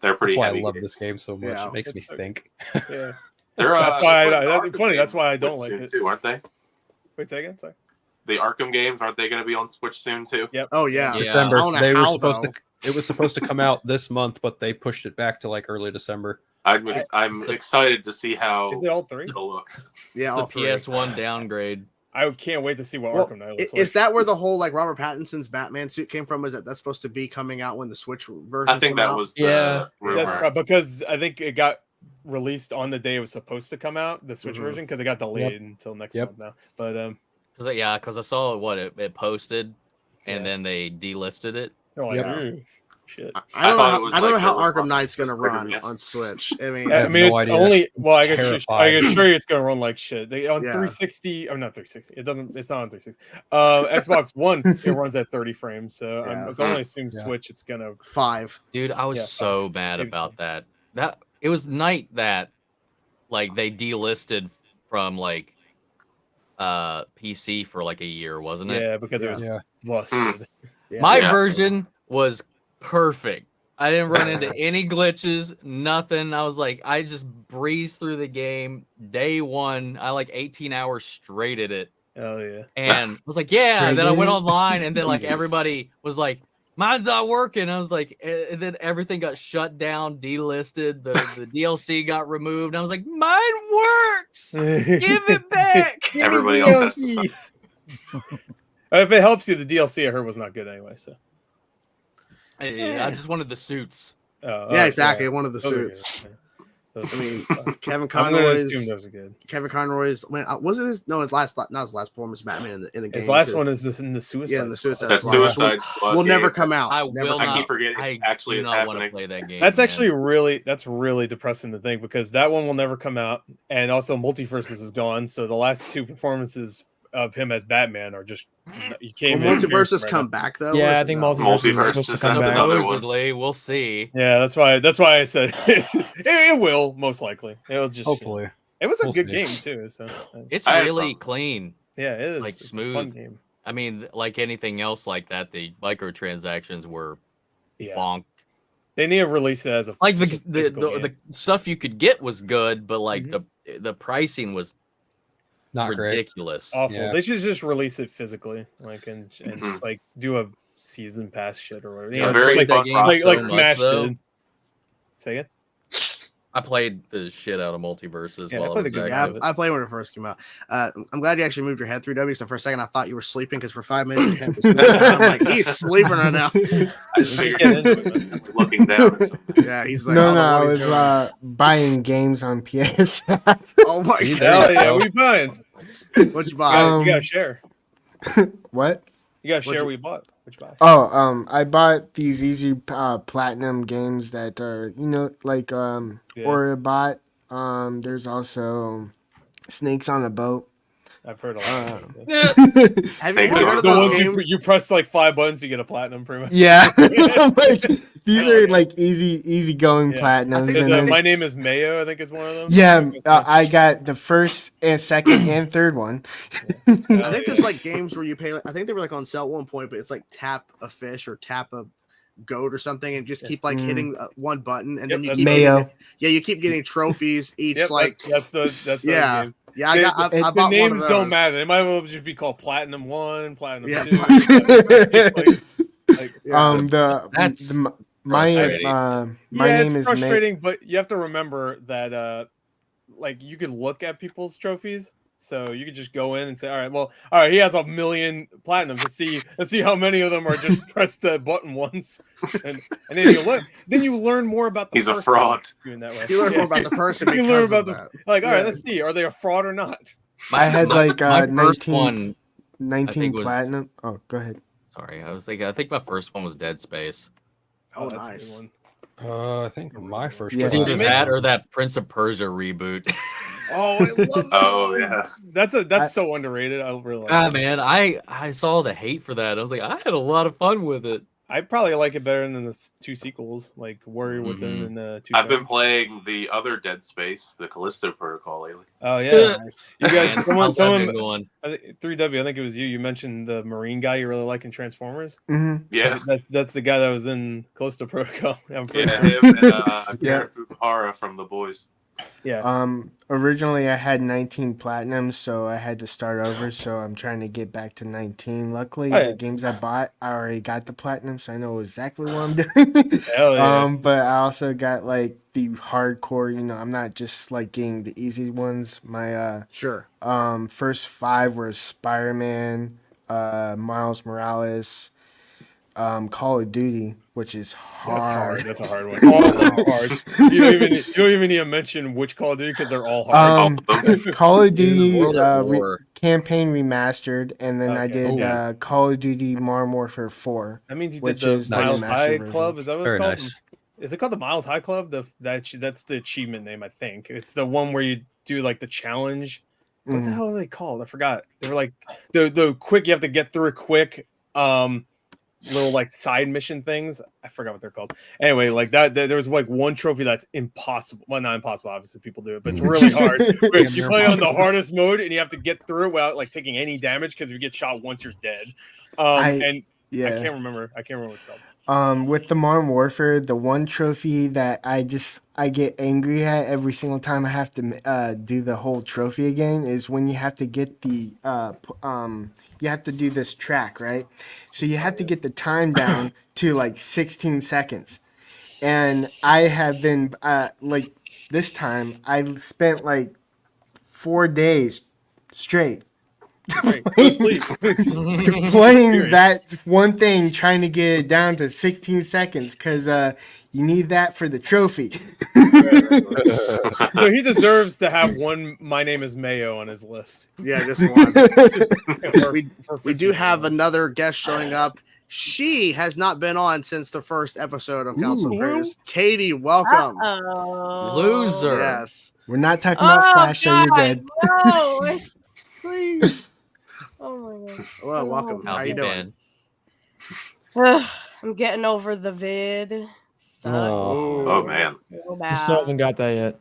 They're pretty That's why I heavy love games. this game so much. Yeah. It makes me It's so- think. Yeah. They're, That's why they're that's Arkham funny. That's games why I on don't Switch like soon it. too, aren't they? Wait a second. Sorry. The Arkham games, aren't they going to be on Switch soon too? Yep. Oh yeah. Yeah. December. I don't know They were how, supposed though. to. It was supposed to come out this month, but they pushed it back to like early December. I'm It's the- excited to see how Is it all three? it'll look. Yeah, It's all the three. PS1 downgrade. I can't wait to see what Well, Arkham Knight looks is like. that where the whole like Robert Pattinson's Batman suit came from? Is that's supposed to be coming out when the Switch version? I think that was the Yeah. rumor. That's because I think it got released on the day it was supposed to come out, the Switch Mhm. version, because it got delayed until next Yep. month now. But Because I saw what it posted, and Yeah. then they delisted it. they're like, Yeah. "Ooh, shit. I don't know. thought How, it was I don't know like how a Arkham Knight's gonna Spider-Man. run on Switch. I mean, I I have mean, no it's idea. only well. I can Terrified. assure you it's gonna run like shit. They on Yeah. 360. I'm not 360. It doesn't. It's not on 360. Xbox One, it runs at 30 frames. So Yeah. I can only assume Yeah. Switch. It's gonna. 5. Dude, I was Yeah, so mad maybe about five. that. It was night that like they delisted from like PC for like a year, wasn't it? Yeah, because it was Yeah. busted. Yeah. My Yeah. version was perfect. I didn't run into any glitches, nothing. I was like, I just breezed through the game. Day one, I like 18 hours straight at it. Oh yeah. And I was like, yeah. Straight And then I went in? online, and then like everybody was like, mine's not working. I was like, and then everything got shut down, delisted. The DLC got removed. I was like, mine works. Give it back. Everybody else has to suffer. If it helps you, the DLC I heard was not good anyway. So. I just wanted the suits. Yeah, exactly. One of the Those are suits. good. Those I are mean, good. Kevin I'm gonna Conroy's. assume those are good. Kevin Conroy's. Was it his? No, his last. Not his last performance. Batman in the game. His last too. one is in the Suicide. Yeah, in the Suicide That Squad. Suicide Squad. Will never game. come out. I Never will come I not. keep forgetting. I Actually, do it's not want to happening. play that game. That's man. actually that's really depressing to think because that one will never come out, and also Multiverses is gone. So the last two performances of him as Batman are just you can't. Will even Multiverses right come now. back though? Yeah, or I is it think not? Multiverse is Multiverse supposed to is come back. another one. Supposedly, we'll see. Yeah, that's why I said it will most likely. It'll just Hopefully. It was a We'll good see. game too. So It's I have really fun. clean. yeah, it is like, It's a smooth. fun game. I mean, like anything else like that, the microtransactions were Yeah, bonk. they need to release it as a Like just a the physical game. stuff you could get was good, but like Mhm. the pricing was Not great. ridiculous. awful. Yeah. They should just release it physically, like and Mhm. just, like do a season pass shit or whatever. You Yeah, know, very just like, fun process. like so much, Smash though. did. Say it. I played the shit out of Multiverses Yeah, I while it played was a good Yeah, active. I played when it first came out. I'm glad you actually moved your head through W. So for a second, I thought you were sleeping because for 5 minutes your head was moving. I'm like, he's sleeping right now. I just Just figured get into it, man. looking down. At something. Yeah, he's like, No, oh, no, I what he's was doing. buying games on PS. Oh my See, god, there Hell you yeah, go. we buying. what'd you You buy? gotta Um, share. What? You gotta what'd share you- what you bought. What you buy? Oh, I bought these easy platinum games that are, like Yeah. Orabot. There's also Snakes on a Boat. I've heard a lot. Uh, Of it. Have you Thanks, heard Mark. of The those ones games? you press like 5 buttons, you get a platinum pretty much. yeah, like, these Oh, are yeah. like easy going Yeah. platinums. think And it's, then, My Name is Mayo, I think is one of them. yeah, I got the first and second and third one. I think there's like games where you pay. I think they were like on sale at one point, but it's like tap a fish or tap a goat or something, and just keep like Mm. hitting one button, and Yep, then you that's keep Mayo. getting, you keep getting trophies each. Yep, like that's the yeah, games. yeah. I got. I the bought The one of names those. don't matter. They might as well just be called Platinum 1, Platinum Yeah, 2. like, Yeah. That's My frustrating. my yeah, name it's is frustrating, but you have to remember that like you can look at people's trophies So you could just go in and say, all right, he has 1 million platinums. Let's see how many of them are just press the button once, and then you learn more about the He's a person fraud. doing that way. You learn more about the person. You learn because about of the that. all right, Yeah. let's see, are they a fraud or not? I had like my first 19, one. 19 was- platinum. Oh, go ahead. Sorry, I think my first one was Dead Space. Oh, that's a good nice. one. I think my first. Yeah. It's one- either that or that Prince of Persia reboot. Oh, I love that. Oh yeah. That's so underrated. I really like Ah, it. man, I saw the hate for that. I was like, I had a lot of fun with it. I probably like it better than the 2 sequels, like Warrior Within and Two. I've been playing the other Dead Space, the Callisto Protocol lately. Oh yeah, Nice. you guys. Man, how's that been Someone. going? I think 3W. I think it was you. You mentioned the Marine guy you really like in Transformers. Mm-hmm. Yeah. That's the guy that was in Callisto Protocol. I'm pretty Yeah, sure. him and Yeah. Karen Fukuhara from The Boys. Yeah. Originally I had 19 platinums, so I had to start over. So I'm trying to get back to 19. Luckily, Oh, yeah. the games I bought, I already got the platinum, so I know exactly what I'm doing. Hell yeah. But I also got like the hardcore. I'm not just like getting the easy ones. My Sure. first 5 were Spider-Man, Miles Morales, Call of Duty, which is hard. That's a hard one. All of them are hard. You don't even need to mention which Call of Duty because they're all hard. Call of Duty World at War. campaign remastered, and then I Okay. did Call of Duty Modern Warfare 4. That means you did which the is the Miles remastered High version. Club. Is that what it's Very called? nice. Is it called the Miles High Club? That's the achievement name, I think. It's the one where you do like the challenge. What the Mm. hell are they called? I forgot. They were like the quick. You have to get through it quick. Little like side mission things. I forgot what they're called. Anyway, like that. There was like one trophy that's impossible. Well, not impossible. Obviously, people do it, but it's really hard. Where you play on the hardest mode and you have to get through it without like taking any damage because if you get shot once, you're dead. I Yeah. can't remember what it's called. With the Modern Warfare, the one trophy that I get angry at every single time I have to do the whole trophy again is when you have to get the you have to do this track, right? So you have to get the time down to like 16 seconds. And I have been like this time I spent like 4 days straight Right, go sleep. playing that one thing, trying to get it down to 16 seconds because you need that for the trophy. No, he deserves to have one. My name is Mayo on his list. Yeah, just one. For We do 15 have minutes. another guest showing up. She has not been on since the first episode of Council of Creators. Katie, welcome. Loser. Yes. We're not talking about Flash, so you're good. No, please. Oh my god. Hello, welcome. How you doing? I'm getting over the vid. Suck. Oh man. So I still haven't bad. got that yet.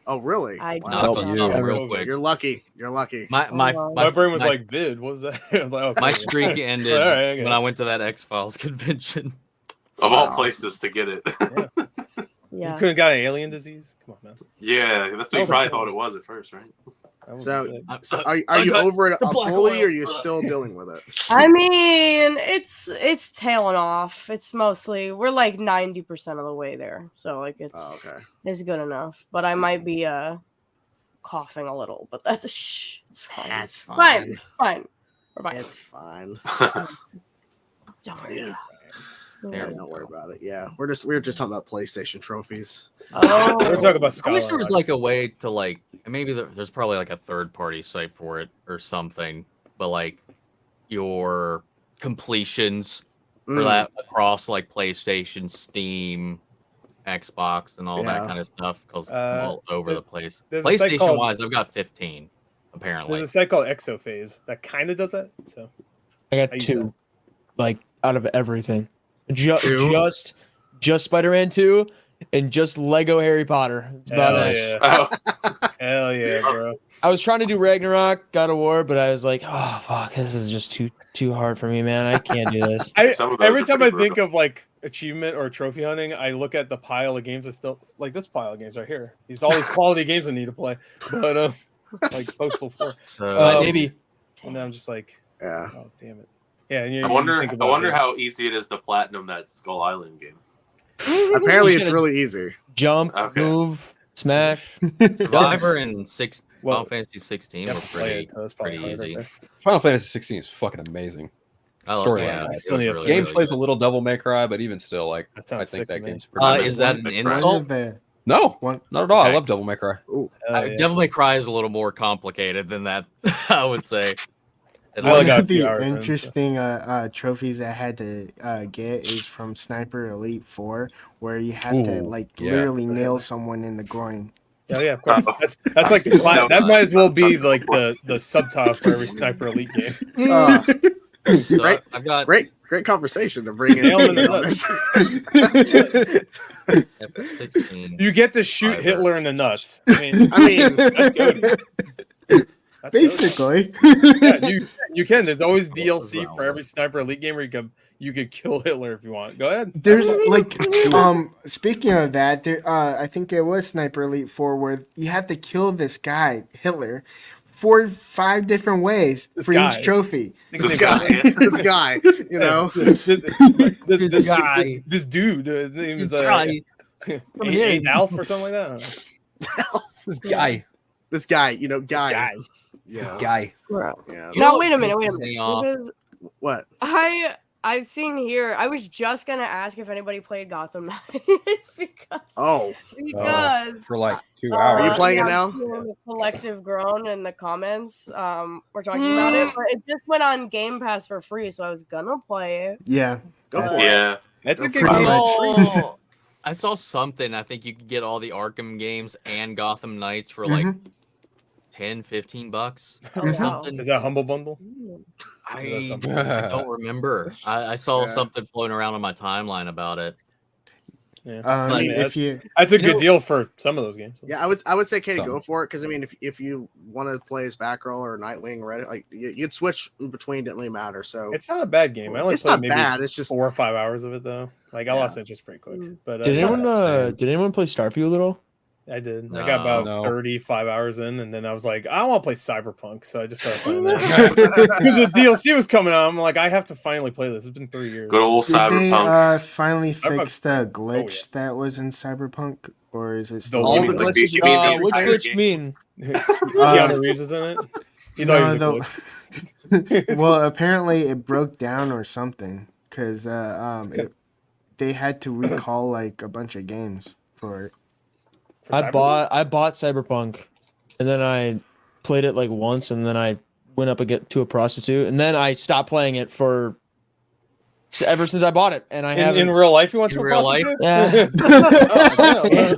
Oh, really? I Knock don't on know. something real quick. You're lucky. You're lucky. My My brain was my- like vid. What was that? I was like, okay. my streak ended All right, okay. when I went to that X-Files convention. Of all places to get it. You Yeah. couldn't got an alien disease. Come on, man. Yeah, that's what you probably thought it was at first, right? That would be So, sick. so are you over it the black fully, oil. or are you still dealing with it? I mean, it's tailing off. It's mostly we're like 90% of the way there. So like Oh, okay. it's good enough. But I might be coughing a little, but that's it's fine. That's Fine. Fine. We're fine. It's fine. Don't worry. Yeah. Yeah. Don't worry about it. Yeah, we were just talking about PlayStation trophies. Oh, We're talking about I Scholar. wish there was like a way to like maybe there's probably like a third-party site for it or something, but like your completions for that across like PlayStation, Steam, Xbox, and all that Yeah. kind of stuff because I'm all over the place. there's a site PlayStation called- wise, I've got 15 apparently. There's a site called Exophase that kind of does that. So I I got use 2, like out of everything. Just Two? just Spider-Man 2 and just Lego Harry Potter. It's about hell it. yeah, Oh, hell yeah, bro. I was trying to do Ragnarok, God of War, but I was like, oh fuck, this is just too hard for me, man. I can't do this. Some of those Every are time I pretty think of like achievement or trophy hunting, I look at the pile of games I still like. This pile of games right here. All these quality games I need to play, but like Postal 4. So Maybe. And then I'm just like, Yeah. oh damn it. Yeah, and you I wonder. think I about wonder it. how easy it is to platinum that Skull Island game. Apparently, He's it's gonna- really easy. Jump, Okay. move, Smash. Survivor and Final Well, Fantasy 16 yeah, were play it, so that's pretty probably hard right easy. there. Final Fantasy 16 is fucking amazing. Story, Storyline. it Still was need to really, play it. really Gameplay's good. a little Devil May Cry, but even still, like That I sounds think sick that to me. game's pretty. Is that an One insult? of the No, one. not at all. I Okay. love Devil May Cry. Hell yeah. Devil May Cry is a little more complicated than that, I would say. And I only One got a of few the hours in, so. interesting trophies I had to get is from Sniper Elite 4, where you have to Ooh, like yeah. literally nail someone in the groin. Yeah, yeah, of course. That's like the that might as well be like the subtitle for every Sniper Elite game. so Great. I've got Great conversation to bring in. Nail him in the on nuts. this. F16. You get to shoot Fiverr. Hitler in the nuts. I mean, I mean, that's good. That's good. Basically. Yeah, you can. There's always DLC for every Sniper Elite game where you could kill Hitler if you want. Go ahead. There's like speaking of that, there I think it was Sniper Elite 4 where you have to kill this guy, Hitler, 4-5 different ways This for guy. each trophy. this guy, you know, this dude, his name is Alf or something like that. This guy. this guy, you know, guy. This Yeah. guy. Bro. Yeah. You know No, what wait a minute, pisses me off? because What? I've seen here. I was just gonna ask if anybody played Gotham Knights because Oh, For like 2 Are you hours. playing it we now? have the collective groan in the comments. We're talking about it, but it just went on Game Pass for free, so I was gonna play it. Yeah. go for it. Yeah. That's a Go good for it. game. I saw something. I think you could get all the Arkham games and Gotham Knights for like $10-15 Oh, or wow. something. Is that Humble Bundle? I don't remember. I saw Yeah. something floating around on my timeline about it. Yeah. But- If you That's a You good know- deal for some of those games. Yeah, I would say, Katie, Some. go for it because I mean, if you want to play as Batgirl or Nightwing, Red, like you'd switch between, didn't really matter. So It's not a bad game. I only it's played not maybe bad. It's just 4 or 5 hours of it though. Like I Yeah. lost interest pretty quick. But Did it's not anyone bad. did anyone play Starfield at all? I did. I got about No. 35 hours in, and then I was like, I want to play Cyberpunk, so I just started playing that. Because the DLC was coming out, I'm like, I have to finally play this. It's been 3 years. Good old did they Cyberpunk. finally Cyberpunk- fix the glitch Oh, yeah. that was in Cyberpunk, or is it The still? all You the mean, like, glitches. you mean the Which entire glitch game? you mean? Keanu Reeves is in it. He thought he was a glitch. Well, apparently it broke down or something because they had to recall like a bunch of games for it. For I Cyberpunk? bought Cyberpunk, and then I played it like once, and then I went up to a prostitute, and then I stopped playing it for ever since I bought it, and I in haven't. real life. You went In to a real life? prostitute? Yeah.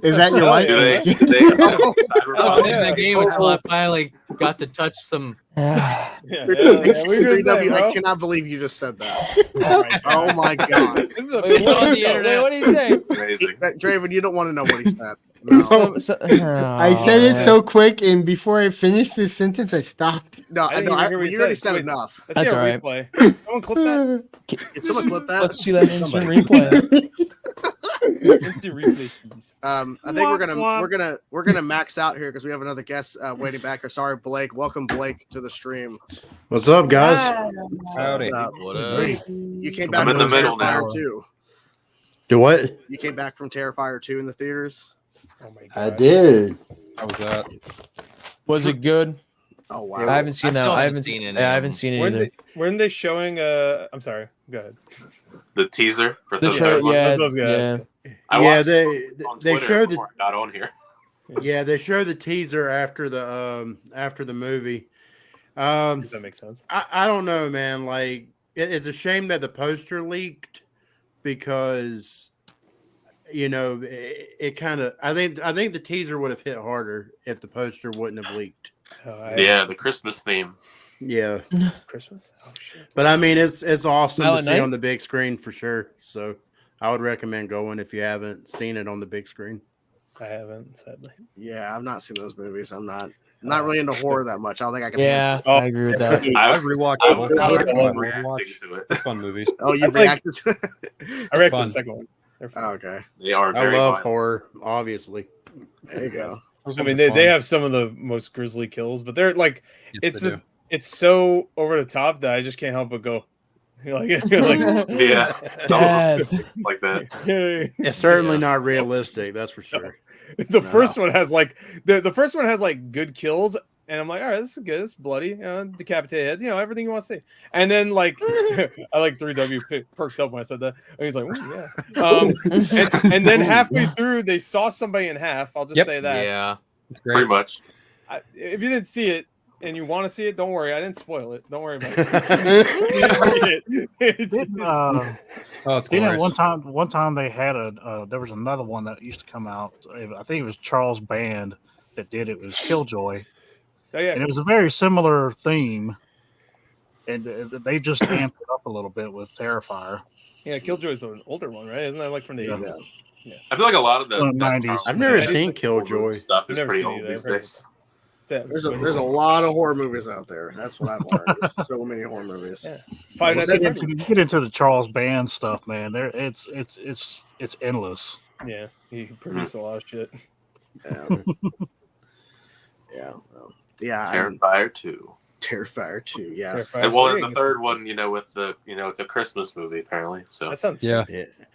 Is that your wife? Do they? Do they I was Cyberpunk? playing that game until I finally got to touch some. Yeah, Excuse we me, just said, DW, I bro. cannot believe you just said that. Oh my Oh my god, This is a Wait, it's on the video. internet. Wait, what did he say? Amazing. Draven, you don't want to know what he said. No, I said it so quick, and before I finished this sentence, I stopped. no, I didn't no, even hear what you you already said. said Wait. enough. Let's That's get a all right. replay. Someone clip that. Can someone clip that? Let's see that instant replay. Instant replay, please. I think we're gonna max out here because we have another guest waiting back. Or sorry, Blake. Welcome, Blake, to the stream. What's up, guys? Howdy. What up? You came back I'm in from the middle Terrifier now. 2. Do what? You came back from Terrifier 2 in the theaters. Oh my god. I did. How was that? Was it good? Oh wow! I haven't seen that. still I haven't haven't seen seen it, it. I haven't seen it either. Weren't they showing? I'm sorry. Go ahead. The teaser for The the trailer, third one. yeah, That's what I was gonna yeah. ask. I Yeah, watched they it on they Twitter showed the before I got on here. yeah they showed the teaser after the movie. If that makes sense. I don't know, man. Like it's a shame that the poster leaked because it kind of I think the teaser would have hit harder if the poster wouldn't have leaked. Yeah, the Christmas theme. Yeah, Christmas. Oh shit. but I mean it's awesome Silent to see Night? on the big screen for sure. So I would recommend going if you haven't seen it on the big screen. I haven't, sadly. Yeah, I've not seen those movies. I'm not really into horror that much. I don't think I can. Yeah, Oh. I agree with that. I I've rewatched I both. was Rewatch. reacting to it. They're fun movies. Oh, you That's like- reacted to it? I read Fun. the second one. They're fun. Oh, okay, They are I very love violent. horror, obviously. there you go. Those I ones mean, are they fun. have some of the most grisly kills, but they're like Yes, they do. it's so over the top that I just can't help but go. Like, Yeah, Dad. like that. yay. It's certainly not realistic, that's for sure. The first one has like the first one has like good kills, and I'm like, all right, this is good. It's bloody, decapitated heads, everything you want to see. And then like I like 3W perked up when I said that. And he's like, yeah. And then halfway through, they saw somebody in half. I'll just say that. Yeah, It's great. Pretty much. If you didn't see it and you want to see it, don't worry. I didn't spoil it. Don't worry about it. Oh, it's Didn't glorious. one time they had there was another one that used to come out. I think it was Charles Band that did it. It was Killjoy. Oh, yeah. And it was a very similar theme. And they just amped it up a little bit with Terrifier. Yeah, Killjoy's an older one, right? Isn't that like from the 80s? Yeah. I feel like a lot of the 90s. I've never seen Killjoy. stuff is I've never pretty seen old it these either. days. There's a lot of horror movies out there. That's what I've learned. There's so many horror movies. Yeah. Get into the Charles Band stuff, man. It's endless. Yeah, he produced a lot of shit. Yeah. Yeah. Terrifier 2. Terrifier 2. Yeah. Terrifier And well, 3. the third one, with the Christmas movie apparently. So That sounds Yeah.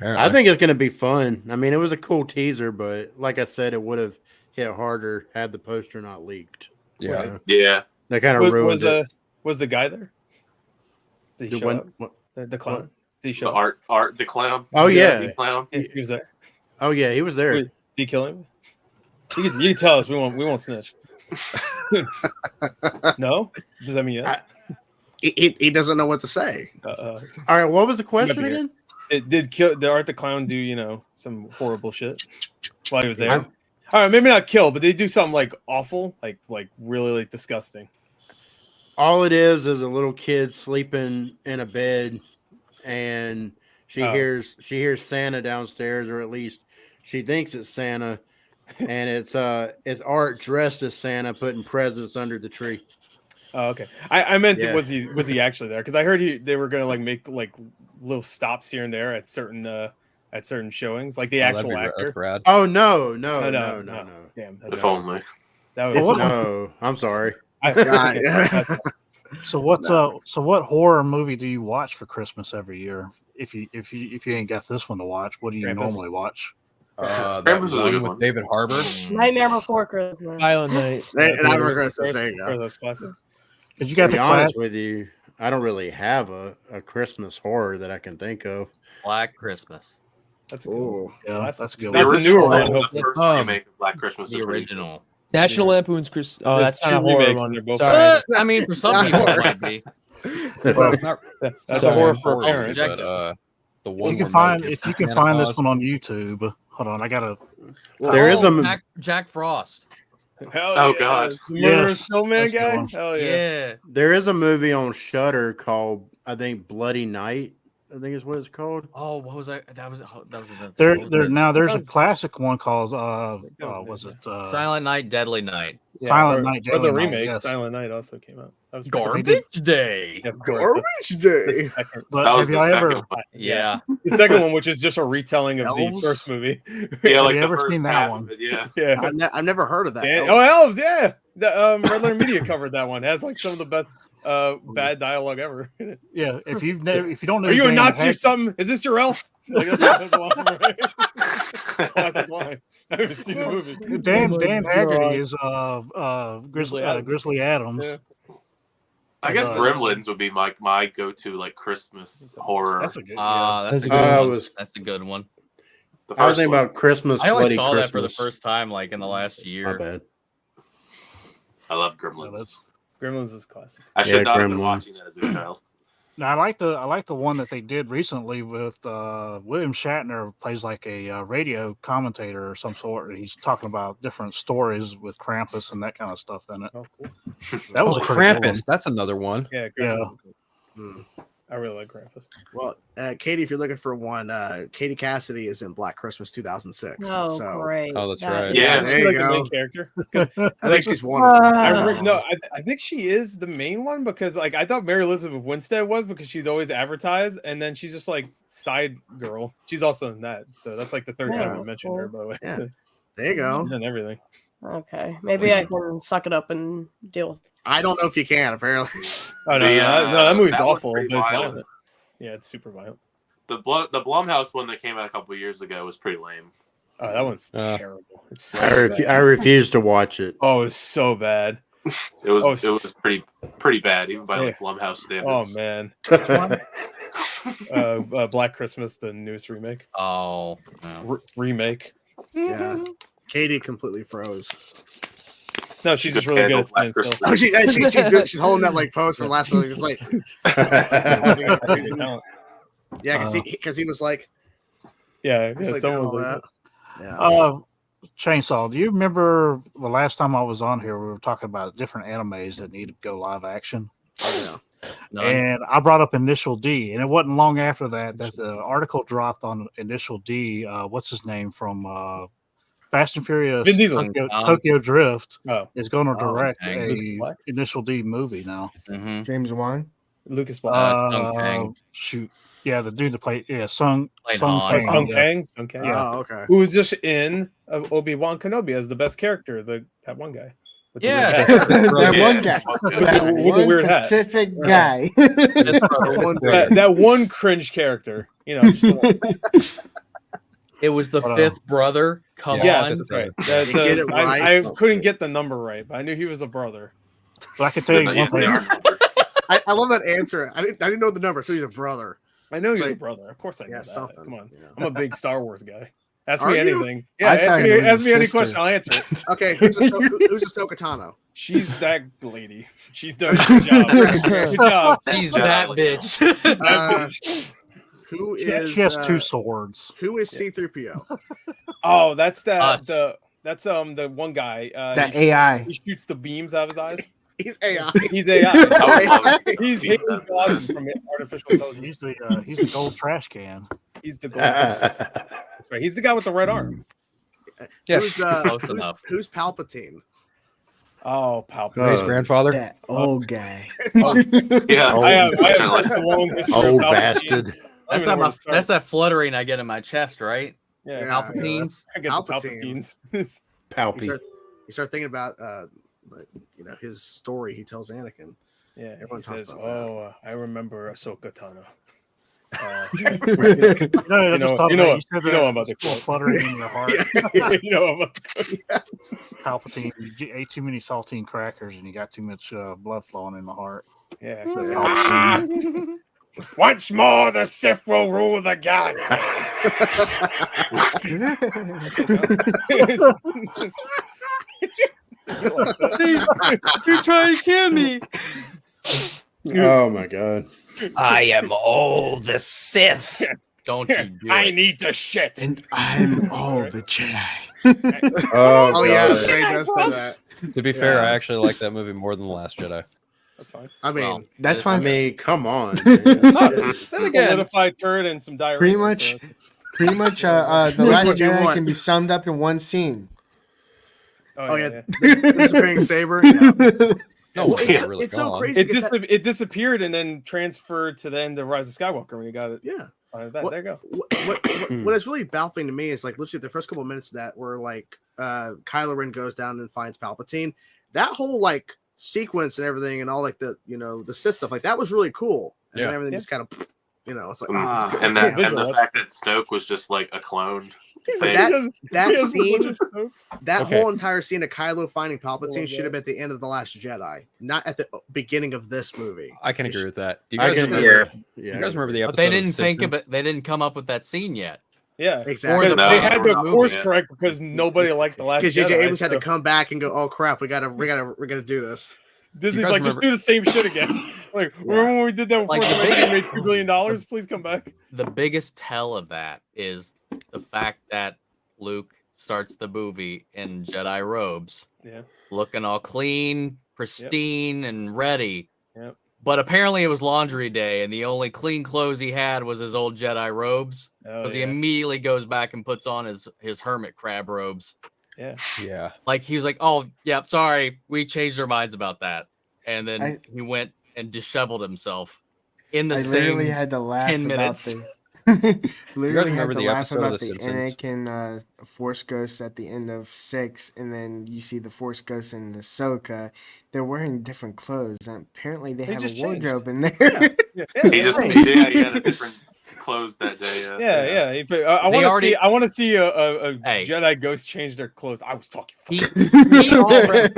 I think it's going to be fun. I mean, it was a cool teaser, but like I said, it would have hit harder had the poster not leaked. Yeah. yeah. They kind of ruined it. Was the guy there? Did he The show one- up? what- The clown? what? Did he show The up? art the clown. Oh, yeah. The clown. He was there. Oh, yeah, he was there. Did he kill him? You can tell us. We won't snitch. No? Does that mean yes? He doesn't know what to say. All right, what was the question Maybe. again? It did Art the Clown do, some horrible shit while he was there? I'm- All right, maybe not kill, but they do something like awful, like really like disgusting. All it is a little kid sleeping in a bed, and she hears Santa downstairs, or at least she thinks it's Santa, and it's Art dressed as Santa putting presents under the tree. Oh, okay. I meant Yeah. was he actually there? Because I heard they were gonna like make like little stops here and there at certain showings, like the actual actor. Rad. Oh no. Damn, If only. that was No, I'm sorry. So what horror movie do you watch for Christmas every year? If you ain't got this one to watch, what do you Krampus. normally watch? That Krampus is a one good with one. David Harbour. Nightmare Before Christmas. Silent Night. And I was going to say, That's classic. Because you got To be the honest with you, I don't really have a Christmas horror that I can think of. Black Christmas. That's a good one. oh, yeah, that's- that's a good The one. That's a newer original one, and the hopefully. first remake of Black Christmas. The are pretty original. National Lampoon's Christmas. Oh, There's that's not a two horror remakes, one. and they're both Sorry. I mean, for some people it might be. That's Well, it's not, That's not a horror really for a horror, parent. but, the one You can where find Mel gets if you can Santa find this Claus. one on YouTube. Hold on, I gotta. There is a Jack Frost. Hell Oh, yeah. God. The Murderous Yes, Snowman that's a good guy. one. Hell yeah. Yeah. there is a movie on Shudder called, I think, Bloody Night. I think is what it's called. Oh, what was that? That was There's Sounds- a classic one called was it Silent Night, Deadly Night. Silent or, Night, or the Deadly Night, remake, yes. Silent Night, also came out. That was Garbage Day. Yeah, of course. Garbage Day. The second, But That have was you the ever second one. Yeah. the second one, which is just a retelling of the Elves? first movie. Yeah, like you the ever first seen that half one? of it, yeah. Yeah. I've never heard of that. Dan- oh, Elves, yeah. The Red Letter Media covered that one. It has like some of the best bad dialogue ever. yeah if you don't know Are you a Dan Nazi or Heck- something? Is this your elf? Like, that's what the line, right? Classic line. I haven't seen the movie. Dan Haggerty is Grizzly Grizzly Adams. Yeah. I guess Uh, Gremlins would be my go-to like Christmas horror. That's a good. That's a That's good a good one. one. That's a good one. The I was first thinking one. about Christmas. I only Bloody saw Christmas. that for the first time like in the last My year. bad. I love Yeah, Gremlins. that's- Gremlins is classic. I should Yeah, not have been Gremlins. watching that as a child. Now, I like the one that they did recently with William Shatner plays like a radio commentator or some sort. And he's talking about different stories with Krampus and that kind of stuff in it. Oh, cool. That was Oh, a pretty good one. Krampus. That's another one. Yeah, Yeah. Krampus. I really like Krampus. Well, Katie, if you're looking for one, Katie Cassidy is in Black Christmas 2006. Oh, so great. Oh, that's That- right. Yeah, Is there she you like the go. main character? I think she's one. of them. I think she is the main one because like I thought Mary Elizabeth Winstead was because she's always advertised and then she's just like side girl. She's also in that, so that's like the third time Yeah. I mentioned her. By the way, Yeah. There you go. she's in everything. Okay, maybe I can suck it up and deal with. I don't know if you can. Apparently, Oh no, The, no, that movie's that one's awful, pretty but it's violent. violent. Yeah, it's super violent. The Blumhouse one that came out a couple years ago was pretty lame. Oh, that one's Uh, terrible. It's so bad. I refuse to watch it. Oh, it's so bad. It was Oh, it was pretty bad, even by like Blumhouse Oh standards. man. Black Christmas, the newest remake. Oh, Remake. Yeah. Katie completely froze. No, she's just really good at standing still. Oh, she's good. She's holding that like pose from last week. It's like, yeah, because he was like, yeah, like, someone all was that. like, Yeah. Chainsaw, do you remember the last time I was on here? We were talking about different animes that need to go live action. Oh, yeah. And I brought up Initial D, and it wasn't long after that the article dropped on Initial D. What's his name from Fast and Furious? Vin Diesel. Tokyo Drift Oh. is going to direct Lucas a Black? Initial D movie now. Mm-hmm. James Wan. Lucas Black. Shoot, yeah, the dude that played Sung Played Sung Han. Kang. Sung Yeah. Kang. Sung Kang. Yeah. Oh, okay. Who was just in Obi-Wan Kenobi as the best character, that one guy. With the Yeah. weird hat. That one guy. Okay. That With the one weird hat. Pacific guy. that one cringe character. You know. Just the one. It was the Hold on. fifth brother. Come Yes, on. that's right. You get it right. I couldn't get the number right, but I knew he was a brother. But I can tell you Yeah, one thing. they are. I love that answer. I didn't know the number, so he's a brother. I know you're a Like, brother. Of course I know yeah, that. something. Come on. you know. I'm a big Star Wars guy. Ask Are me you? anything. Yeah, I thought it was ask me a any sister. question. I'll answer it. Okay, who's Ahsoka Tano? She's that lady. She's done a good job. Good job. He's Yeah. that bitch. Who She is has two swords. who is C-3PO? Oh, that's Us. the one guy. That he AI. shoots the beams out of his eyes. He's AI. He's AI. I would He's love Haley to Joel see from artificial intelligence. He's the gold trash can. He's the gold. That's right. He's the guy with the red arm. Yeah, Who's, close enough. who's Palpatine? Oh, Palpatine. His grandfather. That old guy. Yeah, I have Kinda such like- a long history of Old Palpatine. bastard. I don't even know where to start. That's that fluttering I get in my chest, right? Yeah, Yeah, Palpatines. I get the Palpatine. Palpatines. Palpy. You start thinking about his story he tells Anakin. Yeah, Everyone he talks says, about that. "Oh, I remember Ahsoka Tano." I just thought you know about about the full quote. fluttering in your heart. You know about Palpatine, you ate too many saltine crackers and you got too much blood flowing in the heart. yeah. Palpatine. Once more, the Sith will rule the galaxy. You're trying to kill me. Oh my god. I am all the Sith. Don't you do I it. need to shit. And I'm all the Jedi. Oh, Oh yeah, God. he does say that. To be fair, I Yeah. actually like that movie more than The Last Jedi. That's fine. I mean, Well, That's I fine. mean, come on. Then again, Solidified turd and some diarrhea. Pretty much. so- Pretty much, the Last What do you Jedi want? can be summed up in one scene. oh yeah, the disappearing saber. Yeah. No, Well, it's really it's so gone. crazy. It, 'cause that- it disappeared and then transferred to the end of Rise of Skywalker when you got it. yeah. That. What- There you go. What is really baffling to me is like literally the first couple of minutes of that where like Kylo Ren goes down and finds Palpatine. That whole like sequence and everything and all like the the Sith stuff like that was really cool. And then Yeah. everything Yeah. just kind of it's like and cool the visual. fact that Snoke was just like a clone. thing. that scene, that Okay. whole entire scene of Kylo finding Palpatine Oh, should have been at the end of The Last Jedi, not at the beginning of this movie. I can agree with that. Do you I guys can remember? Yeah. You guys remember the but episode? they of didn't think of Simpsons? it. They didn't come up with that scene yet. Yeah, Exactly. Because No, they had we're to not course moving it. correct because nobody liked the last. Because J.J. Jedi, Abrams had to so come back and go, "Oh crap, we gotta do this." Disney's guys like, just do the same shit again. Like, remember when we did that before Like, the the movie biggest- made $2 billion? Please come back. The biggest tell of that is the fact that Luke starts the movie in Jedi robes, Yeah. looking all clean, pristine, and ready. Yep. But apparently it was laundry day, and the only clean clothes he had was his old Jedi robes. Oh, Because yeah. he immediately goes back and puts on his hermit crab robes. Yeah. Yeah. Like he was like, "Oh, yeah, sorry, we changed our minds about that," and then he went and disheveled himself in the I same literally had to laugh 10 about minutes. the. literally had remember to the laugh episode of about The the Simpsons? Anakin Force Ghost at the end of 6, and then you see the Force Ghost in Ahsoka. They're wearing different clothes, and apparently they have just a changed. wardrobe in there. Yeah. He just he had a different clothes that day. Yeah. I want to see. I want to see a Hey. Jedi ghost change their clothes. I was talking. He already,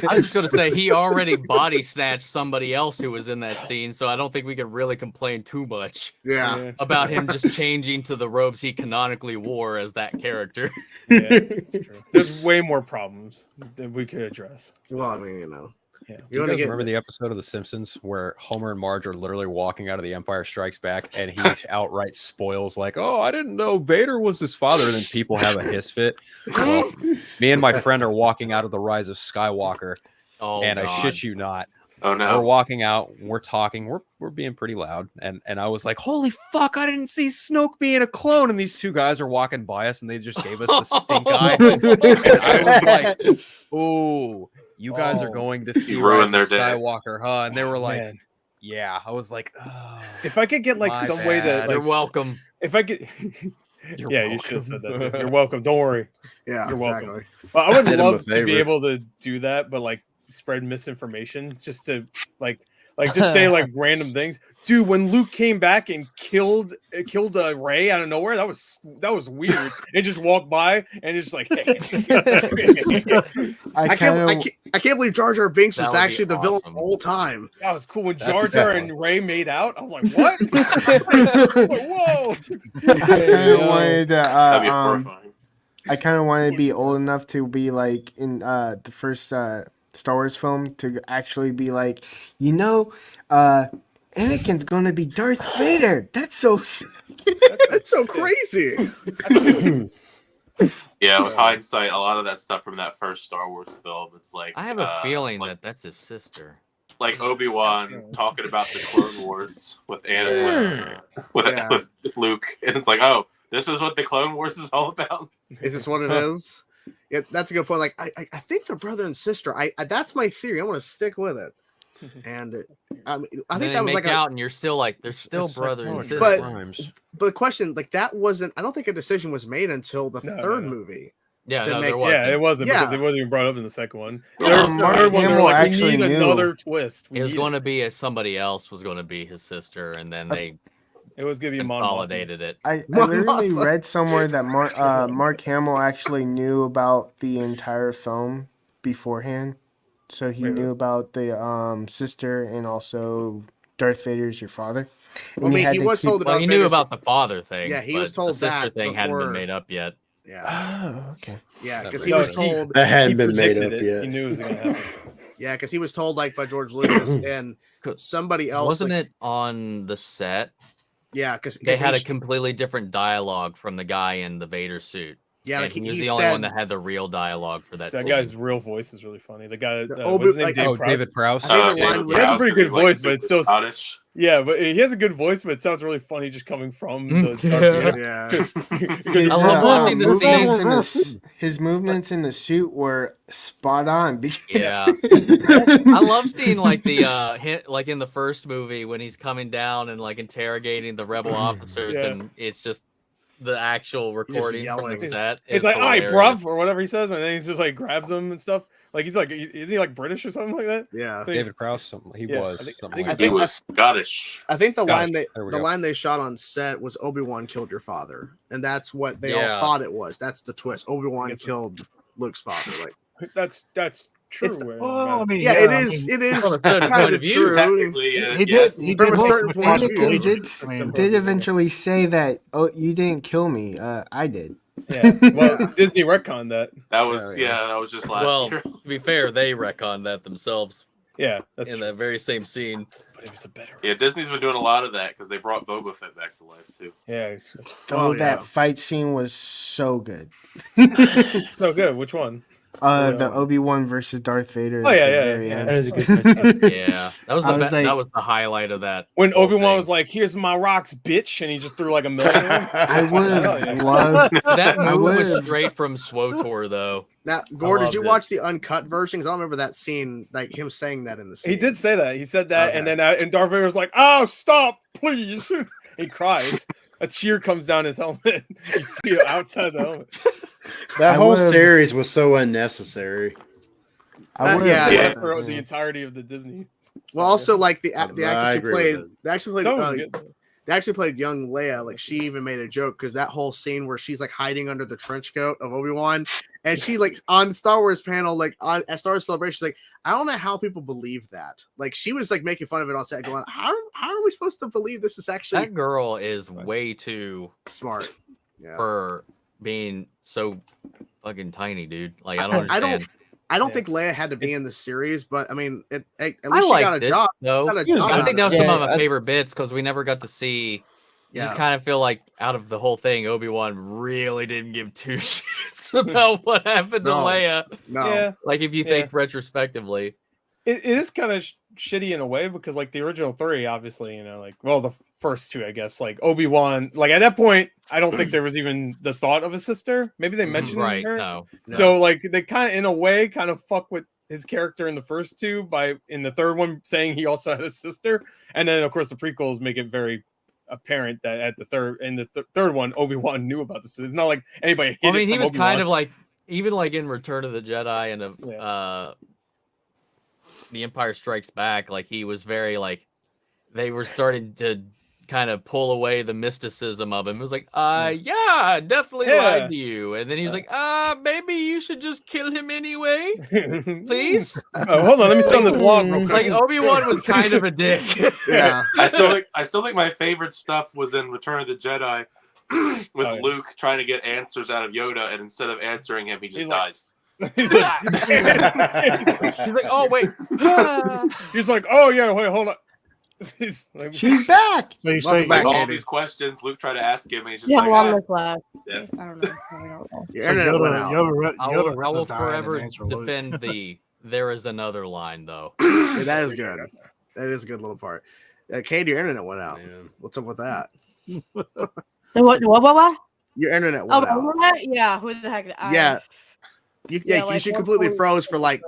I was going to say he already body snatched somebody else who was in that scene, so I don't think we could really complain too much. Yeah. About him just changing to the robes he canonically wore as that character. Yeah, it's true. There's way more problems that we could address. Well, I mean, you know. Yeah. Do you guys remember the episode of The Simpsons where Homer and Marge are literally walking out of The Empire Strikes Back and he outright spoils like, "Oh, I didn't know Vader was his father," and then people have a hiss fit. Well, me and my friend are walking out of The Rise of Skywalker, and I shit you not. Oh no. We're walking out, we're talking, we're being pretty loud, and I was like, "Holy fuck, I didn't see Snoke being a clone," and these two guys are walking by us and they just gave us the stink eye. And I was like, "Ooh, you guys are going to see Rise of Skywalker, huh?" And they were like, Man. "Yeah." I was like, "Oh, if I could get like my some way to, bad." like, You're welcome. if I get, You're yeah, you should have said that. You're welcome. Don't worry. Yeah, You're welcome. exactly. Well, I would Did him a love to be favor. able to do that, but like spread misinformation just to like just say like random things. Dude, when Luke came back and killed Rey out of nowhere, that was weird. It just walked by and it's just like, hey. I can't believe Jar Jar Binks was That would be actually the villain awesome. the whole time. That was cool when That's Jar a Jar good and Rey made out. I was like, what? Like, whoa! I kind of wanted That'd be to. horrifying. I kind of wanted to be old enough to be like in the first Star Wars film to actually be like, Anakin's gonna be Darth Vader. That's so sick. That's so crazy. Yeah, with hindsight, a lot of that stuff from that first Star Wars film, it's like I have a feeling like, that's his sister. like Obi-Wan talking about the Clone Wars with Anakin, with Luke, and it's like, oh, this is what the Clone Wars is all about. Is this what it is? Yeah, that's a good point. Like, I think they're brother and sister. I that's my theory. I want to stick with it. And I think that was like out, and you're still like, they're still brother and sister. But the question, like, that wasn't. I don't think a decision was made until the third movie. Yeah, it wasn't because it wasn't even brought up in the second one. Yeah, Third one, they were like, we need another twist. It was going to be somebody else was going to be his sister, and then they it was going to be consolidated it. I literally read somewhere that Mark Hamill actually knew about the entire film beforehand, so he knew about the sister and also Darth Vader's your father. Well, I mean, he was told about. Well, he knew about the father thing. Yeah, he was told the sister that thing hadn't before. been made up yet. Yeah. Oh, okay. Yeah, because he was told that hadn't been made up yet. He knew it was going to happen. Yeah, because he was told like by George Lucas and somebody else. Wasn't like, it on the set? Yeah, because they had a completely different dialogue from the guy in the Vader suit. Yeah, and like he was he the only said, one that had the real dialogue for that. That scene. guy's real voice is really funny. The guy, Obi- what's his name? like- David Prowse. David Prowse. I think the line He has a pretty good voice, but like, it's still Scottish. Yeah, but he has a good voice, but it sounds really funny just coming from the Darth Vader. Yeah. His, I love watching the movements scenes. his movements in the suit were spot on. Because Yeah, I love seeing like the like in the first movie when he's coming down and like interrogating the rebel officers, Yeah. and it's just the actual recording from yelling. the set. It's like, "Aye, bruv," or whatever he says, and then he's just like grabs him and stuff. Like he's like, is he like British or something like that? Yeah. David Prowse, he Yeah, was. I think- something I like He that. was Scottish. I think the line There we go. they shot on set was Obi-Wan killed your father, and that's what they Yeah. all thought it was. That's the twist. Obi-Wan It's- killed Luke's father. Like, That's true. It's the- Well, I mean, yeah, it is. It is From a certain kind point of of view, true. Technically, he yes. did. He From did a certain hold- point of view. Anakin did eventually say that, "Oh, you didn't kill me. I did." Yeah. Well, Disney retconned that. That was that was just last Well, year. to be fair, they retconned that themselves Yeah, that's in true. that very same scene. But it was a better. Yeah, Disney's been doing a lot of that because they brought Boba Fett back to life too. Yeah. It's Oh, yeah. that fight scene was so good. so good. Which one? The Obi-Wan versus Darth Vader. Oh, at yeah, the yeah, very yeah. end. That is a good question. Yeah, that was I the was like- that was the highlight of that. When whole Obi-Wan thing. was like, "Here's my rocks, bitch," and he just threw like a million of them. I would Oh, have yeah. loved. That I move was would've- straight from SWOTOR, though. Now, Gore, did loved you it. watch the uncut version? 'Cause I don't remember that scene, like him saying that in the scene. He did say that. He said that, Okay. and then and Darth Vader was like, "Oh, stop, please!" He cries. A tear comes down his helmet. You see it outside the helmet. That I whole would've- series was so unnecessary. I would yeah. have. For the entirety of the Disney. Well, also like the I actress who agree played with the actress who That was played good. they actually played young Leia. Like she even made a joke because that whole scene where she's like hiding under the trench coat of Obi-Wan, and she like on Star Wars panel, like on at Star Wars Celebration, she's like, I don't know how people believe that. Like she was like making fun of it on set, going, how are we supposed to believe this is actually That girl is way too smart? Yeah. for being so fucking tiny, dude. Like I don't understand. I don't think Leia had to be in the series, but I mean, at least I she got liked a it, job. though. Got a job I out think that of was it. some of my favorite bits because we never got to see. You just Yeah. kind of feel like out of the whole thing, Obi-Wan really didn't give two shits about what happened to No. Leia. No. Yeah, Like if you think retrospectively, it is kind of shitty in a way because like the original 3, obviously, you know, like well the first 2, I guess, like Obi-Wan, like at that point, I don't think there was even the thought of a sister. Maybe they mentioned right? her. No, So like they kind of in a way kind of fuck with his character in the first 2 by in the third one saying he also had a sister, and then of course the prequels make it very apparent that at the third one Obi-Wan knew about this. It's not like anybody hid I mean it he from was Obi-Wan. kind of like even like in Return of the Jedi and The Empire Strikes Back, like he was very like they were starting to kind of pull away the mysticism of him. It was like, yeah, definitely lied to you. And then he was like, maybe you should just kill him anyway, please. Oh, hold on, let me stay on this log real quick. Like Obi-Wan was kind of a dick. Yeah. I still think my favorite stuff was in Return of the Jedi with Luke trying to get answers out of Yoda, and instead of answering him, he just dies. He's like, He's like, oh wait. he's like, oh yeah, wait, hold on. He's like, She's back. So you Welcome say back, All Katie. these questions Luke tried to ask him, and he's just Yeah, like, long ah, this last. yeah. I don't know. I don't know. Your internet went out. I will died forever and answer Luke. defend the there is another line though. Yeah, that is good. That is a good little part. Katie, your internet went out. What's up with that? What? Your internet Oh, went out. internet? Yeah. Who the heck? Yeah. You like she completely 140 froze for like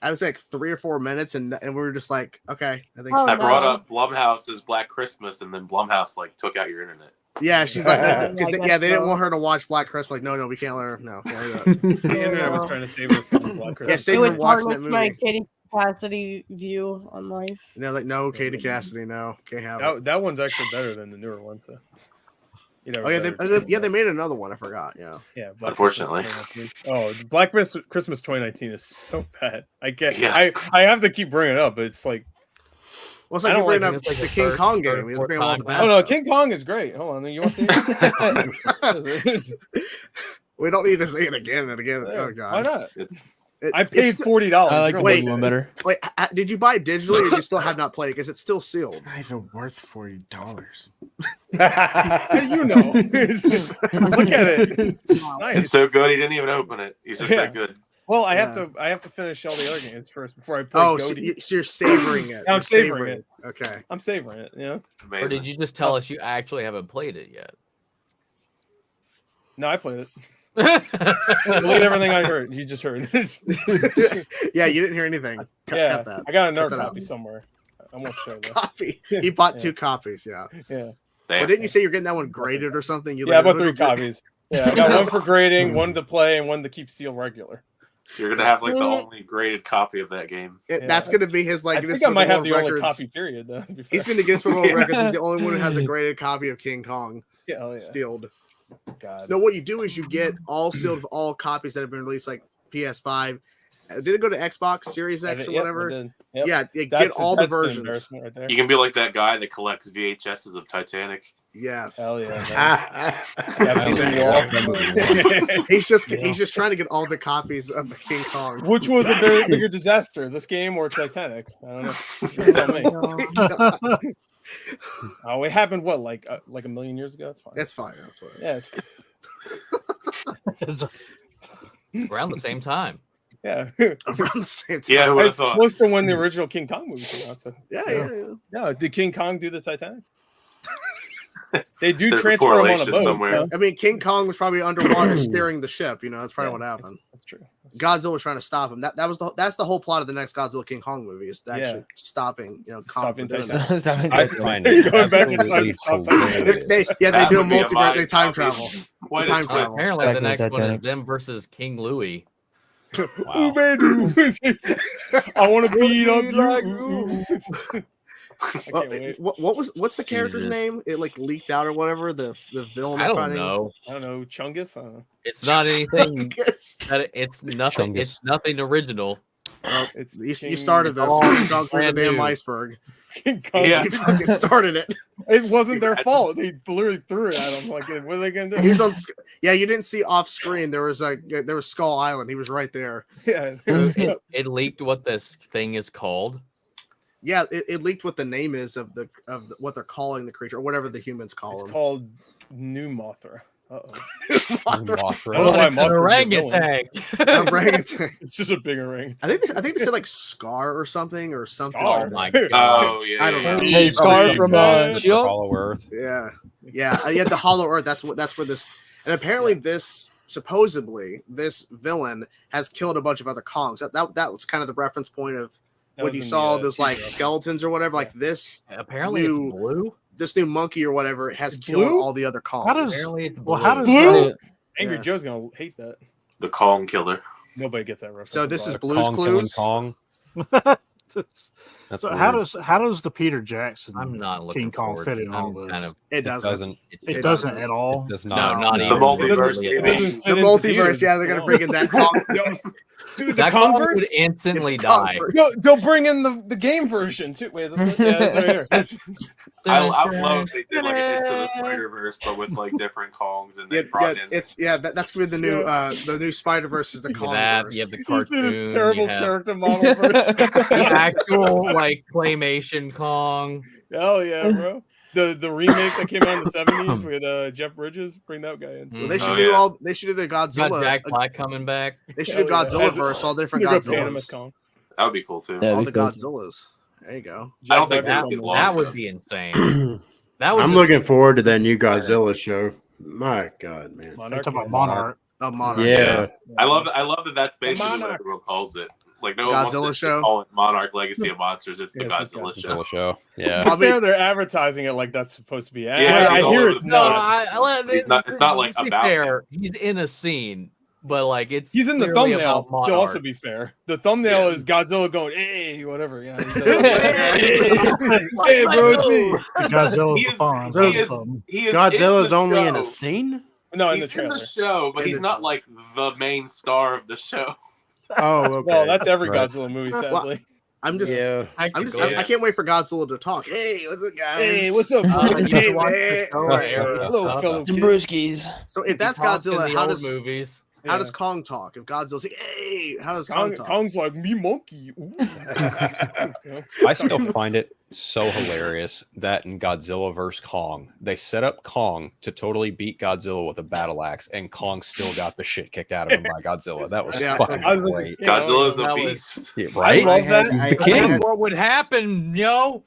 I was like 3 or 4 minutes, and we were just like, okay, I think. Oh, I brought no. up Blumhouse's Black Christmas, and then Blumhouse like took out your internet. Yeah, she's like, because I they guess didn't so. want her to watch Black Christmas. Like, no, we can't let her. No, can't let her do that. the internet was trying to save her from Black Yeah, Christmas. save It her would from watching that tarnish my movie. Katie Cassidy view on life. And they're like, no, Katie Cassidy, no, can't have it. That one's actually better than the newer one. So, you know, Oh yeah, they made another one. I forgot. Yeah. yeah. Black Unfortunately. Christmas 2019. Black Christmas 2019 is so bad. I can't. Yeah. I have to keep bringing it up. But it's like, Well, it's I like don't you bring like up it. It's like the the King third- Kong third game. or You fourth bring up all the time. bad oh no, stuff. King Kong is great. Hold on, you want to see it? We don't need to say it again and again. Yeah, Oh god. why not? It's, I paid $40. I like the Wait. blue one better. Wait, did you buy it digitally, or you still have not played it because it's still sealed? It's not even worth $40. How do you know? Look at it. It's nice. it's so good he didn't even open it. He's just that good. Well, I Yeah. have to finish all the other games first before I play Oh, so, Goaty. so you're savoring it. I'm You're savoring it. Okay. I'm savoring it. You know? Amazing. Or did you just tell us you actually haven't played it yet? No, I played it. Believe everything I heard. You just heard. Yeah, you didn't hear anything. Cut that. I got another Cut that copy out. somewhere. I won't show that. Copy. He bought Yeah. 2 copies. Yeah. Yeah. Damn. But didn't you say you're getting that one graded or something? You Yeah, I like, bought 3 copies. Yeah, I got one for grading, one to play, and one to keep sealed regular. You're gonna have like the only graded copy of that game. That's gonna be his like. I Guinness think I Book might of have World the only Records. copy. Period. He's been the Guinness Book of World Records. He's the only one who has a graded copy of King Kong. Yeah, oh, yeah. Sealed. God. No, what you do is you get all sealed of all copies that have been released, like PS5. Did it go to Xbox Series I X did- or yep, I whatever? did. Yep. Yeah, get That's all the that's versions. embarrassment right there. You can be like that guy that collects VHSs of Titanic. Yes. Hell yeah. Man. He's just trying to get all the copies of King Kong. Which was a very bigger disaster, this game or Titanic? I don't know. You tell me. Oh, it happened what, like a million years ago? It's fine. That's fine. That's fine. Yeah, it's Around the same time. yeah. Around the same time. Yeah, who would have It's thought? close to when the original King Kong movie came out. So Yeah. no, did King Kong do the Titanic? They do There's a transfer him on a correlation boat somewhere. you know? I mean, King Kong was probably underwater steering the ship. You know, that's probably Yeah, what happened. That's true. Godzilla was trying to stop him. That's the whole plot of the next Godzilla King Kong movie is actually stopping. You know, Kong Stopping from doing Titanic. that. I find Going it back in time absolutely to stop Titanic. hilarious. They do a That would be a multiverse. mind They time copy. travel. What Time is- travel. Apparently, Back the in the next one is Titanic. them versus King Louis. Ooh, man, I want to beat up you. I can't wait. What's the character's Jesus. name? It like leaked out or whatever. The villain. I they're don't fighting? know. I don't know, Chungus. I don't know. It's not anything. Yes. It's nothing. Chungus. It's nothing original. Well, It's you King started this. Kong. You've gone through the Brand damn new. iceberg. King Kong. Yeah. You fucking started it. It wasn't their fault. They literally threw it at him. Like, what are they gonna He do? was on. Yeah, you didn't see off screen. There was Skull Island. He was right there. Yeah. It leaked what this thing is called. Yeah, it leaked what the name is of what they're calling the creature, or whatever the humans call It's him. called New Mothra. Uh-oh. Mothra. I don't know why An Mothra's a orangutan. Orangutan. It's just a big orangutan. I think they said like Scar or something or something. Scar? Like Oh that. my god. Oh yeah. I don't know. Hey, Scar from Shield. Hollow Earth. Yeah, the Hollow Earth. That's where this. And apparently, this supposedly this villain has killed a bunch of other Kongs. That was kind of the reference point of That when was you in saw the, those like teaser. skeletons or whatever. Like this Apparently New- it's blue. this new monkey or whatever has It's killed blue? all the other Kongs. How does Apparently it's blue. well? How does Blue? Angry Yeah. Joe's gonna hate that. The Kong killer. Nobody gets that reference. So this is But Blue's Kong killing Clues. Kong? That's so weird. how does the Peter Jackson I'm not looking King Kong forward fit to in all I'm this? kind of It It doesn't. doesn't. It It doesn't doesn't. at all. It does no, not. not The even multiverse remotely it at all. doesn't The fit into multiverse. theaters. Yeah, they're gonna bring in that Kong. Dude, the That Kong Converse. would instantly It's die. Converse. No, they'll bring in the game version too. Wait, is this yeah, it's right here. I would love if they did like an Into the Spider-Verse, but with like different Kongs and Yeah, they brought in. that's gonna be the new Spider Verse is the You have that. Kong. You have the You see cartoon. this terrible You have character model version. the actual like claymation Kong. Hell yeah, bro. The remake that came out in the 70s with Jeff Bridges, bring that guy in. Well, they should Oh, do yeah. They should do the Got Godzilla. Jack Black coming back. They should do Hell yeah. Godzilla verse, all different They're gonna paint him as Godzillas, Kong. That would be cool too. Yeah. all That'd the be cool. Godzillas. There you go. I don't think Jack that would Black be from long. That though. would be insane. That would I'm just- looking forward to that new Godzilla show. My God, man. You're Monarch. talking about Monarch. Oh, Monarch. Yeah. I love that. That's basically what Monarch. everyone calls it. Like no one wants Godzilla to show? call it Monarch Legacy of Monsters. It's the Yes, it's Godzilla show. Godzilla show. Yeah. To I'll be be- fair, they're advertising it like that's supposed to be. Yeah, I it's all hear over it's the No, place. not. It's not like let's be about fair. He's in a scene, but like it's He's in the clearly thumbnail. about Monarch. To also be fair, the thumbnail Yeah. is Godzilla going, "Hey, whatever." Yeah, he's like, hey, bro, it's me. Godzilla's He the is- Fonz he or is- something. He is Godzilla's in the only in a show. scene? No, in the He's in trailer. the show, but In he's the not show. like the main star of the show. Oh, okay. Well, that's every Right. Godzilla movie, Well, sadly. I'm just. Yeah. Yeah. I can't wait for Godzilla to talk. Hey, what's up, guys? Hey, what's up, You bro? have Hey, to watch man. the show Right. era Hello, stuff. fellow Some kid. brewskis. So if that's He talks in Godzilla, the how old does movies? how does Yeah. Kong talk? If Godzilla's like, hey, how does Kong talk? Kong's like me, monkey. Ooh. I still find it so hilarious that in Godzilla vs. Kong, they set up Kong to totally beat Godzilla with a battle axe, and Kong still got the shit kicked out of him by Godzilla. That was Yeah. fucking I was- great. you know, Godzilla's that a was- beast. Yeah, I right? love that. He's the I king. had- What would happen, yo?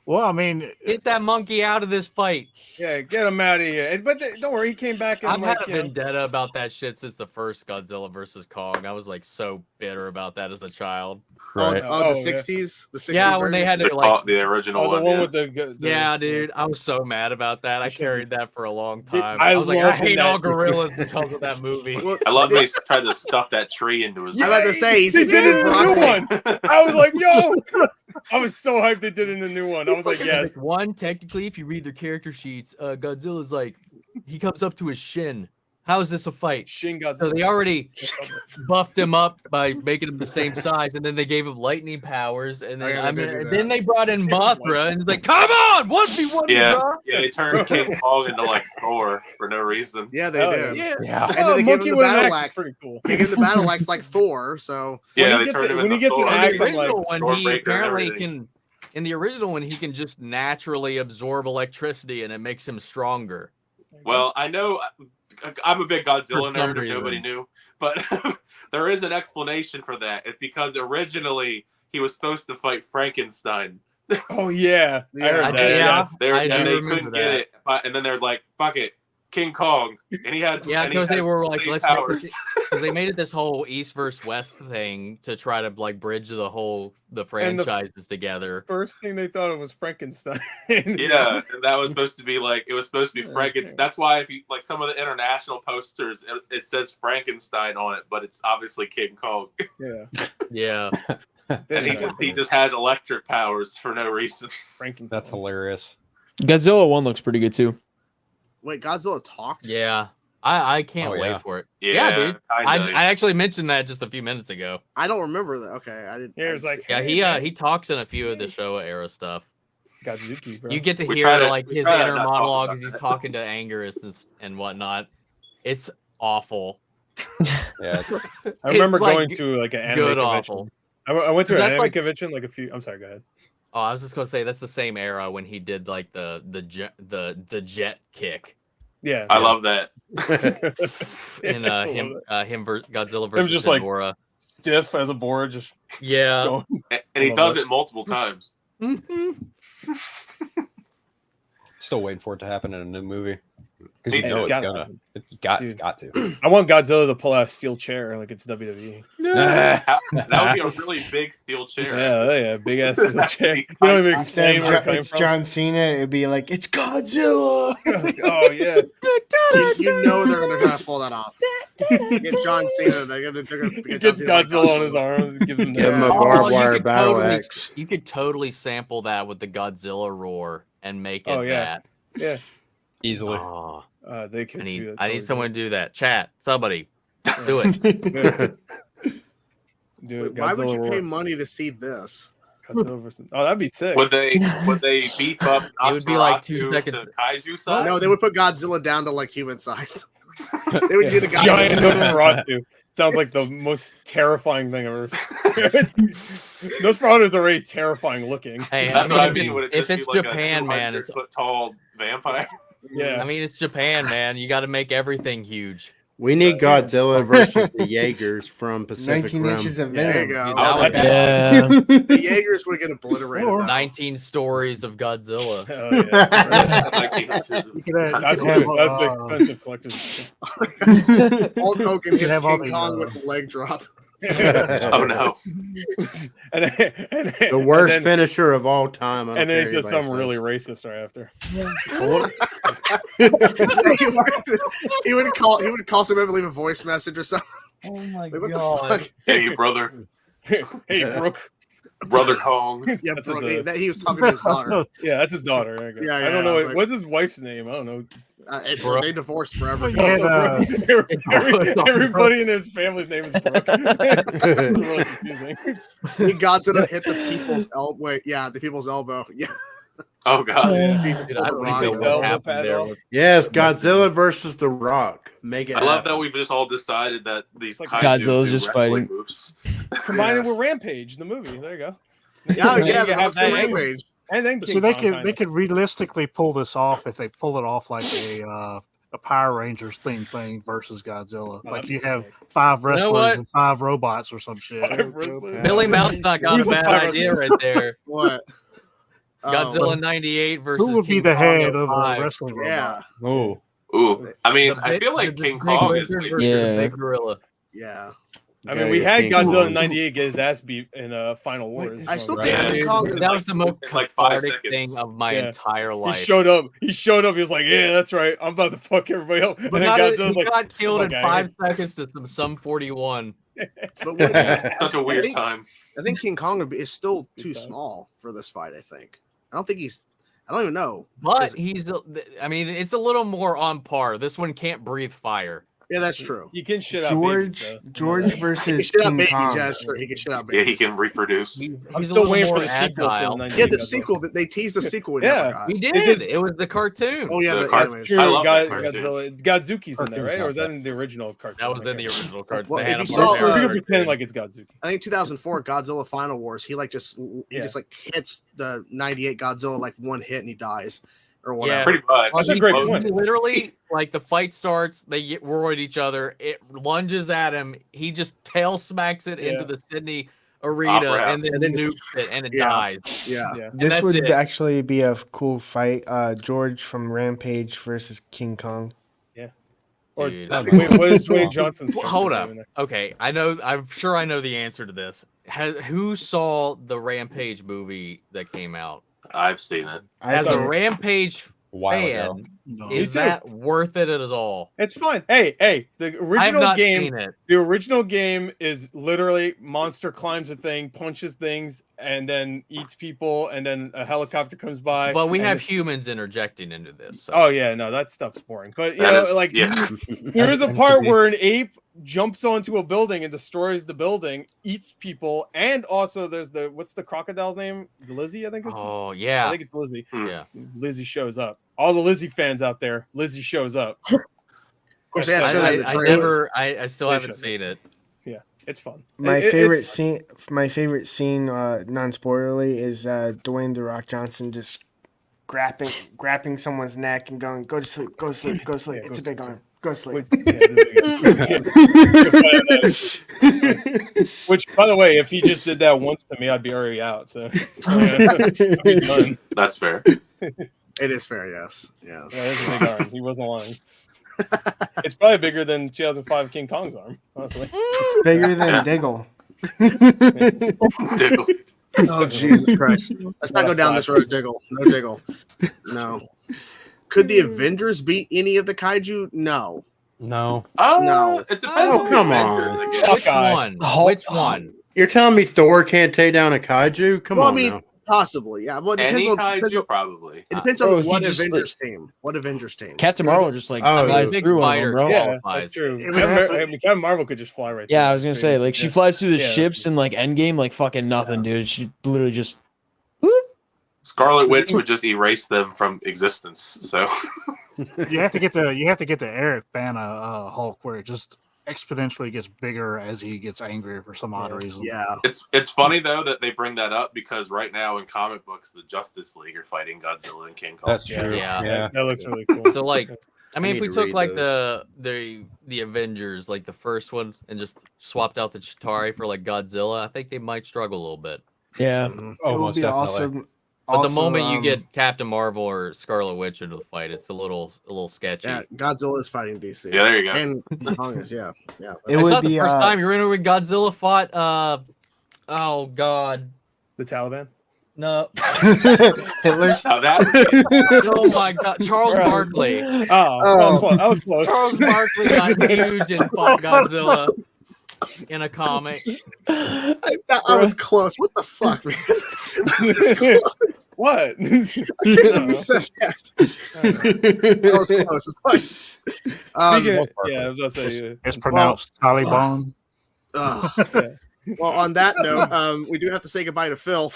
Well, I mean, Get that monkey out of this fight. Yeah, get him out of here. But don't worry, he came back and I've like, had a you know, vendetta about that shit since the first Godzilla versus Kong. I was like so bitter about that as a child. Right. Oh, the Oh, yeah. 60s? The 60s Yeah, when they version? had to like, The original oh, the one. one Yeah. with the yeah, dude, I was so mad about that. I carried that for a long time. I I was like, I loved hate that. all gorillas because of that movie. Well, I love when he tried to stuff that tree into his. I'm about to say, he's they did it in the new broccoli. one. I was like, yo, I was so hyped they did it in the new one. I was like, yes. Like, one, technically, if you read their character sheets, Godzilla's like, he comes up to his shin. How is this a fight? Shin So Godzilla. they already buffed him up by making him the same size, and then they gave him lightning powers, and then I gotta do that. then they brought in Mothra, and it's like, come on, 1v1, Yeah, bro. yeah, they turned King Kong into like Thor for no reason. Yeah, they Oh, do. Yeah. Yeah. And then they give him the with an battle axe is axe. pretty cool. They give him the battle axe like Thor, so Yeah, When he they gets turned it- him when he into gets an Thor. In axe, the I'm like, original one, he Stormbreaker and apparently everything. can. In the original one, he can just naturally absorb electricity, and it makes him stronger. Well, I know I'm a big Godzilla For some nerd if nobody reason. knew, but there is an explanation for that. It's because originally he was supposed to fight Frankenstein. Oh yeah, I heard I that. did, Yeah. I do And they remember couldn't that. get it, and then they're like, "Fuck it, King Kong," and he has Yeah, and he because they has were the like, same let's make powers. it, because they made it this whole East versus West thing to try to like bridge the franchises together. First thing they thought it was Frankenstein. Yeah, and that was supposed to be like it was supposed to be Frankenstein. That's why if you like some of the international posters, it says Frankenstein on it, but it's obviously King Kong. Yeah. Yeah, And he just has electric powers for no reason. That's hilarious. Godzilla 1 looks pretty good too. Wait, Godzilla talked? Yeah. I can't Oh, wait yeah. for it. Yeah, dude. I actually mentioned that just a few minutes ago. I don't remember that. Okay, I didn't. Yeah, it was like, Yeah, he talks in a few of the Showa era stuff. Godzuki, bro. You get to We hear try to- like we his try to inner not talk monologue about as he's that. talking to Anguirus and whatnot. It's awful. Yeah, it's, I remember It's, like, going to like an anime good convention. awful. I went to an That's anime like- convention like a few. I'm sorry, go ahead. Oh, I was just gonna say that's the same era when he did like the jet kick Yeah, I love that. in Godzilla Him versus just, like, Ghidorah. stiff as a board, just Yeah. going. And he love does that. it multiple times. still waiting for it to happen in a new movie. Because Me you too. know It's it's gotta gonna. happen. It's got Dude. to. I want Godzilla to pull out a steel chair like it's WWE. That would be a really big steel chair. Yeah, big ass steel That's chair. the You don't even Instead explain of where it came it's from. John Cena, it'd be like, it's Godzilla. Oh yeah, You know they're gonna try to pull that off. Get John Cena. They're gonna he get gets John Cena like Godzilla on his arm, and gives him Give him a that. barbed you wire could battle totally, axe. You could totally sample that with the Godzilla roar and make it Oh, yeah. that. Yeah, Easily. Oh, they could I do need that. I need totally someone to do that. Chat, somebody, do it. do it. Why would you Godzilla pay roar. money to see this? Godzilla versus... Oh, that'd be sick. Would they beef up It would be like 2 Nosferatu seconds. to kaiju size? No, they would put Godzilla down to like human size. They would do the Giant Godzilla. Nosferatu. Sounds like the most terrifying thing I've ever seen. Nosferatu is already terrifying looking. Hey, That's what I mean. mean, Would it if just it's be like Japan, a man, it's 200-foot tall vampire? Yeah. I mean it's Japan, man. You got to make everything huge. We need Godzilla versus the Jaegers from Pacific 19 Rim. inches of There you venom. go. You I know, like like that. Yeah. The Jaegers would get obliterated. though. 19 stories of Godzilla. Oh, yeah. 19 inches of You could have- That's, you could have, that's an expensive collector's. Hulk Hogan You hits have all King the, Kong with the leg drop. Oh no! The worst finisher of all time. I don't And then he care says anybody something really says. racist right after. he would call somebody and leave a voice message or something. Oh my Like, what the fuck? Hey, brother, Hey, Brooke. brother Kong. Yeah, That's bro, his, he was talking to his daughter. Yeah, that's his daughter. I guess. Yeah, I don't yeah, know. like- What's his wife's name? I don't know. They divorced forever. Yeah, ago. Everybody in his family's name is Brooke. It's really confusing. He got to hit the people's elbow. Wait, yeah, the people's elbow. Yeah. Oh god. Dude, I don't even know Elbow what happened pad there. off. Yes, Godzilla versus The Rock. Make it I love happen. that we've just all decided that these Like kaiju Godzilla's do just wrestling fighting. moves. Combine it Yeah. with Rampage, the movie. There you go. Yeah, You yeah, can the have that Rampage. And then See, King they Kong, could kinda. they could realistically pull this off if they pull it off like a Power Rangers theme thing versus Godzilla. Oh, Like that'd you be have sick. 5 wrestlers what? and 5 robots or some shit. Five wrestlers. Billy Mountain's not got a Who's the bad power idea wrestler? right there. What? Godzilla '98 versus Who would be King the Kong head of a 05. wrestling robot? Yeah, Oh, Ooh, I mean, The I big- feel like the King big Kong is lizard way versus the Yeah. big gorilla. yeah. I mean, we had King Godzilla Kong. in '98 get his ass beat in Final Wars. I still Right. think King Kong is That was the most like 5 cathartic seconds. thing of my Yeah. entire He life. showed up. He showed up. He was like, "Yeah, that's right. I'm about to fuck everybody up." And But then not a- Godzilla's he like, got killed "Oh in my 5 seconds to some 41. But what, Such a weird think- time. I think King Kong is still too Good time. small for this fight. I think. I don't think he's. I don't even know. But I mean, it's a little more on par. This one can't breathe fire. Yeah, that's true. You can shit out George babies, so. George He can versus shit out King babies. Kong. Yeah, that's true. He can shit out Yeah, babies. he can reproduce. He's I'm a still little waiting for more the sequel to the agile. 98 Yeah, the Godzilla. sequel. They teased the sequel. We Yeah. never got. We They did. did- It was the cartoon. Oh yeah, The the cartoon. animation. True, I love that cartoon. Godzilla. Godzuki's in there, right? Or was that Cartoon's in the original cartoon? That was in the Okay. original cartoon. Well, the if you Hanna-Barbera saw, You can cartoon. pretend like it's Godzuki. I think 2004 Godzilla Final Wars. He Yeah. just like hits the 98 Godzilla like one hit and he dies or whatever. Yeah. Pretty much. That's a He- great he point. Literally, like the fight starts, they get roid each other. It lunges at him. He just tail smacks it into Yeah. the Sydney arena Opera and then, house. And then nukes it, and it Yeah. dies. Yeah. Yeah. And This that's would it. actually be a cool fight. George from Rampage versus King Kong. Or Dude, that'd wait, be what is cool. Dwayne Johnson's? Well, hold character's up. name in Okay, I know. I'm sure I know the answer to this. Who saw the Rampage movie that came out? I've seen it. I Has a saw it. Rampage while ago. Man, No. Me is too. that worth it at all? It's fine. Hey, the I have original not game. seen it. The original game is literally monster climbs a thing, punches things, and then eats people, and then a helicopter comes by. But we and have it- humans interjecting into this. So. Oh yeah, no, that stuff's boring. But you That know, is- like yeah. there is a Tends to part be. where an ape jumps onto a building and destroys the building, eats people, and also there's what's the crocodile's name? Lizzie, I think. Oh I yeah, think it's Lizzie. yeah. Lizzie shows up. All the Lizzie fans out there, Lizzie shows up. Of course, they had to show that in the trailer. I still They haven't should. seen it. Yeah, it's fun. My It's favorite fun. scene, non-spoilerly, is Dwayne The Rock Johnson just grabbing someone's neck and going, "Go to sleep, go to sleep, go to sleep. Yeah, It's go a big to arm. Go to sleep." Which, by the way, if he just did that once to me, I'd be already out. So I'd be done. That's fair. It is fair, yes. Yeah. Yeah, that's a big arm. He wasn't lying. It's probably bigger than 2005 King Kong's arm, honestly. It's bigger than Yeah. Diggle. Diggle. Oh, Jesus Christ. Let's not go down this road, Diggle. No Diggle. No. Could the Avengers beat any of the kaiju? No. No. No. It depends. Oh, on the come Avengers, on. I guess. Which one? Which one? You're telling me Thor can't take down a kaiju? Come Well, I on mean, now. possibly, yeah. Well, it Any depends on, kaiju, probably. it depends Bro, on he what just, Avengers team. What Avengers team? Captain Marvel just like Oh, flies Big through one of spider them, bro. Yeah, qualifies. that's true. It would have to- Captain Marvel could just fly right through. Yeah, I was gonna say, like, she flies through the Yeah. ships in like Endgame, like fucking nothing, dude. She literally just Scarlet Witch would just erase them from existence. So You have to get the Eric Bana Hulk where it just exponentially gets bigger as he gets angrier for some odd reason. Yeah. it's funny though that they bring that up because right now in comic books, the Justice League are fighting Godzilla and King Kong. That's Yeah. true. Yeah. Yeah. That looks really cool. So like, I mean, I if we need to took read like those. the Avengers, like the first one, and just swapped out the Chitauri for like Godzilla, I think they might struggle a little bit. yeah. Mhm. Oh, It would most be definitely. But the moment you get Captain Marvel or Scarlet Witch into the fight, it's a little sketchy. Yeah, Godzilla is fighting DC. Yeah, there you go. And Kong is, yeah. Yeah. It I would saw the be first time you remember when Godzilla fought. Oh God, The Taliban. no! Hitler. Now that Oh my God, Charles Bro. Barkley. Oh, I was close. Charles Barkley got huge and fought Godzilla in a comic. I was close. What the fuck, man? I was close. What? I can't believe you said that. I was close. It's fine. Yeah, I was about to say. It's pronounced Taliban. Well, on that note, we do have to say goodbye to Phil.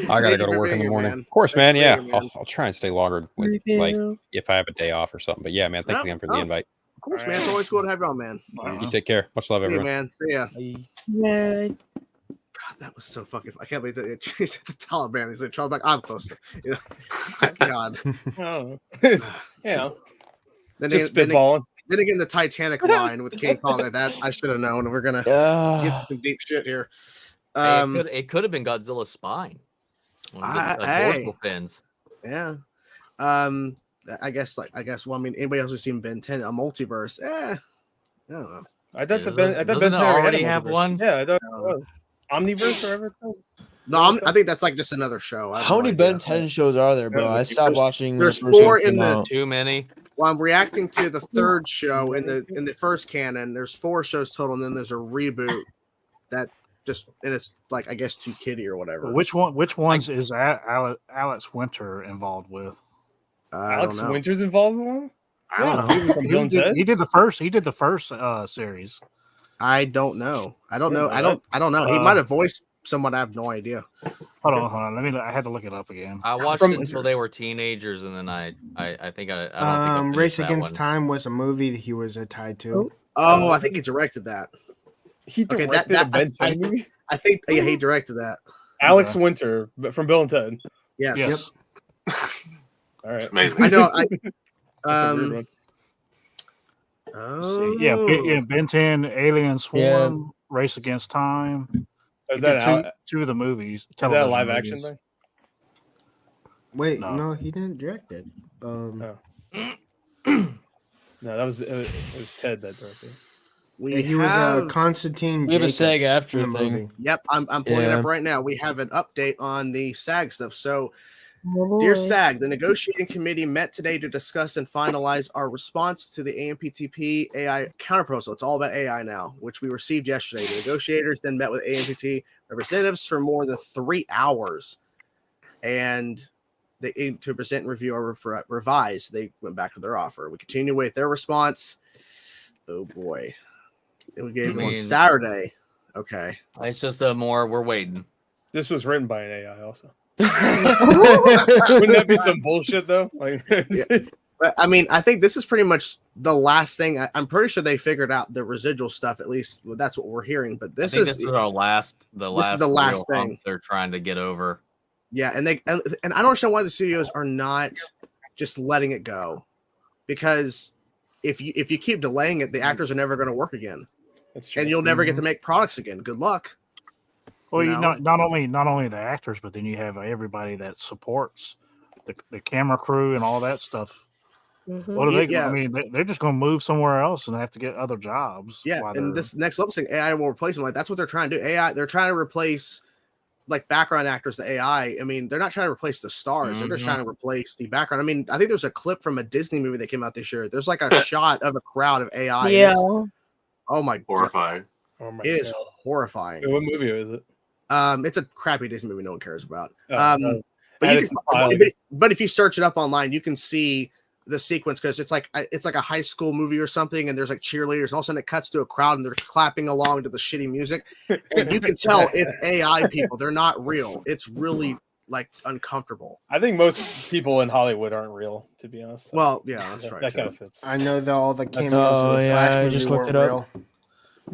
I gotta Thank go you to for work in being the here, morning. man. Of course, man. Thanks Yeah, for being here, man. I'll try and stay longer with like if I have a day off or something. But yeah, man, thanks No, again for the no. invite. Of course, man. It's always cool to have you on, man. You take care. Much love, See you, everyone. man. See ya. Yeah. God, that was so fucking. I can't believe that he said the Taliban. He said Charles back. I'm close. You know, God. Oh, you know, Then just then spitballing. then again, the Titanic line with King Kong like that. I should have known. We're gonna get some deep shit here. Hey, it could have been Godzilla's spine. One of the hey. dorsal fins. Yeah. I guess. Well, I mean, anybody else who's seen Ben 10, a multiverse? I don't know. I thought Doesn't- I thought doesn't Ben it 10 already already had a have multiverse. one? Yeah, I thought it was Omniverse or whatever it's called. No, I think that's like just another show. I have How no many idea. Ben 10 shows are there, bro? I stopped watching. when There's the first 4 one in came the out. Too many. Well, I'm reacting to the third show in the first canon. There's 4 shows total, and then there's a reboot that just and it's like I guess too kiddie or whatever. Which ones is Alex Winter involved with? I Alex don't know. Winter's involved with one? I don't know. From Bill and Ted? He did the first series. I don't know. I don't know. Yeah, I don't know. He might have voiced someone. I have no idea. Hold on. I had to look it up again. I watched From- it until they were teenagers, and then I think I don't think I finished Race that Against one. Time was a movie that he was tied to. Oh, I think he directed that. He Okay, directed that- a Ben 10 I- movie? I think yeah, he directed that. Alex Winter from Bill and Ted. Yes. Yes. All right. amazing. I know. That's a weird one. Oh, Yeah, Ben 10, Alien Swarm, Race Against Time. Is He that, did a, two of the movies. is that a television live action movies. thing? Wait, No. no, he didn't direct it. No, that was it was Ted that directed. we he was have. Constantine. We have a Jacobs SAG-AFTRA in the thing. movie. Yep, I'm pulling it Yeah. up right now. We have an update on the SAG stuff. So Dear SAG, the negotiating committee met today to discuss and finalize our response to the AMPTP AI counterproposal. It's all about AI now, which we received yesterday. The negotiators then met with AMPT representatives for more than 3 hours, and they aimed to present and review our revise. They went back to their offer. We continue to wait their response. Oh boy, and we gave them on Saturday. Okay, It's just we're waiting. This was written by an AI also. Wouldn't that be some bullshit though? Like, But I mean, I think this is pretty much the last thing. I'm pretty sure they figured out the residual stuff. At least that's what we're hearing. But this is our last. This is the last thing they're trying to get over. Yeah, and I don't understand why the studios are not just letting it go, because if you keep delaying it, the actors are never going to work again. That's true. And you'll never get to make products again. Good luck. Well, not only the actors, but then you have everybody that supports the camera crew and all that stuff. Mm-hmm. What are they? I mean, they're just going to move somewhere else and have to get other jobs. Yeah, and this next level thing, AI will replace them. Like that's what they're trying to do. AI, they're trying to replace like background actors to AI. I mean, they're not trying to replace the stars. Mm-hmm. They're just trying to replace the background. I mean, I think there's a clip from a Disney movie that came out this year. There's like a shot of a crowd of AI. Yeah. Oh my Horrifying. Oh my It God. is horrifying. Wait, what movie is it? It's a crappy Disney movie no one cares about. But if you search it up online, you can see the sequence because it's like a high school movie or something, and there's like cheerleaders, and all of a sudden it cuts to a crowd and they're clapping along to the shitty music, and you can tell it's AI people. They're not real. It's really like uncomfortable. I think most people in Hollywood aren't real, to be honest. Well, yeah, that's right. That kind of fits. I know that all the cameos Oh, in the yeah, Flash I movie just looked weren't it up. real.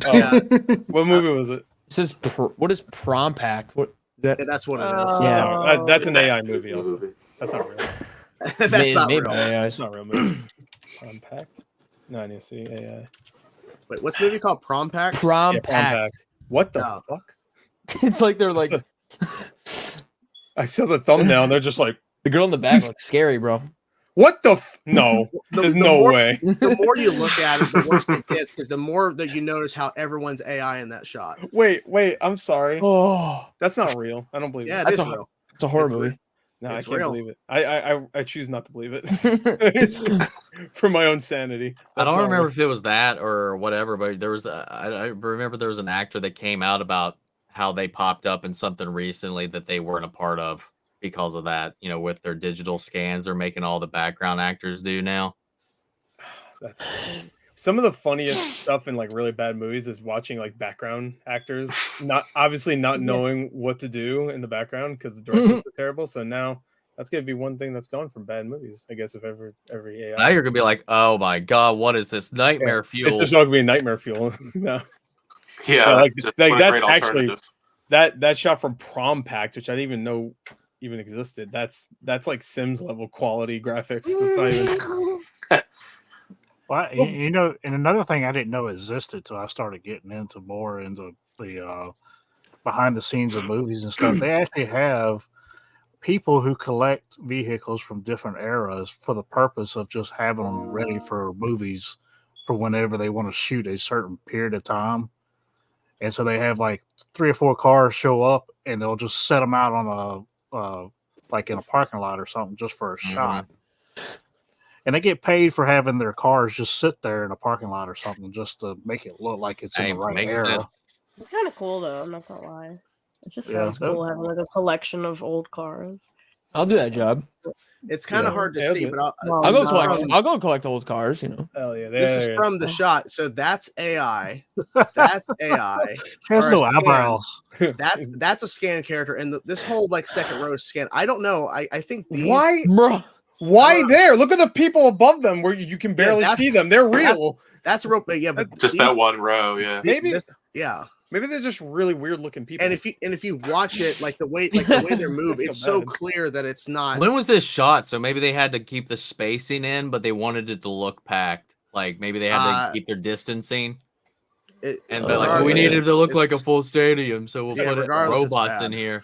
Oh, Yeah. What movie was it? It says what is prom pack? What Yeah, that's what it is. Yeah. That's an AI movie also. That's not real. That's not real. AI. It's not real movie. Compact? No, I need to see AI. Wait, what's the movie called? Prom Pack? Prom Yeah, pack. Compact. What the No. fuck? It's like they're like I saw the thumbnail and they're just like, the girl in the back looks scary, bro. what the no, there's no way. The more you look at it, the worse it gets, because the more that you notice how everyone's AI in that shot. Wait, I'm sorry. Oh, That's not real. I don't believe Yeah, it. it That's is a- real. it's a horror It's movie. No, I It's can't real. believe it. I choose not to believe it for my own sanity. I That's don't not remember real. if it was that or whatever, but there was I remember there was an actor that came out about how they popped up in something recently that they weren't a part of because of that. You know, with their digital scans, they're making all the background actors do now. That's some of the funniest stuff in like really bad movies is watching like background actors not knowing what to do in the background because the directors are terrible. So now that's gonna be one thing that's gone from bad movies, I guess, if every AI. Now you're gonna be like, oh my god, what is this nightmare fuel? It's just all gonna be nightmare fuel. No. Yeah, like what a that's great actually alternative. that shot from Prom Pact, which I didn't even know even existed. That's like Sims level quality graphics. That's not even. Well, you know, and another thing I didn't know existed till I started getting into the behind the scenes of movies and stuff. They actually have people who collect vehicles from different eras for the purpose of just having them ready for movies for whenever they want to shoot a certain period of time. And so they have like 3 or 4 cars show up and they'll just set them out on like in a parking lot or something just for a shot. And they get paid for having their cars just sit there in a parking lot or something just to make it look like it's in the right makes era. sense. It's kind of cool though. I'm not gonna lie. It just Yeah, sounds cool having like a collection of old cars. I'll do that job. It's kind of hard to see, but I'll go collect old cars. You know. Hell yeah! This is from the shot, so that's AI. That's AI. There's or no a scan. eyebrows. That's a scan character, and this whole like second row scan. I don't know. I think these, Bro. Why there? Look at the people above them where you can barely see them. They're real. That's a real. Yeah, but Just that one row. Yeah. Maybe. Yeah. Maybe they're just really weird looking people. And if you watch it, like the way they're moved, it's so clear that it's not. When was this shot? So maybe they had to keep the spacing in, but they wanted it to look packed. Like maybe they had to keep their distancing. And they're like, we needed to look like a full stadium, so we'll put robots in here.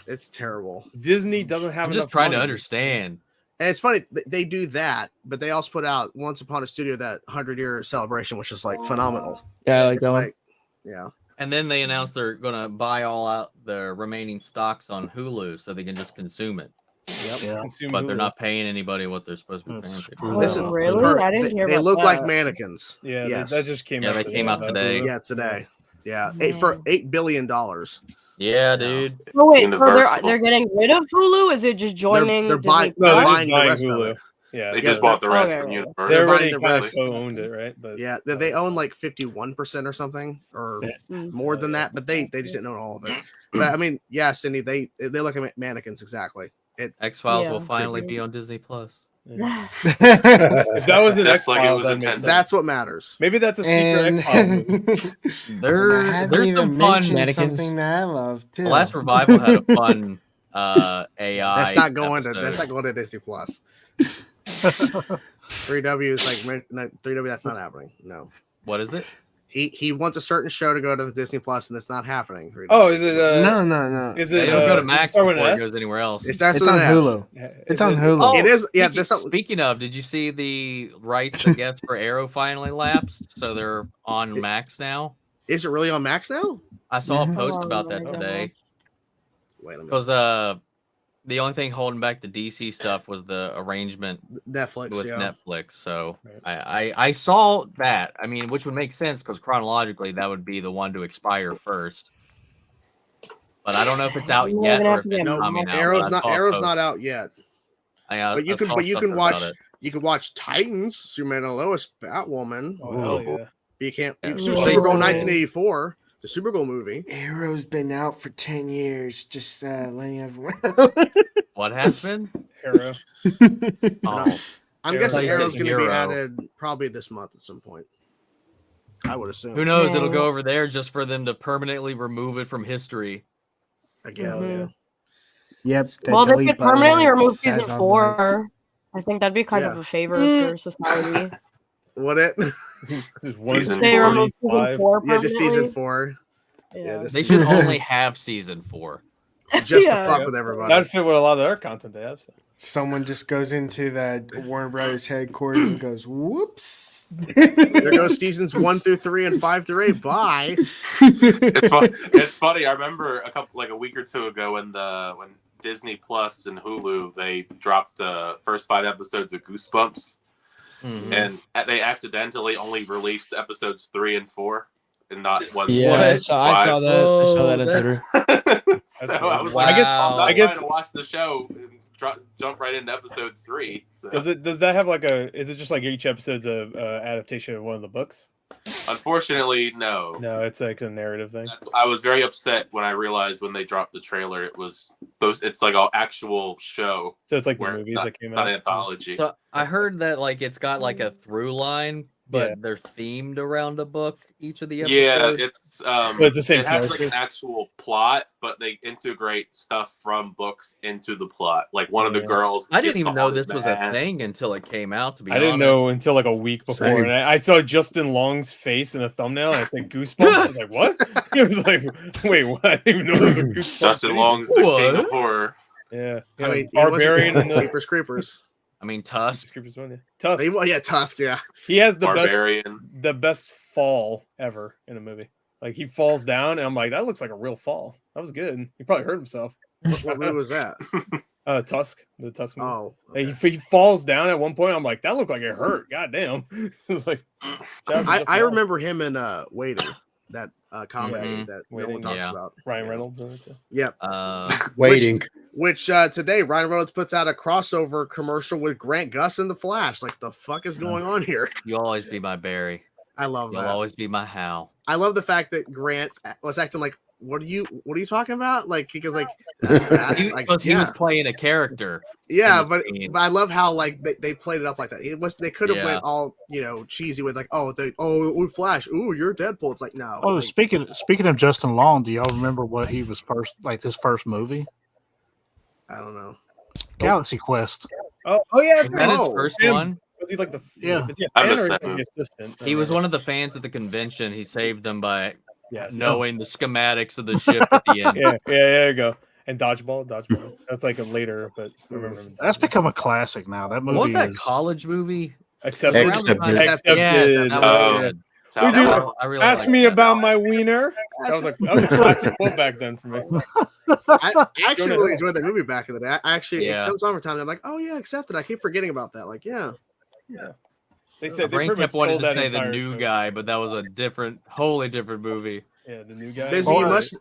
It's terrible. Disney doesn't have. I'm just trying to understand. And it's funny they do that, but they also put out Once Upon a Studio, that 100-year celebration, which is like phenomenal. Yeah, I like that one. Yeah. And then they announced they're gonna buy all out the remaining stocks on Hulu so they can just consume it. Yep. Yeah. Consume But they're Hulu. not paying anybody what they're supposed to be paying. Screw people. that Listen, up. Really? I didn't hear they about look like that. mannequins. Yeah, yes. that just came Yeah, out. they today came out about today. Hulu. Yeah, today. Yeah, Mm. $8 billion. Yeah, dude. Oh wait, so Universal. they're getting rid of Hulu? Is it just joining? they're Disney buying- No, Plus? they're buying just the buying rest of Hulu. it. Yeah, They Yeah, just bought the rest okay, from okay. Universal. they They're already buying the kind of rest. co-owned it, right? But Yeah, they own like 51% or something, or Mm. more than that, but they just didn't own all of it. But I mean, yeah, Cindy, they look at mannequins exactly. X-Files Yeah. will finally be on Disney Plus. if that was an Just like it X-Files, was that makes intended. sense. That's what matters. Maybe that's a secret And, X-Files movie. and I haven't There's even some fun mentioned mannequins. something that I love too. The last revival had a fun AI. That's not going to episode. Disney Plus. 3W is like 3W. That's not happening. No, What is it? he wants a certain show to go to the Disney Plus, and it's not happening. 3W. Oh, is it? No. Is They it? don't go to does it Max start with before an it S? goes anywhere else. It starts It's with on an S. Hulu. It's on Hulu. Oh, It is. Yeah, this. Speaking of, did you see the rights, I guess, for Arrow finally lapsed? So they're on Max now. Is it really on Max now? I saw a Mhm. post Oh, about that my today. Wait, let me. Because the only thing holding back the DC stuff was the arrangement Netflix. with Yeah. Netflix. So Right. I saw that. I mean, which would make sense because chronologically that would be the one to expire first. But I don't know if it's out You're yet gonna or have if to get it's No, coming out. Arrow's but I not. saw a Arrow's post. not out yet. But You can watch. You can watch Titans, Superman and Lois, Batwoman. Oh, hell yeah. But you can't. Yeah. Supergirl Ooh. 1984, the Supergirl movie. Arrow's been out for 10 years. Just letting everyone know. What has been? Arrow. Oh, I'm Arrow. guessing Like Arrow's going to be Hero. added probably this month at some point. I would assume. who knows? Yeah. It'll go over there just for them to permanently remove it from history. Again, Mhm. yeah. Yep. the Well, they delete could button permanently that remove says season all 4. I think that'd be kind of Yeah. a favor for society. What it? Just one Season They four. remove season 45. 4 Yeah, just season permanently. 4. Yeah. just They should only have season 4. just Yeah. to fuck with everybody. That'd fit with a lot of their content they have. So. Someone just goes into the Warner Brothers headquarters and goes, "Whoops." There goes seasons 1 through 3 and 5 through 8. Bye. It's funny. I remember a week or two ago when Disney Plus and Hulu they dropped the first 5 episodes of Goosebumps, Mhm. and they accidentally only released episodes 3 and 4, and not one. Yeah, one I and saw that. I saw that on Twitter. So That's I was weird. like, I guess- I'm not I guess- trying to watch the show and jump right into episode 3. So. Does that have is it just like each episode's a adaptation of one of the books? Unfortunately, no. No, it's like a narrative thing. I was very upset when I realized when they dropped the trailer, it's like an actual show. So it's like the Where movies that came it's not out. an anthology. So I heard that it's got a through line, but Yeah. they're themed around a book. Each of the Yeah, episodes. it's But it's the same it has an characters? actual plot, but they integrate stuff from books into the plot. Like one of the Yeah. girls. I didn't gets even the know haunted this was a mask. thing until it came out. To be I didn't honest. know until a week before, Same. and I saw Justin Long's face in a thumbnail, and I said Goosebumps. I was like, "What?" It was like, "Wait, what?" I didn't even know there was a Goosebumps. Justin anything. Long's the king What? of horror. Yeah, I mean, Barbarian and the Creepers Creepers. I mean, Tusk. Creepers one. Yeah. Tusk. Yeah, Tusk, yeah. He has Barbarian. the best fall ever in a movie. Like he falls down, and I'm like, that looks like a real fall. That was good. He probably hurt himself. What movie was that? Tusk, the Tusk movie. Oh. Like, okay. he falls down at one point. I'm like, that looked like it hurt. God damn. It's like, I remember him in Waiting, that comedy Mhm. that no Waiting, one talks yeah. about. Ryan Yeah. Reynolds in it too. Yep. Waiting. Which today Ryan Reynolds puts out a crossover commercial with Grant Gus and the Flash. Like, the fuck is going on here? You'll always be my Barry. I love You'll that. always be my Hal. I love the fact that Grant was acting like, what are you talking about? Like, he goes like, that's fast. Like, Because he was playing a character. yeah, in the but scene. I love how like they played it up like that. It was they could have Yeah. went all cheesy with like, ooh, Flash, ooh, you're Deadpool. It's like, no. Oh, like, speaking of Justin Long, do y'all remember what he was first, like his first movie? I don't know. Galaxy Quest. Oh yeah, Was that his Oh, first him. one? Was he like the Yeah. Was he a I fan missed or that was he movie. the assistant? He was one of the fans at the convention. He saved them by Yes. knowing the schematics of the ship at the end. Yeah, there you go. And dodgeball. That's like a later, but I remember him in That's Dodgeball. become a classic now. That movie What was that is college movie? Except Around the time- Accepted. Yeah, that was Oh. good. Would you I really ask like me that. about my wiener? That was a classic quote back then for me. I actually really enjoyed that movie back in the day. I actually, Yeah. it comes on for time. And I'm like, oh yeah, accepted. I keep forgetting about that. Like, yeah. They My said they brain pretty much kept wanting told to that say the entire new show. guy, but that was a wholly different movie. Yeah, the new guy. Busy,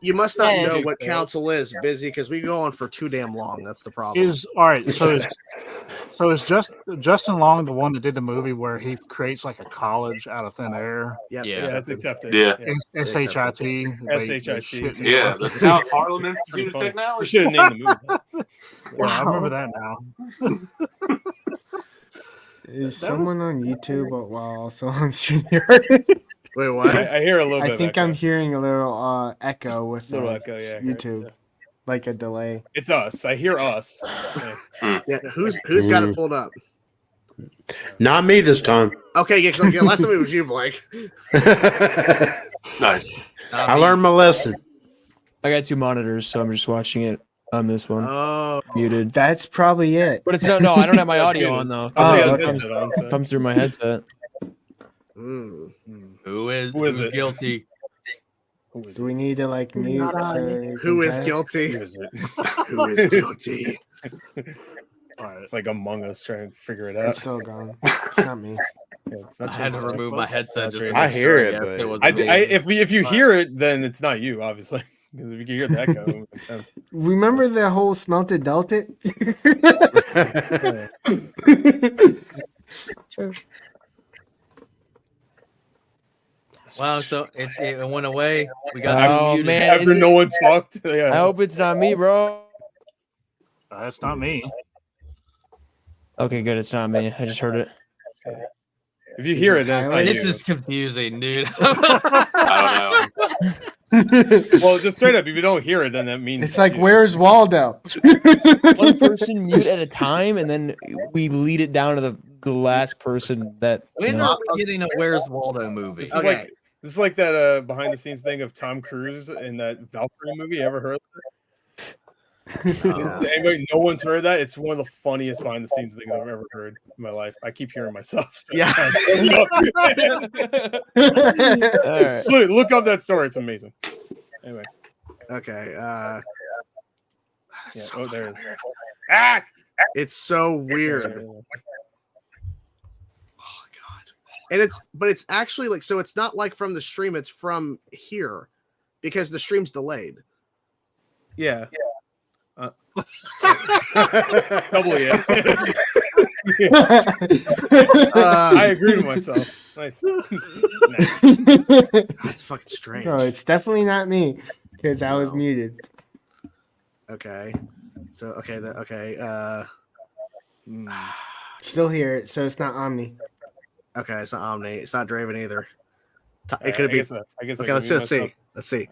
you must not Yes. know what council is, Busy, because we go on for too damn long. That's the problem. Is all right. So is Justin Long the one that did the movie where he creates like a college out of thin air? Yep, Yeah, that's accepted. Yeah. SHIT. SHIT. Yeah, the South Harlem Institute of We Technology. should have named the movie. Yeah, I remember that now. Is someone on YouTube while also on StreamYard? Wait, what? I hear a little bit. I think I'm hearing a little echo with Little echo, yeah, I heard it, YouTube, too. like a delay. It's us. I hear us. Yeah. Yeah, who's got it pulled up? Not me this time. Okay, yeah, 'cause, last time it was you, Blake. Nice. I learned my lesson. I got 2 monitors, so I'm just watching it on this one. Oh, Muted. That's probably it. But it's no, I don't have my audio on though. Oh, It okay. comes through my headset. mm. Who is Who's it? guilty? Do we need to like mute? Not on. So Who is consent? guilty? Who is it? Who is guilty? It's like Among Us trying to figure it It's out. still gone. It's not me. Yeah, it's not I had to you. remove my headset just to I make hear sure, it, guessed but- it was If you hear it, then it's not you, obviously. Because if you can hear the echo, it makes sense. Remember the whole smelted delta? Wow, so it went away. We got Oh, muted. man. After is no it- one talked. Yeah. I hope it's not me, bro. That's not me. Okay, good. It's not me. I just heard it. If you hear it, then it's not This you. is confusing, dude. I don't know. Well, just straight up, if you don't hear it, then that means It's like, you. where's Waldo? One person mute at a time, and then we lead it down to the last person that. When you know. are we getting a Where's Waldo movie? This is Okay. like this is like that behind the scenes thing of Tom Cruise in that Valkyrie movie. You ever heard of it? Anybody, no one's heard that. It's one of the funniest behind the scenes things I've ever heard in my life. I keep hearing myself. So Yeah. All right. Look up that story. It's amazing. Anyway. Okay. Yeah. So Oh, there it is. fucking weird. Ah! It's so weird. Oh god. And it's actually like, so it's not like from the stream, it's from here because the stream's delayed. Yeah. Double yeah. I agree with myself. Nice. Nice. That's fucking strange. No, it's definitely not me because I was No. muted. Okay. So okay. Still hear it, so it's not Omni. Okay, it's not Omni. It's not Draven either. Alright, It could I be. guess I guess I Okay, can let's mute see. myself. Let's see.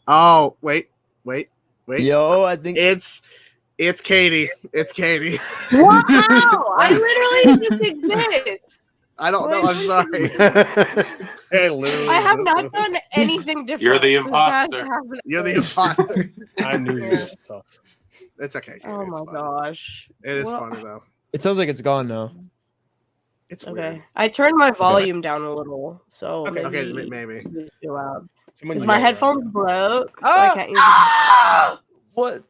Oh, wait. Yo, I think It's Katie. It's Katie. Wow! I literally just exist. I don't know. I'm sorry. Hey, literally. I have not done anything different. You're the for past imposter. half an You're the hour. imposter. I knew you were sus. It's okay. Katie. Oh It's my fine. gosh. It is Well, funny though. it sounds like it's gone now. It's Okay. weird. I turned my volume down a little, so Okay. Okay, maybe maybe. it's too loud. Someone Because my yell around. headphones broke, so I can't use What?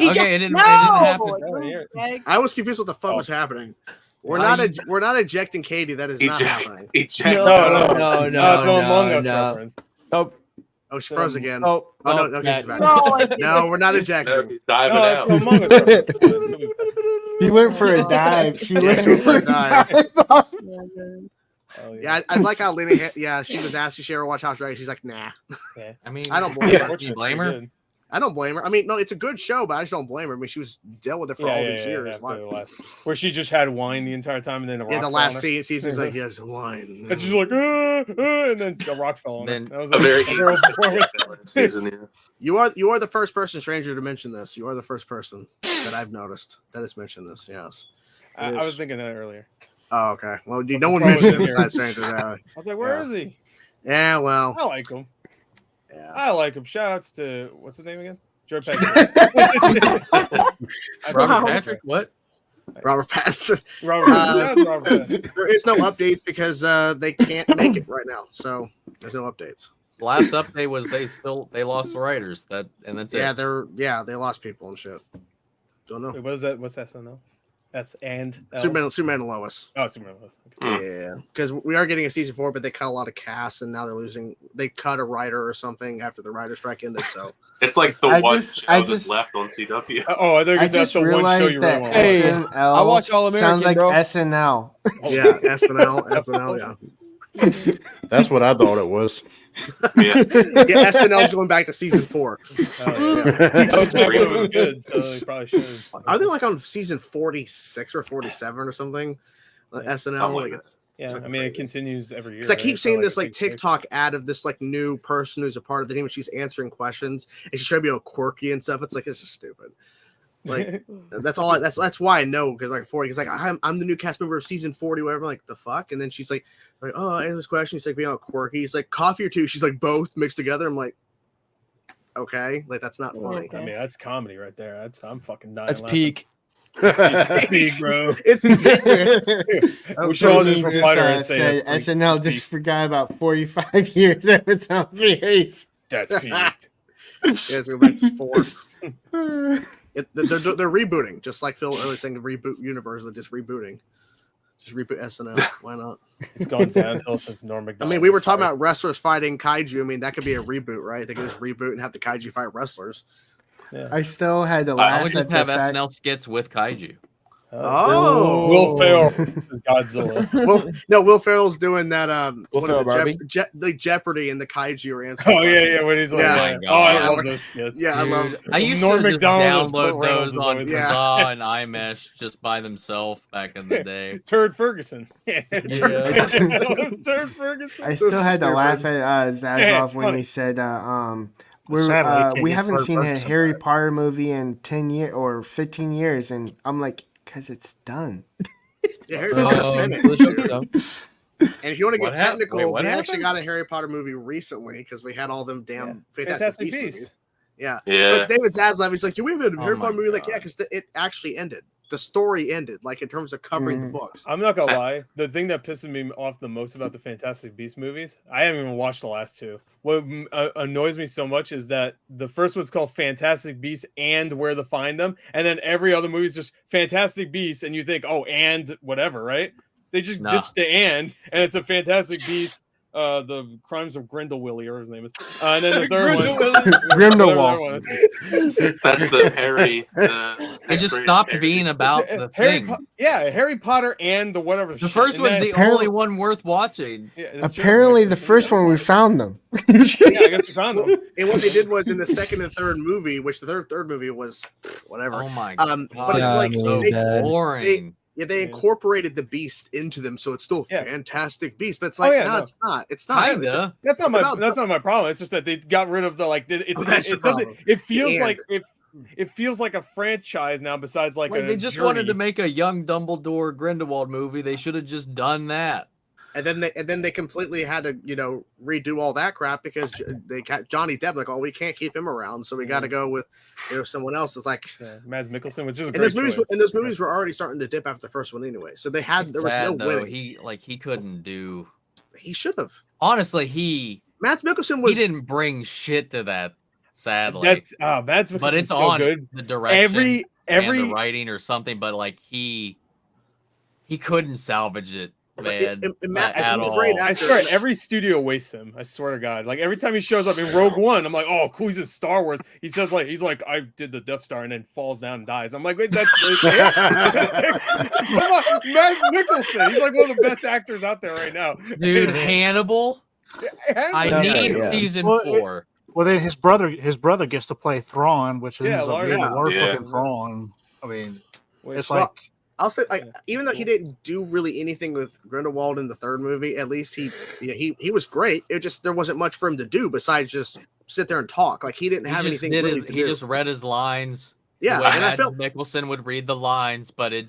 Okay, it didn't No! happen. Oh, here. Like, I was confused what the fuck was happening. We're Why not you- we're not ejecting Katie. That is not happening. Eject. No, No, no, it's an Among Us no. reference. Oh, Oh, she froze again. oh, Oh, no, okay, she's back. no, I No, we're not No, ejecting. he's diving No, out. it's an Among Us reference. He went for a dive. She Yeah, went she went for a dive. Oh, Yeah, I like how Lena. Yeah, she was asked if she ever watched House of Dragon. She's like, nah. I mean, I don't blame her. Do you blame her? I don't blame her. I mean, no, it's a good show, but I just don't blame her. I mean, she was dealt with it for all these years. after the last, where she just had wine the entire time, and then a rock Yeah, the fell last on her. season was like, yes, wine. And she's like, and then a rock fell on her. Then That was A very a girl performance. season, yeah. You are the first person, stranger, to mention this. You are the first person that I've noticed that has mentioned this. Yes. I It was is. thinking that earlier. Oh, okay. Well, The no one phone mentioned it here. besides strangers. I was like, where Yeah. is he? Yeah, well, I like him. yeah. I like him. Shout outs to what's his name again? Joe Pesci. Robert Patrick? What? Robert Pattinson. Robert Pattinson. There is no updates because they can't make it right now, so there's no updates. Last update was they lost the writers and that's Yeah, it. they lost people and shit. Don't know. Wait, what is that? What's SNL? S and L? Superman and Lois. Oh, Superman and Lois. Okay. Yeah, because we are getting a season 4, but they cut a lot of cast, and now they're losing. They cut a writer or something after the writer strike ended. So it's like the one show that's left on CW. Oh, I think that's the one show you really want. Hey, SNL I watch All American, sounds like bro. SNL. Yeah, SNL, yeah. That's what I thought it was. Yeah, SNL's going back to season 4. Oh, yeah. It was good, so they probably should. Are they like on season 46 or 47 or something? SNL, like it's. Yeah, I mean, it continues every year. Because I keep seeing this like TikTok ad of this like new person who's a part of the team, and she's answering questions, and she's trying to be all quirky and stuff. It's like, this is stupid. Like that's all. That's why I know, because like 40. Because like I'm the new cast member of season 40, whatever. I'm like, the fuck. And then she's like, oh, and this question. He's like being all quirky. He's like, coffee or two. She's like, both mixed together. I'm like, okay, like that's not funny. I mean, that's comedy right there. I'm fucking dying. That's laughing. peak. It's peak, bro. It's peak. We should all just reply to her and say said SNL just forgot about 45 years of its own series. That's peak. Yes, go back to 4. They're rebooting, just like Phil earlier saying the reboot universe. They're just rebooting. Just reboot SNL. Why not? It's gone downhill since Norm Macdonald. I mean, we were talking about wrestlers fighting kaiju. I mean, that could be a reboot, right? They could just reboot and have the kaiju fight wrestlers. Yeah. I still had to Why laugh would you at have the fact. SNL skits with kaiju? Oh, Will Ferrell is Godzilla. Will Ferrell's doing that. Will What is Ferrell it? Barbie? The Jeopardy and the kaiju are answering. Oh yeah, when he's like, Yeah. oh, I Yeah. love those skits. Yeah, I love it. I used Norm to just Macdonald as download Burt Reynolds those is on always Yeah. Kazaa and iMesh just by themselves back in the day. Turd Ferguson. Turd Ferguson. I still had to laugh at Yeah, Zazoff it's when funny. he said, Sadly, we can't haven't get seen a Ferguson Harry back. Potter movie in 10 years or 15 years. And I'm like, because it's done. Yeah, Harry Oh, Potter's finished, for the show, dude. though. And if you want to What get happened? technical, Wait, what we actually happened? got a Harry Potter movie recently because we had all them damn Fantastic Beasts movies. Yeah. Yeah. But David Zaslav, he's like, do we have a Oh Harry my Potter movie? Like, God. yeah, because it actually ended. The story ended, like in terms of covering the books. I'm not gonna lie. The thing that pisses me off the most about the Fantastic Beasts movies, I haven't even watched the last two. What annoys me so much is that the first one's called Fantastic Beasts and Where to Find Them, and then every other movie is just Fantastic Beasts, and you think, oh, and whatever, right? They just Nah. ditched the and it's a Fantastic Beasts. The Crimes of Grindelwald, or his name is, and then the third one, Grindelwald. That's the Harry. It just stopped being about the thing. Harry Potter and the whatever. The first one's the Apparently- only one worth watching. Apparently, the first one we found them. Yeah, I guess we found them. And what they did was in the second and third movie, which the third movie was whatever. Oh my god. But it's Yeah, like I mean, so they, boring. they incorporated the beast into them, so it's still Yeah. Fantastic Beast. But it's like, no, it's not. It's not. It's Kinda. That's not It's my. about- That's not my problem. It's just that they got rid of the like. that's your It doesn't. problem. It feels And- like it feels like a franchise now. Besides, like Like a they just journey. wanted to make a young Dumbledore Grindelwald movie. They should have just done that. And then they completely had to, redo all that crap because they got Johnny Depp. Like, oh, we can't keep him around, so we got to go with, someone else. It's like, Mads Mikkelsen, which is a and great those choice. movies were already starting to dip after the first one anyway. So they had there was Sad, no though. winning. He couldn't do. He should have. Honestly, he Mads Mikkelsen was. didn't bring shit to that. Sadly, That's Mads Mikkelsen's but it's so on good. the direction and Every the writing or something. But like he couldn't salvage it, man. Matt, at he's a all. great I actor. swear, every studio wastes him. I swear to God. Like every time he shows up in Rogue One, I'm like, oh, cool. He's in Star Wars. He says he's like, I did the Death Star, and then falls down and dies. I'm like, wait, that's come on, Mads Mikkelsen. He's like one of the best actors out there right now, Dude, Hannibal. I Yeah, need yeah. season Well, 4. Well, then his brother gets to play Thrawn, which Yeah, ends up Lars- being Yeah. the worst Yeah. looking Thrawn. I mean, it's Well, like I'll say, like, Yeah. even though he didn't do really anything with Grindelwald in the third movie, at least he was great. It just there wasn't much for him to do besides just sit there and talk. Like he didn't have He just anything really to he do. just read his lines. Yeah, When and I Mads felt Mikkelsen would read the lines, but it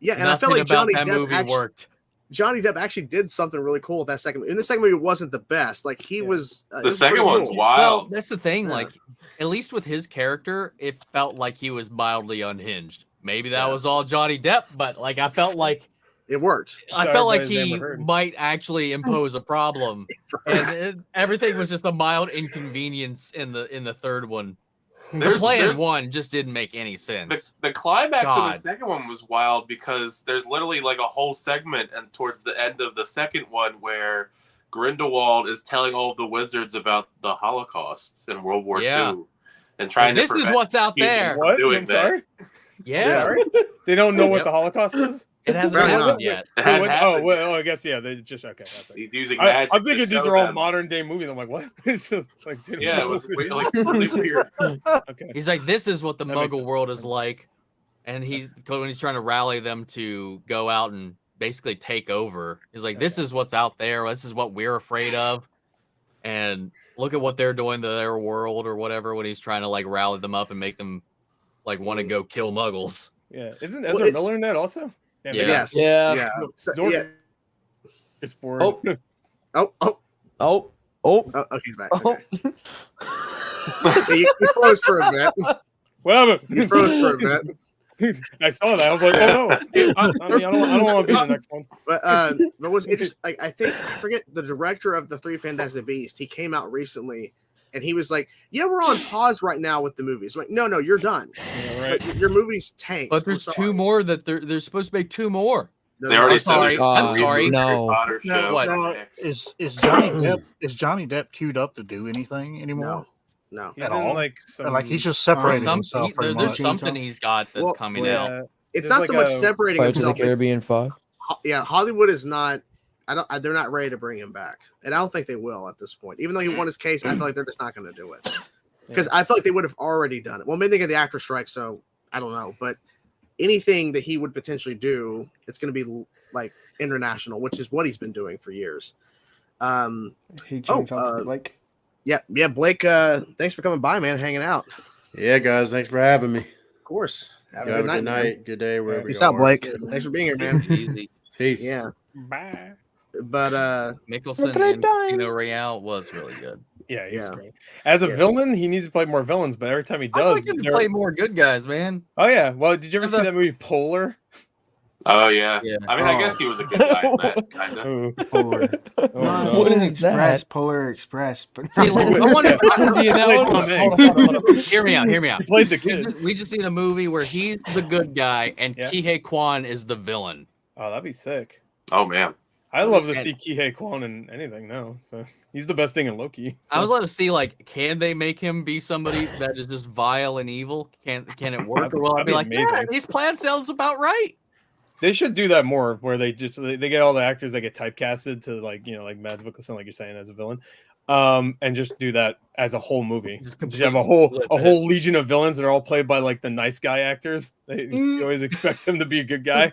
and I felt nothing like about Johnny that Depp movie worked. Johnny Depp actually did something really cool with that second movie. And the second movie wasn't the best. Like he was it The was second pretty one's cool. wild. Well, that's the thing. Yeah. Like, at least with his character, it felt like he was mildly unhinged. maybe that was all Johnny Depp, but like I felt like it worked. I felt like he might actually impose a problem, and everything was just a mild inconvenience in the third one. The planned one just didn't make any sense. The climax of the second one was wild because there's literally like a whole segment and towards the end of the second one where Grindelwald is telling all of the wizards about the Holocaust in World War II and trying to this is what's out there. What? I'm sorry? Yeah. Sorry? They don't know what the Holocaust is? It hasn't happened yet. Well, I guess, they just, okay. That's He's using magic. I'm thinking these are all modern day movies. I'm like, what? It's just like, yeah, it was like really weird. Okay. He's like, this is what the Muggle world is like. And when he's trying to rally them to go out and basically take over, he's like, this is what's out there. This is what we're afraid of. And look at what they're doing to their world or whatever when he's trying to like rally them up and make them like want to go kill Muggles. Yeah. Isn't Ezra Miller in that also? Yeah. Yes. Yeah. It's boring. Oh, he's back. Okay. He froze for a bit. Whatever. He froze for a bit. I saw that. I was like, oh no. I don't want to be the next one. But what's interesting, I forget the director of the Three Fantastic Beasts. He came out recently, and he was like, "Yeah, we're on pause right now with the movies." I'm like, no, you're done. Yeah, right. But your movie's tanked. But there's two more that they're supposed to make two more. They already said I'm sorry. No. Potter show. What? Is Johnny Depp queued up to do anything anymore? No. He's in like some, like he's just separating himself. There's something he's got that's coming out. It's not so much separating himself. Pirates of the Caribbean 5. Yeah, Hollywood is not. They're not ready to bring him back, and I don't think they will at this point. Even though he won his case, I feel like they're just not going to do it because I feel like they would have already done it. Well, maybe they get the actor strike, so I don't know. But anything that he would potentially do, it's going to be like international, which is what he's been doing for years. He changed Blake. Yeah, Blake. Thanks for coming by, man. Hanging out. Yeah, guys. Thanks for having me. Of course. Have a good night. Man. Good day. Wherever Peace you out, are. Blake. Thanks for being here, man. Easy. Peace. Yeah. Bye. But Mickelson and Casino Royale was really good. Yeah, he's great. As a villain, he needs to play more villains, but every time he does, I like him to play more good guys, man. Oh yeah. Well, did you ever see that movie Polar? Oh yeah. I mean, I guess he was a good guy in that kind of. Polar. What is Express, that? Polar Express. But See, like, I wonder was he in that one? Hold on. Hear me out. He played the kid. We just seen a movie where he's the good guy and Kihei Kwan is the villain. Oh, that'd be sick. Oh man. I love to see Kihei Kwan in anything now. So he's the best thing in Loki. So. I was allowed to see, like, can they make him be somebody that is just vile and evil? Can it work? Or will I be like, yeah, these plan sounds about right? They should do that more, where they get all the actors that get typecasted to like Mads Mikkelsen, like you're saying, as a villain, and just do that as a whole movie. Just have a whole legion of villains that are all played by like the nice guy actors. You always expect him to be a good guy.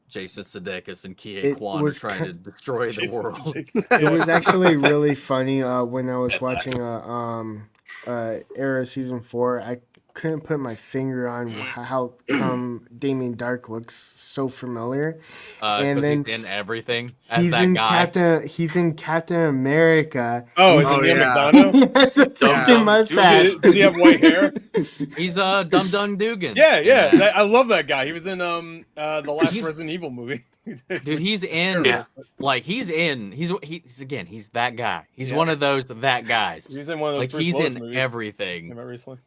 Jason Sudeikis and Kihei Kwan are trying to destroy the world. It was actually really funny when I was watching Arrow season 4. I couldn't put my finger on how Damien Dark looks so familiar. And then he's in everything as he's that in guy. He's in Captain America. Oh, is it Neil McDonough? He has a freaking mustache. Does he have white hair? He's Dum Dum Dugan. Yeah. I love that guy. He was in the last Resident Evil movie. Dude, he's in. Yeah. Like he's that guy. He's one of those that guys. He's in one of those. Like he's in movies. everything. Remember recently?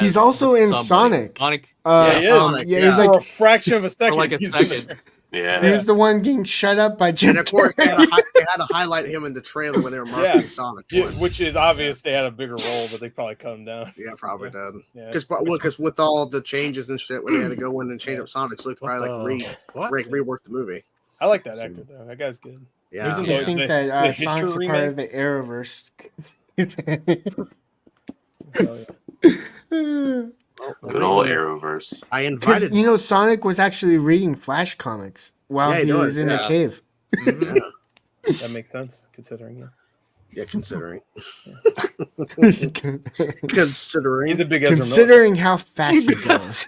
He's also in Sonic. Sonic. Sonic. Yeah, he's like for a fraction of a second. For like a second. Yeah. He was the one getting shut up by Jim. And of course, they had to highlight him in the trailer when they were marketing Sonic. Yeah, which is obvious. They had a bigger role, but they probably cut him down. Yeah, probably did. Yeah. Because with all the changes and shit, when they had to go in and change up Sonic, so they probably rework the movie. I like that actor though. That guy's good. Yeah, I think that Sonic's a part of the Arrowverse. Good old Arrowverse. I invited. Sonic was actually reading Flash comics while he was in a cave. Mm-hmm. That makes sense, considering. Yeah, considering. Considering. He's a big Ezra Considering how fast it goes.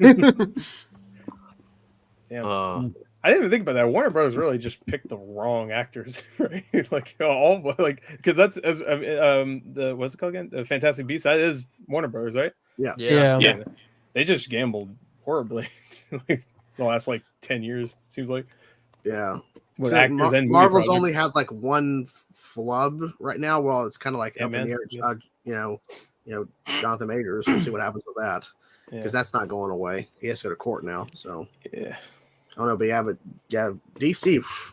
Damn. I didn't even think about that. Warner Bros. Really just picked the wrong actors, right? Because that's the what's it called again? The Fantastic Beasts. That is Warner Bros. Right? Yeah. They just gambled horribly. Like, the last like 10 years, it seems like. Yeah. With So actors and movie Marvel's projects. only had like one flub right now. Well, it's kind of like up in the Ant-Man, air. yes. You know, Jonathan Majors. We'll see what happens with that Yeah. because that's not going away. He has to go to court now. So Yeah. I don't know, but DC.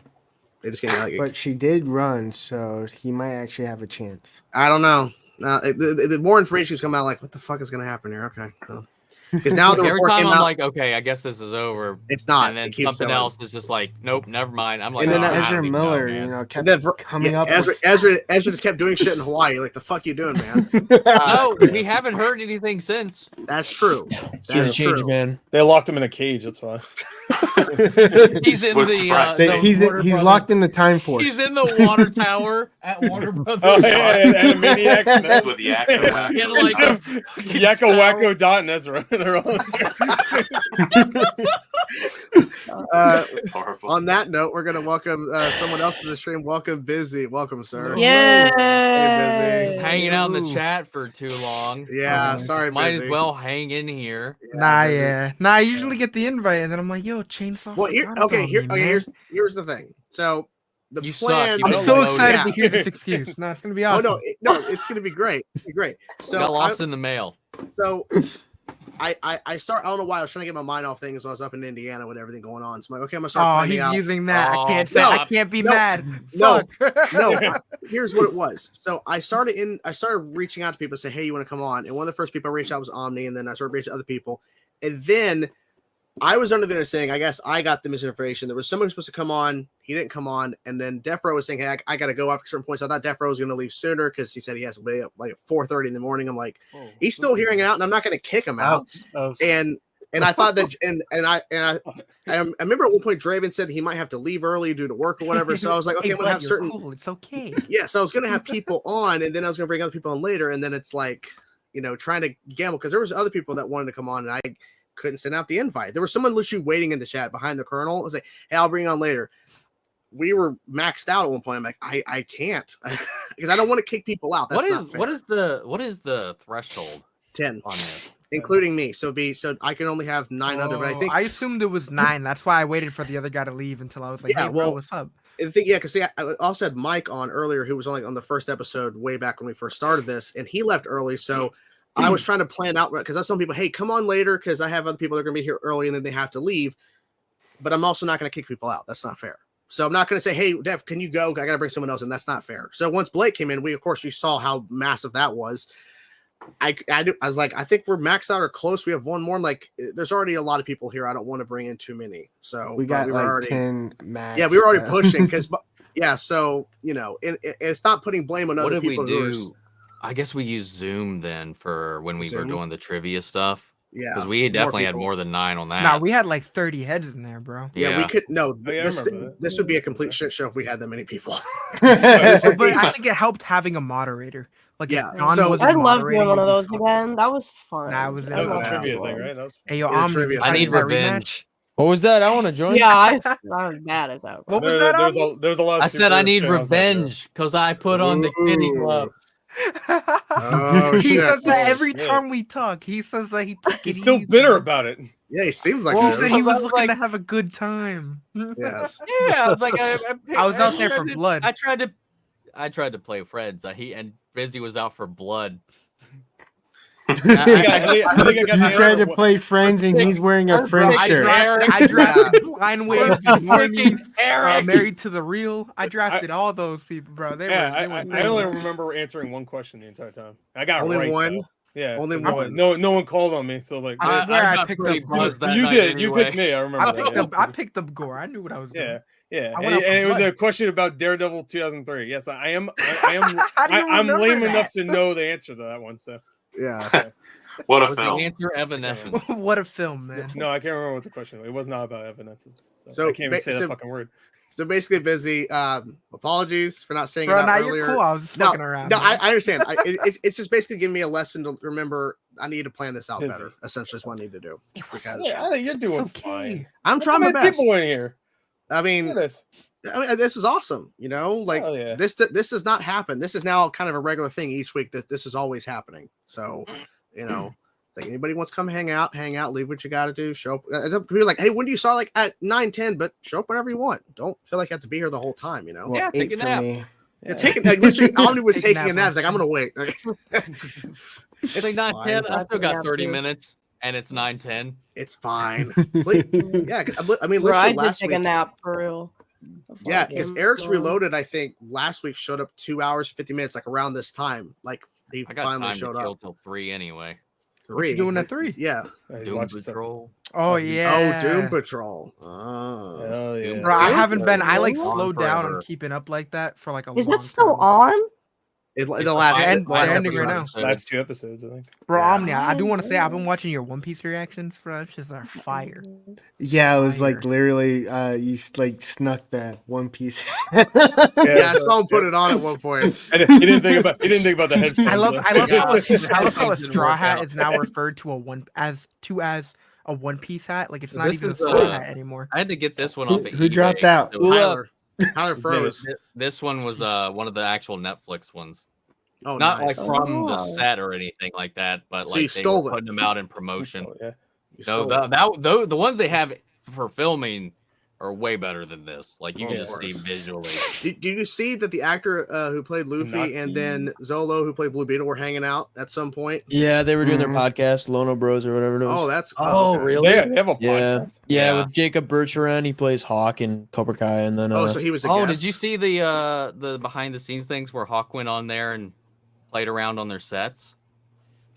They just can't. Like, But she did run, so he might actually have a chance. I don't know. The more information's come out, like what the fuck is going to happen here? Okay, because now the Every report time came I'm out. like, okay, I guess this is over. It's not. And then It keeps something going. else is just like, nope, never mind. I'm like, And then oh, I Ezra don't even Miller, know, you man. know, kept Then coming up. Ezra with... just kept doing shit in Hawaii. Like the fuck you doing, man? No, we haven't heard anything since. That's true. It's change, man. They locked him in a cage. That's why. He's in the he's locked in the Time Force. He's in the water tower at Warner Brothers. Oh yeah, and Animaniacs. That's with Yakko Wacko. Yakko Wacko Dot and Ezra. They're all. On that note, we're gonna welcome someone else to the stream. Welcome, Bizzy. Welcome, sir. Yeah. Hey, Just Bizzy. hanging out in the chat for too long. Yeah, sorry, Might Bizzy. as well hang in here. Yeah, Nah, I usually get the invite, and then I'm like, "Yo, Chainsaw." Well, here's the thing. So the You plan. suck. You I'm so loaded. excited Yeah. to hear this excuse. No, it's gonna be Oh awesome. no, it's gonna be great. It's gonna be great. So Got lost in the mail. So I don't know why I was trying to get my mind off things when I was up in Indiana with everything going on. So I'm like, okay, I'm gonna start Oh, planning he's out. using that. Oh, I can't say. no, I can't be no, mad. no, Fuck. Here's what it was. So I started reaching out to people and say, hey, you want to come on? And one of the first people I reached out was Omni, and then I started reaching out to other people. And then I was under there saying, I guess I got the misinformation. There was someone who was supposed to come on. He didn't come on. And then DeafRowe was saying, hey, I got to go after certain points. I thought DeafRowe was going to leave sooner because he said he has to be up like at 4:30 in the morning. I'm like, he's still hearing it out, and I'm not going to kick him out. And I thought that, and I remember at one point Draven said he might have to leave early due to work or whatever. So I was like, okay, Hey, I'm gonna bud, have you're certain. cool. It's okay. Yeah, so I was gonna have people on, and then I was gonna bring other people on later, and then it's like, trying to gamble because there was other people that wanted to come on, and I couldn't send out the invite. There was someone literally waiting in the chat behind the colonel. I was like, hey, I'll bring you on later. We were maxed out at one point. I'm like, I can't because I don't want to kick people out. That's not fair. what is the threshold 10 on there? including me. So I can only have 9 other, but I think I assumed it was 9. That's why I waited for the other guy to leave until I was like, Yeah, "Hey, bro, well, what's up?" I think, yeah, because I also had Mike on earlier, who was on the first episode way back when we first started this, and he left early. So I was trying to plan out because I was telling people, hey, come on later because I have other people that are going to be here early and then they have to leave. But I'm also not going to kick people out. That's not fair. So I'm not going to say, hey, Dev, can you go? I got to bring someone else in. That's not fair. So once Blake came in, you saw how massive that was. I was like, I think we're maxed out or close. We have one more. I'm like, there's already a lot of people here. I don't want to bring in too many. So We got like already 10 max. Yeah, we were already pushing because, yeah. So it's not putting blame on What other did we people. who are do? I guess we used Zoom then for when we were Zoom? doing the trivia stuff. Yeah, because we definitely had more than 9 on that. Nah, we had like 30 heads in there, bro. Yeah, we could no. Oh, yeah, I This remember that. this would be a complete shit show if we had that many people. But I think it helped having a moderator. Like, Yeah, if John so- wasn't I love moderating, doing one of it'd be those fun. again. That was fun. Nah, it was That was Yeah. a trivia thing, right? That was. Hey, yo, Yeah, Omni, trivia. you I trying to need do that revenge. What was that? I want to join. Yeah, I was mad at that. What was There- that? There was Omni? there was a lot. Of I said I super need shit was like, revenge because I put on the kitty Ooh. gloves. Oh, He shit. says that every Yeah. time we talk. He says that he took it He's still easy. bitter about it. Yeah, he seems like He he said is. he was I was looking like- to have a good time. Yes. Yeah, I was like, I was out there for tried to- blood. I tried to play Fred's. And Bizzy was out for blood. I think I got You the tried to error. play Friends and he's wearing a Friends I shirt. drafted Blind Waves and Normies, Eric. Married to the Real. I drafted all those people, bro. They Yeah, were. They I were only crazy. remember answering one question the entire time. I got Only it right, one? though. Yeah, Only no one. No one called on me, so I was like, I swear I got picked pretty up buzzed that you night did. You anyway. picked me. I remember. I that, picked yeah. up. I picked up Gore. I knew what I was doing. Yeah, yeah, I went out for and it was blood. a question about Daredevil 2003. Yes, I am. How do you I'm remember lame that? enough to know the answer to that one. So Yeah. What a Was the film. answer Evanescence? What a film, man. no, I can't remember what the question was. It was not about Evanescence. So I can't even ba- say that so- fucking word. So basically, Busy. Apologies for not saying Bro, it out now earlier. you're cool. I was just No, fucking around. No, man. I understand. It's just basically giving me a lesson to remember. I need to plan this out Busy. better. Essentially, is what I need to do. Because Yeah, I think you're doing It's okay. fine. I'm Look trying how my many best. people in here. I Look mean, at this. this is awesome. Like Oh, yeah. this does not happen. This is now kind of a regular thing each week. That this is always happening. So, Like anybody wants to come hang out, leave what you got to do, show up. Be like, hey, when do you saw like at 9-10, but show up whenever you want. Don't feel like you have to be here the whole time, you know? Well, Yeah, take 8 a for nap. me. Yeah, literally, Omni was Take a taking a nap nap. on It's like, I'm gonna wait. It's like 9:10. I still got Fine. 30 minutes, and it's 9:10. It's fine. Sleep. Yeah, I mean, Bro, I literally did last take week. a nap for real. Yeah, Before because game Eric's on. Reloaded, I think last week showed up 2 hours 50 minutes, like around this time. Like he I got finally time to showed kill up. till 3 anyway. What you doing at 3? Yeah. He's Doom watching stuff. Patrol. Oh yeah. Oh, Doom Patrol. Oh. Hell yeah. Bro, I Doom haven't been. I like Patrol. slowed On down forever. on keeping up like that for like a Is long it still time. on? The It's last, the end- the last they're ending right episode. now. Last 2 episodes, I think. Bro, Yeah. Omni, I do want to say I've been watching your One Piece reactions, bro. It's just fire. Yeah, it was like Fire. literally you like snuck that One Piece. Yeah, I so- saw him put it on at one point. And he didn't think about the headphones. I love though. how a Didn't straw work hat out. is now referred to as a One Piece hat. Like it's not This even a is, straw hat anymore. I had to get this one off of Who eBay. dropped out? It was- Tyler froze. This one was one of the actual Netflix ones. Oh, Not nice. like from the Oh. set or anything like that, but So like you they stole were it. putting them out in promotion. Yeah. You No, stole it. the ones they have for filming are way better than this. Like you Oh, can of just see course. visually. Did you see that the actor who played Luffy and then Zolo who played Blue Beetle were hanging out at some point? Yeah, they were doing Mhm. their podcast, Lono Bros or whatever it was. Oh, that's Oh, okay. really? They have a Yeah, podcast. yeah, Yeah. with Jacob Bertrand, he plays Hawk in Cobra Kai, and then Oh, so he was a Oh, guest? did you see the behind the scenes things where Hawk went on there and played around on their sets?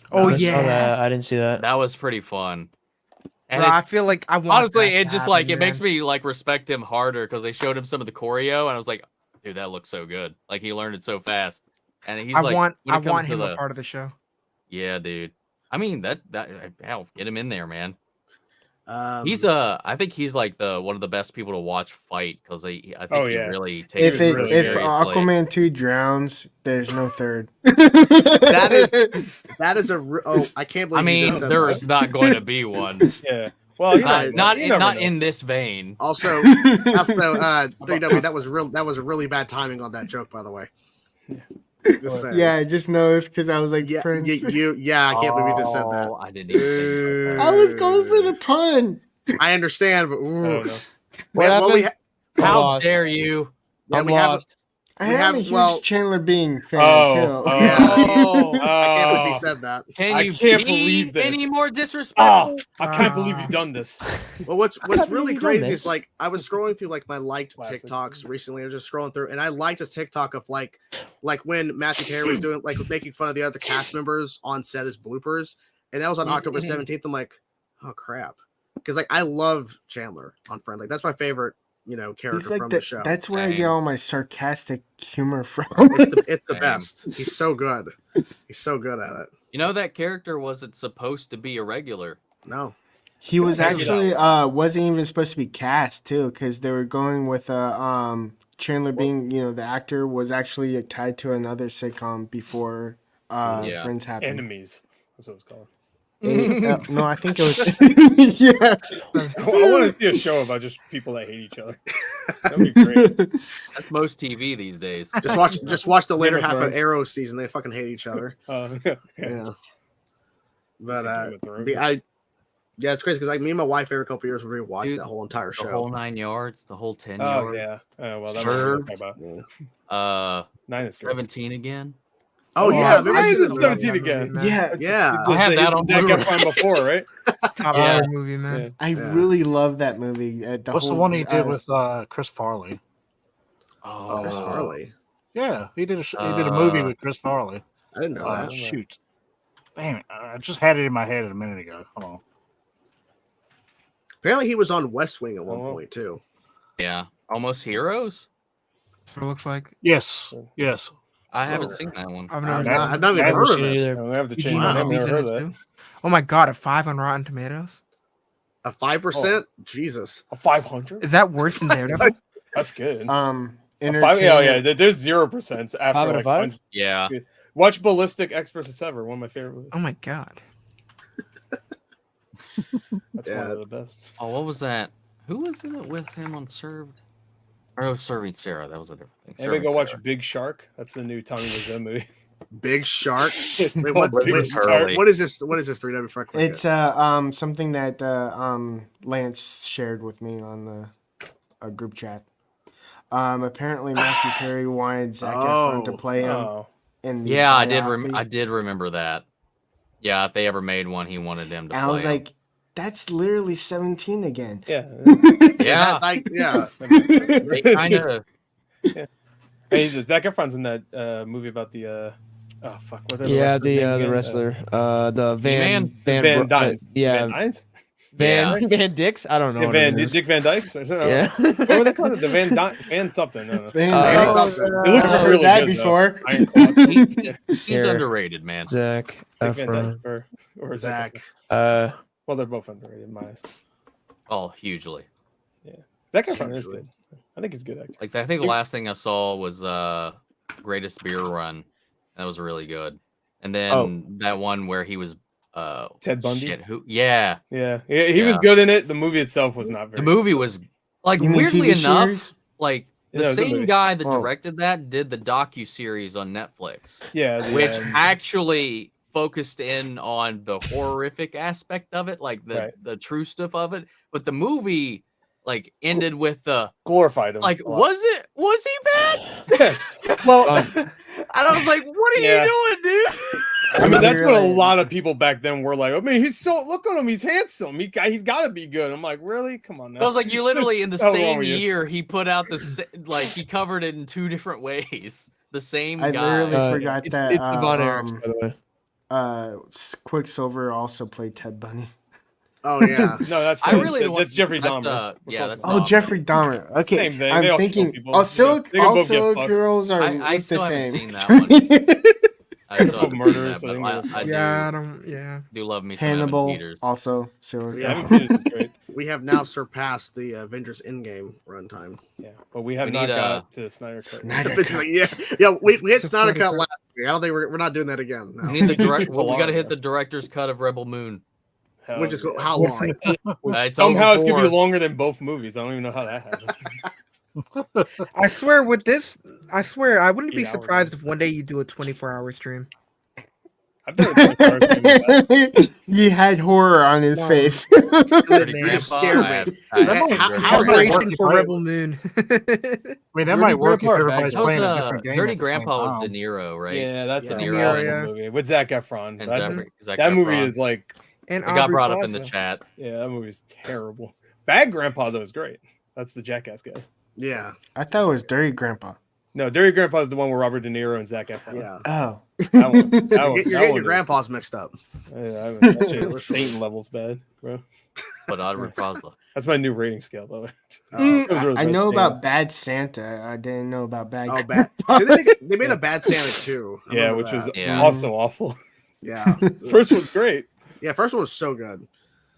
Oh I saw yeah. that. I didn't see that. That was pretty fun. And Bro, I it's, feel like I want honestly, that it to just happen, like it man. makes me like respect him harder because they showed him some of the choreo and I was like, dude, that looks so good. Like he learned it so fast. And he's I like, want when it comes to him the- a part of the show. Yeah, dude. I mean that hell, get him in there, man. He's I think he's like one of the best people to watch fight because I think Oh, he yeah. really takes if it it, really if seriously. Aquaman 2 drowns, there's no third. that is a I can't believe I you mean, just said there that. is not going to be one. Yeah. Well, you Not never know. in this vein. Also, 3W, that was a really bad timing on that joke, by the way. Just saying. Yeah, I just noticed because I was like, Yeah, Prince. I can't believe you just said that. Oh, I didn't even think about I was going for the pun. I understand, but I ooh. don't know. Well, we that. ha- How lost. dare you? yeah, I'm we have lost. I We am have- a huge well- Chandler Bing fan Oh, too. Yeah. Oh, I can't believe Oh. he said that. can I you can't be believe this. any more disrespectful? Oh, I can't believe you've done this. Well, what's can't believe really you've done crazy this. is like I was scrolling through like my liked Classic. TikToks recently. I was just scrolling through, and I liked a TikTok of like when Matthew Perry was doing like making fun of the other cast members on set as bloopers, and that was on October 17th. I'm like, oh crap, because like I love Chandler on Friends. Like that's my favorite, character He's like from the show. that's where I get Same. all my sarcastic humor from. It's the Same. best. He's so good. He's so good at it. You know that character wasn't supposed to be a regular. No. He was Check it actually wasn't even supposed to be cast too, because they were going with Chandler being the actor was actually tied to another sitcom before Yeah. Friends happened. Enemies. That's what it's called. No, I think it was. Yeah. I want to see a show about just people that hate each other. That'd be great. That's most TV these days. Just watch the later Game of half of Thrones. Arrow season. They fucking hate each other. Yeah. Yeah. But Game of Thrones. yeah, it's crazy because like me and my wife every couple years we rewatch Dude, that whole entire The show. whole 9 yards, the whole 10 Oh yards. yeah. Oh well, that's Served. what I'm talking Yeah. about. 9 is 17 again. Oh yeah, Oh, remember why is season it seven? 17 again? Yeah, Yeah. I have that on Zac Blu-ray. Efron before, right? Top Yeah. tier movie, man. Yeah. I Yeah. really love that movie. What's the one he did with Chris Farley? Oh, Chris Farley. Yeah, he did a movie with Chris Farley. I didn't know that. Shoot. Damn it. I just had it in my head a minute ago. Hold on. Apparently he was on West Wing at one Oh. point too. Yeah. Almost Heroes? That's what it looks like. Yes. Yes. I haven't Oh. seen that one. I've I've never. not even Never heard of seen it it. either. I'm gonna have to Did change you my know name. he's Never in heard it of that. too? Oh my god, a 5 on Rotten Tomatoes. A 5%? Jesus. A 500? Is that worse than Daredevil? That's good. A 5, Entertainment. yeah. There's 0% after 5 out of like 5? 100. Yeah. Watch Ballistic X vs. Ever, one of my favorite movies. Oh my god. That's Yeah. one of the best. Oh, what was that? Who was in it with him on Served? Or it was Serving Sarah. That was a different thing. Anybody Serving go watch Sarah. Big Shark? That's the new Tommy Wiseau movie. Big Shark. It's Wait, called what, Big wait, Shark. what is this? What is this? 3W before I click It's it? something that Lance shared with me on the group chat. Apparently Matthew Perry wanted Zac Efron to play him in the Yeah, biopic. I did remember that. Yeah, if they ever made one, he wanted him to And play I was him. like, that's literally 17 again. Yeah. Yeah. They kind of. Yeah. Hey, Zac Efron's in that movie about the oh fuck, what are the Yeah, wrestlers' names the again? wrestler, the Van Van Dynes. yeah, Van Dynes? Van Dix. I don't know. Yeah, what it Van is. Dick Van Dykes or something. Yeah. What were they called? The Van something. I don't know. Van something. It looked I've heard really that good, before. Iron Claw. He's Here. underrated, man. Zac Dick Van Efron. Dyke or Zach. Well, they're both underrated in my eyes. Oh, hugely. Yeah, Zac Efron is good. I think he's good actor. Like I think the last thing I saw was Greatest Beer Run. That was really good. And then that one where he was Ted Bundy. Shit, who? Yeah, he was good in it. The movie itself was not very. The movie was like You mean weirdly TV enough, series? like Yeah, the it was a same movie. guy that Oh. directed that did the docu-series on Netflix. Yeah, which actually focused in on the horrific aspect of it, like the true stuff of it. But the movie like ended with the glorified him. like a lot. was he bad? Well, and I was like, what are Yeah. you doing, dude? I mean, that's what a lot of people back then were like. I mean, he's so look at him, he's handsome. He's got to be good. I'm like, really? Come on now. I was like, you literally in the How wrong same were you? year he put out like he covered it in 2 different ways. The same I guy. literally forgot it's, that it's the Von Erichs, by the way. Quicksilver also played Ted Bundy. Oh yeah. No, that's I really that's want- Jeffrey that's, Dahmer. yeah, that's Oh, Dahmer. Jeffrey Dahmer. Okay, Same thing. They I'm all kill thinking people. also They can both get also fucked. girls are I look still the haven't same. seen that one. I still haven't Murderers, seen I that, think but they're- Yeah, I don't. Yeah. do love me some Hannibal Evan Peters. also. So Yeah. Evan Peters is great. We have now surpassed the Avengers Endgame runtime. Yeah, but we have We not need, got to Snyder Cut. Snyder It's Cut. like, yeah, we hit Snyder Cut last week. I don't think we're not doing that again. No. We need the direct. Triple Well, we got to R, hit yeah. the director's cut of Rebel Moon. Hell Which is yeah. how long? It's Somehow it's gonna over be 4. longer than both movies. I don't even know how that happened. I swear with this, I swear I wouldn't be 8 hours, surprised if one day you do a 24-hour stream. I've done it 24 hours in the past. He had horror on his No. face. Dirty Man. Grandpa. scared me. I That have might- seen Dirty how's that Grandpa. working Preparation for Rebel Moon. I mean, that Dirty might work if Grandpa or everybody's Bad That was playing a the different game. Dirty at the same Grandpa was time. De Niro, right? Yeah, that's De a Niro, Niro yeah. movie with Zac Efron. And That's Zac that movie Efron. is like, And It got Aubrey brought up in the Plaza. chat. yeah, that movie is terrible. Bad Grandpa though is great. That's the Jackass guys. Yeah, I thought it was Dirty Grandpa. No, Dirty Grandpa is the one with Robert De Niro and Zac Efron. yeah. Oh. That one. You're That one, getting that your one is- grandpas mixed up. Yeah, that shit is Satan levels bad, bro. But Aubrey Plaza. That's my new rating scale, by the way. Oh, Those are the I best know things. about Bad Santa. I didn't know about Bad. Oh, bad. They made a Bad Santa too. I Yeah, remember which was that. Yeah. also awful. Yeah. First one's great. Yeah, first one was so good.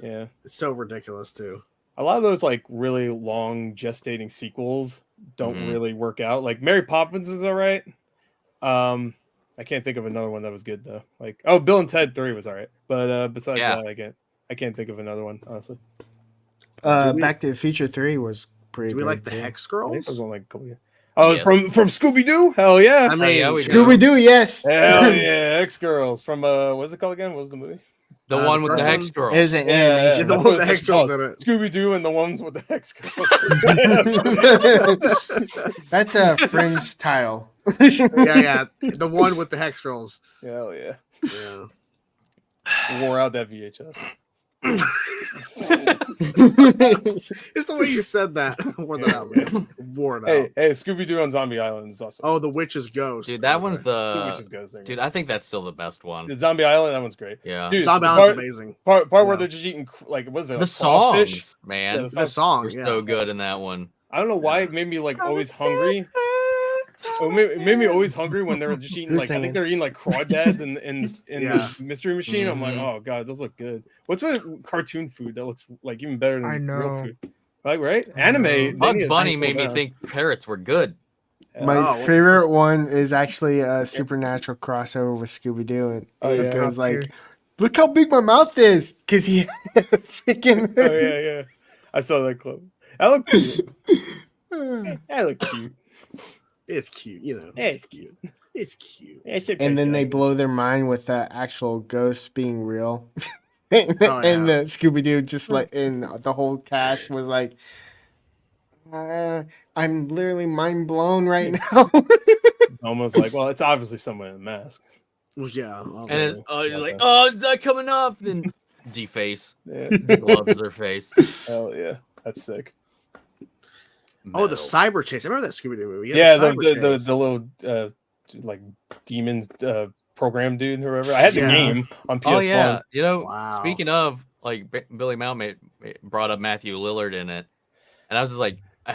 Yeah. It's so ridiculous too. A lot of those like really long gestating sequels don't Mhm. really work out. Like Mary Poppins was all right. I can't think of another one that was good though. Like Bill and Ted 3 was all right. But besides Yeah. that, I can't think of another one, honestly. Do we- Back to the Future 3 was pretty Do we good, like the too. Hex I think Girls? there was one like a couple years. Oh, Yes. from Scooby Doo? Hell yeah. I mean, yeah, we do. Scooby Doo, yes. Hell yeah, X Girls from what's it called again? What was the movie? The The one with the first Hex one? Girls. It was an Yeah, animation. the that's one what with the it's Hex Girls called. in it. Scooby Doo and the ones with the X Girls. That's a Friends tile. Yeah. The one with the Hex Girls. Hell yeah. Yeah. Wore out that VHS. It's the way you said that. Wore that out, man. Wore it out. Hey, Scooby Doo on Zombie Island is awesome. Oh, the Witch's Ghost. Dude, that Okay. one's The Witch's the. Ghost. There you Dude, go. I think that's still the best one. The Zombie Island, that one's great. Yeah. Dude, Zombie the Island's part- amazing. Part where Yeah. they're just eating like what is it? The Like songs, crawfish? man. Yeah, The song, They're yeah. so good in that one. I don't know why it made me like always hungry. It made me always hungry when they were just eating Who's like I singing? think they're eating like crawdads in Yeah. the Mystery Machine. I'm like, Mhm. oh god, those look good. What's with cartoon food that looks like even better than I real know. food? Like right? I Anime. know. they Bugs need to Bunny cycle made me down. think parrots were good. My Oh, favorite one is actually a supernatural crossover with Scooby Doo, and Oh, it yeah. goes like, "Look how big my mouth is," because he freaking. Oh yeah. I saw that clip. That looked cute. That looked cute. It's cute, you know. Yeah, it's cute. It's cute. and then they blow their mind with the actual ghosts being real. And the Scooby Doo just like, and the whole cast was like, I'm literally mind blown right now. Almost like, well, it's obviously someone in a mask. Yeah. And then he's like, oh, it's not coming off. Then deface. Gloves their face. Hell yeah. That's sick. Oh, the cyber chase. I remember that Scooby Doo movie. Yeah, the little like demons program dude or whatever. I had the game on PS1. Oh yeah, you know, speaking of like Billy Mal brought up Matthew Lillard in it, and I was just like, I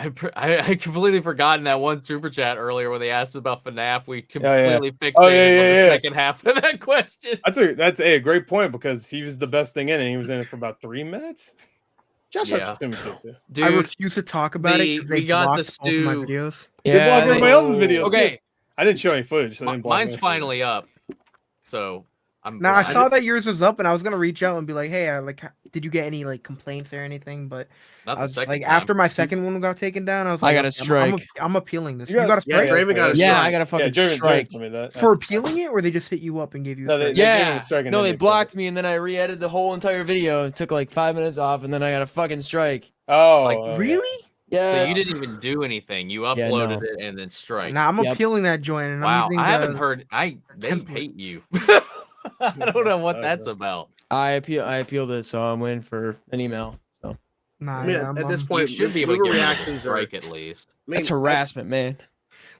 had completely forgotten that one super chat earlier when they asked about FNAF. We completely fixated on the second half of that question. That's a great point because he was the best thing in it. He was in it for about 3 minutes. Josh, Dude, I refuse to talk about it because they blocked all of my videos. They blocked everybody else's videos. Okay, too. I didn't show any footage. So mine's finally up. So I'm. Now I saw that yours was up, and I was gonna reach out and be like, "Hey, did you get any like complaints or anything?" But not I was the like, time. after my second one got taken down, I was like, I got a strike. I'm appealing this. You You got a strike? Draven got a strike. Yeah, I got a fucking strike For appealing it, or they just hit you up and gave you a strike? Yeah. No, they blocked me, and then I re-edited the whole entire video. It took like 5 minutes off, and then I got a fucking strike. Oh, like, really? Yeah. So you didn't even do anything. You uploaded it and then strike. Now I'm appealing that joint, and I'm Wow, using I haven't heard. They hate you. I don't know what that's about. I appealed it, so I'm waiting for an email. So. Nah, I mean, at this point, you should be able to get reactions a strike at least. That's harassment, man.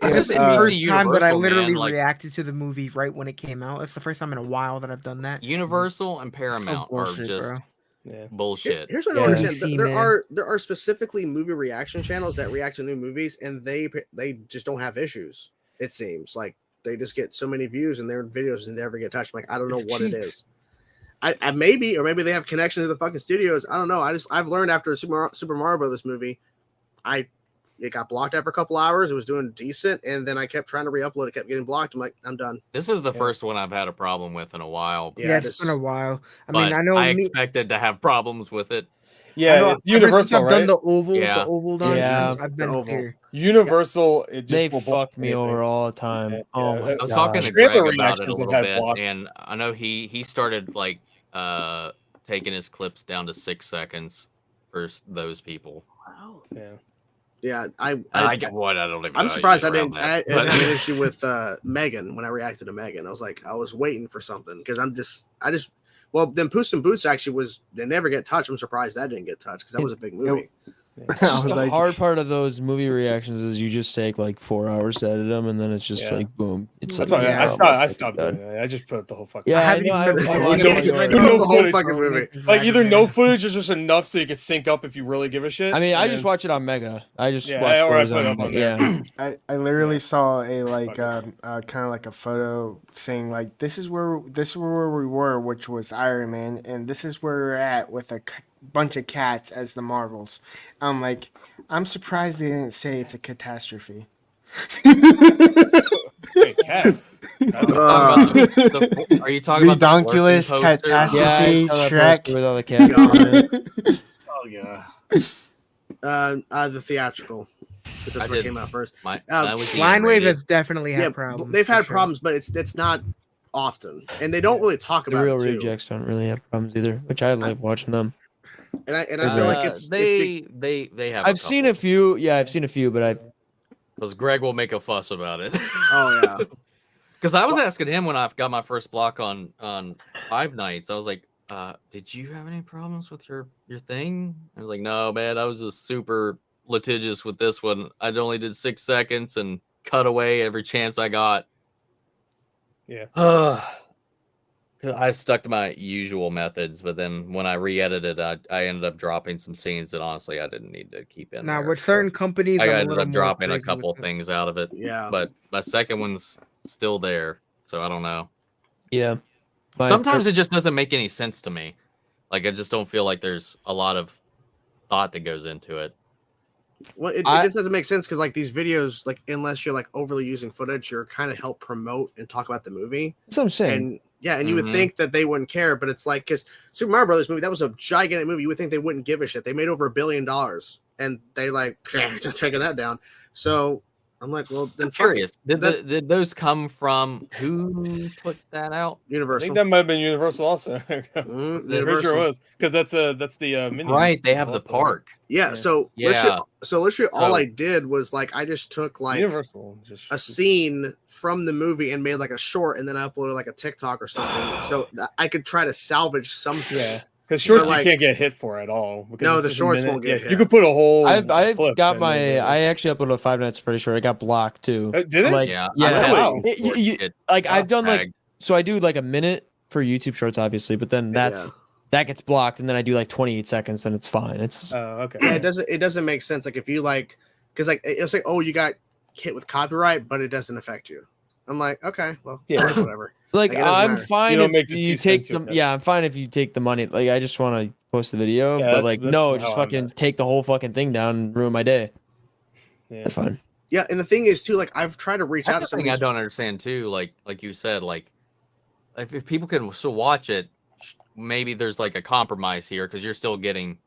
It's just the first time that I Universal, literally man, like- reacted to the movie right when it came out. It's the first time in a while that I've done that. Universal and Paramount bullshit, are just bro. bullshit. Here's what I don't understand. DC, There man. are specifically movie reaction channels that react to new movies, and they just don't have issues. It seems like they just get so many views, and their videos never get touched. Like I don't know what it is. I maybe they have connection to the fucking studios. I don't know. I've learned after Super Mario Brothers movie, it got blocked after a couple hours. It was doing decent, and then I kept trying to re-upload. It kept getting blocked. I'm like, I'm done. This is the first one I've had a problem with in a while. Yeah, it's been a while. I But mean, I know I expected to have problems with it. Yeah, it's Universal, I've right? done the oval dungeons. Yeah. I've been here. Universal, it just They will fuck me over all the time. Oh my I was god. talking to Greg Trailer about it a reactions little have bit, blocked. and I know he started like taking his clips down to 6 seconds for those people. Wow. Yeah. Yeah, I don't even know I'm how surprised you I get around didn't. I that, but- had an issue with Megan when I reacted to Megan. I was waiting for something because well, then Puss in Boots actually they never get touched. I'm surprised that didn't get touched because that was a big movie. It's just the hard part of those movie reactions is you just take like 4 hours to edit them, and then it's just like boom. It's That's like, why I stopped doing that. I just put up the whole fucking. Yeah, I know. I No the whole footage. fucking movie. Like either no footage or just enough so you can sync up if you really give a shit. I mean, I and just then- watch it on Mega. I just Yeah, watch or I scores put it on up on Mega. there. Yeah. I literally saw a kind of like a photo saying like this is where we were, which was Iron Man, and this is where we're at with a bunch of cats as the Marvels. I'm like, I'm surprised they didn't say it's a catastrophe. Hey, cats. Are you talking about the Redonkulous Flirting poster? catastrophe? Yeah, I saw that Shrek. poster with all the cats on it. Oh yeah. The theatrical. But that's I what did- came out first. Mine Uh, was being Line Wave rated. has definitely had Yeah, problems. they've had for sure. problems, but it's not often, and they don't really talk The about real it too. rejects don't really have problems either, which I like watching them. And I feel like they have. I've seen a few. Yeah, I've seen a few, but because Greg will make a fuss about it. Oh yeah. Because I was asking him when I got my first block on Five Nights. I was like, "Did you have any problems with your thing?" I was like, "No, man. I was just super litigious with this one. I only did 6 seconds and cut away every chance I got." Yeah. I stuck to my usual methods, but then when I re-edited, I ended up dropping some scenes that honestly I didn't need to keep in Now, there. with certain companies, I I'm a ended little up more dropping a crazy couple with it. things out of it. Yeah. But my second one's still there, so I don't know. yeah. Sometimes it just doesn't make any sense to me. Like I just don't feel like there's a lot of thought that goes into it. Well, it just doesn't make sense because like these videos, like unless you're like overly using footage, you're kind of help promote and talk about the movie. That's what I'm saying. And yeah, and you would think that they wouldn't care, but it's like because Super Mario Brothers movie, that was a gigantic movie. You would think they wouldn't give a shit. They made over $1 billion, and they like taking that down. So I'm like, well, then I'm fuck it. curious. Did those come from who put that out? I Universal. think that might have been Universal also. Pretty sure Universal. it was because that's the Minions Right, they have the also. park. Yeah, so Yeah. literally all So- I did was like I just took like Universal just a scene from the movie and made like a short and then I uploaded like a TikTok or something so that I could try to salvage something. Yeah. Because shorts But, like- you can't get hit for at all. Because No, it's the just a shorts minute. won't get Yeah, hit. you could put a whole. I've clip got and my. then- I actually uploaded a 5 Nights at Freddy's short. It got blocked too. Did it? Like, Yeah. yeah. I Wow. Like I've done like tagged. so I do like a minute for YouTube Shorts, obviously, but then Yeah. that gets blocked, and then I do like 28 seconds, and it's fine. It's Oh, okay. Yeah, it doesn't make sense. Like if you like, because like it'll say, oh, you got hit with copyright, but it doesn't affect you. I'm like, okay, well, Yeah. whatever. like Like, it doesn't I'm matter. fine You don't if make the you 2 take cents the with it. yeah, I'm fine if you take the money. Like I just want to post the video, Yeah, but that's- like that's no, how just I'm fucking at. take the whole fucking thing down and ruin my day. Yeah. That's fine. Yeah, and the thing is too, like I've tried to reach out to That's the some of thing I these. don't understand too. Like you said, like if people can still watch it, maybe there's like a compromise here because you're still getting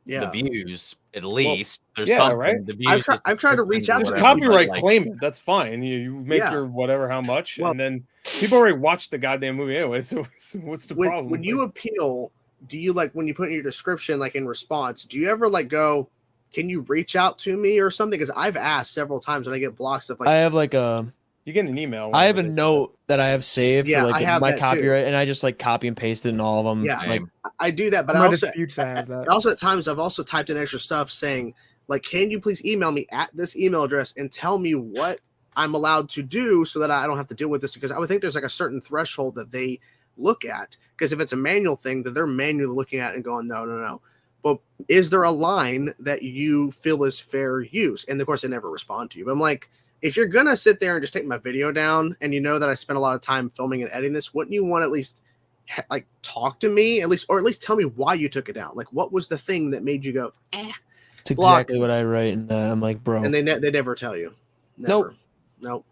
Yeah, the views at least. There's yeah, something. right? The views. I've tried to reach out to Just these copyright like, claim it. That's fine. You make Yeah. your whatever how much, Well- and then people already watched the goddamn movie anyway. So what's the problem? when you appeal, do you like when you put in your description, like in response, do you ever like go, can you reach out to me or something? Because I've asked several times when I get blocked stuff like I have like a you get an email. I have a whenever they- note that I have saved Yeah, for I like have my that too. copyright, and I just like copy and paste it in all of them. Yeah. like I do that, but On I my also disputes, I have that. also at times I've also typed in extra stuff saying like, can you please email me at this email address and tell me what I'm allowed to do so that I don't have to deal with this? Because I would think there's like a certain threshold that they look at. Because if it's a manual thing that they're manually looking at and going, no. But is there a line that you feel is fair use? And of course, they never respond to you. But I'm like, if you're gonna sit there and just take my video down, and you know that I spent a lot of time filming and editing this, wouldn't you want to at least like talk to me at least, or at least tell me why you took it down? Like, what was the thing that made you go, it's block. exactly what I write, and I'm like, bro. and they never tell you. Never. Nope.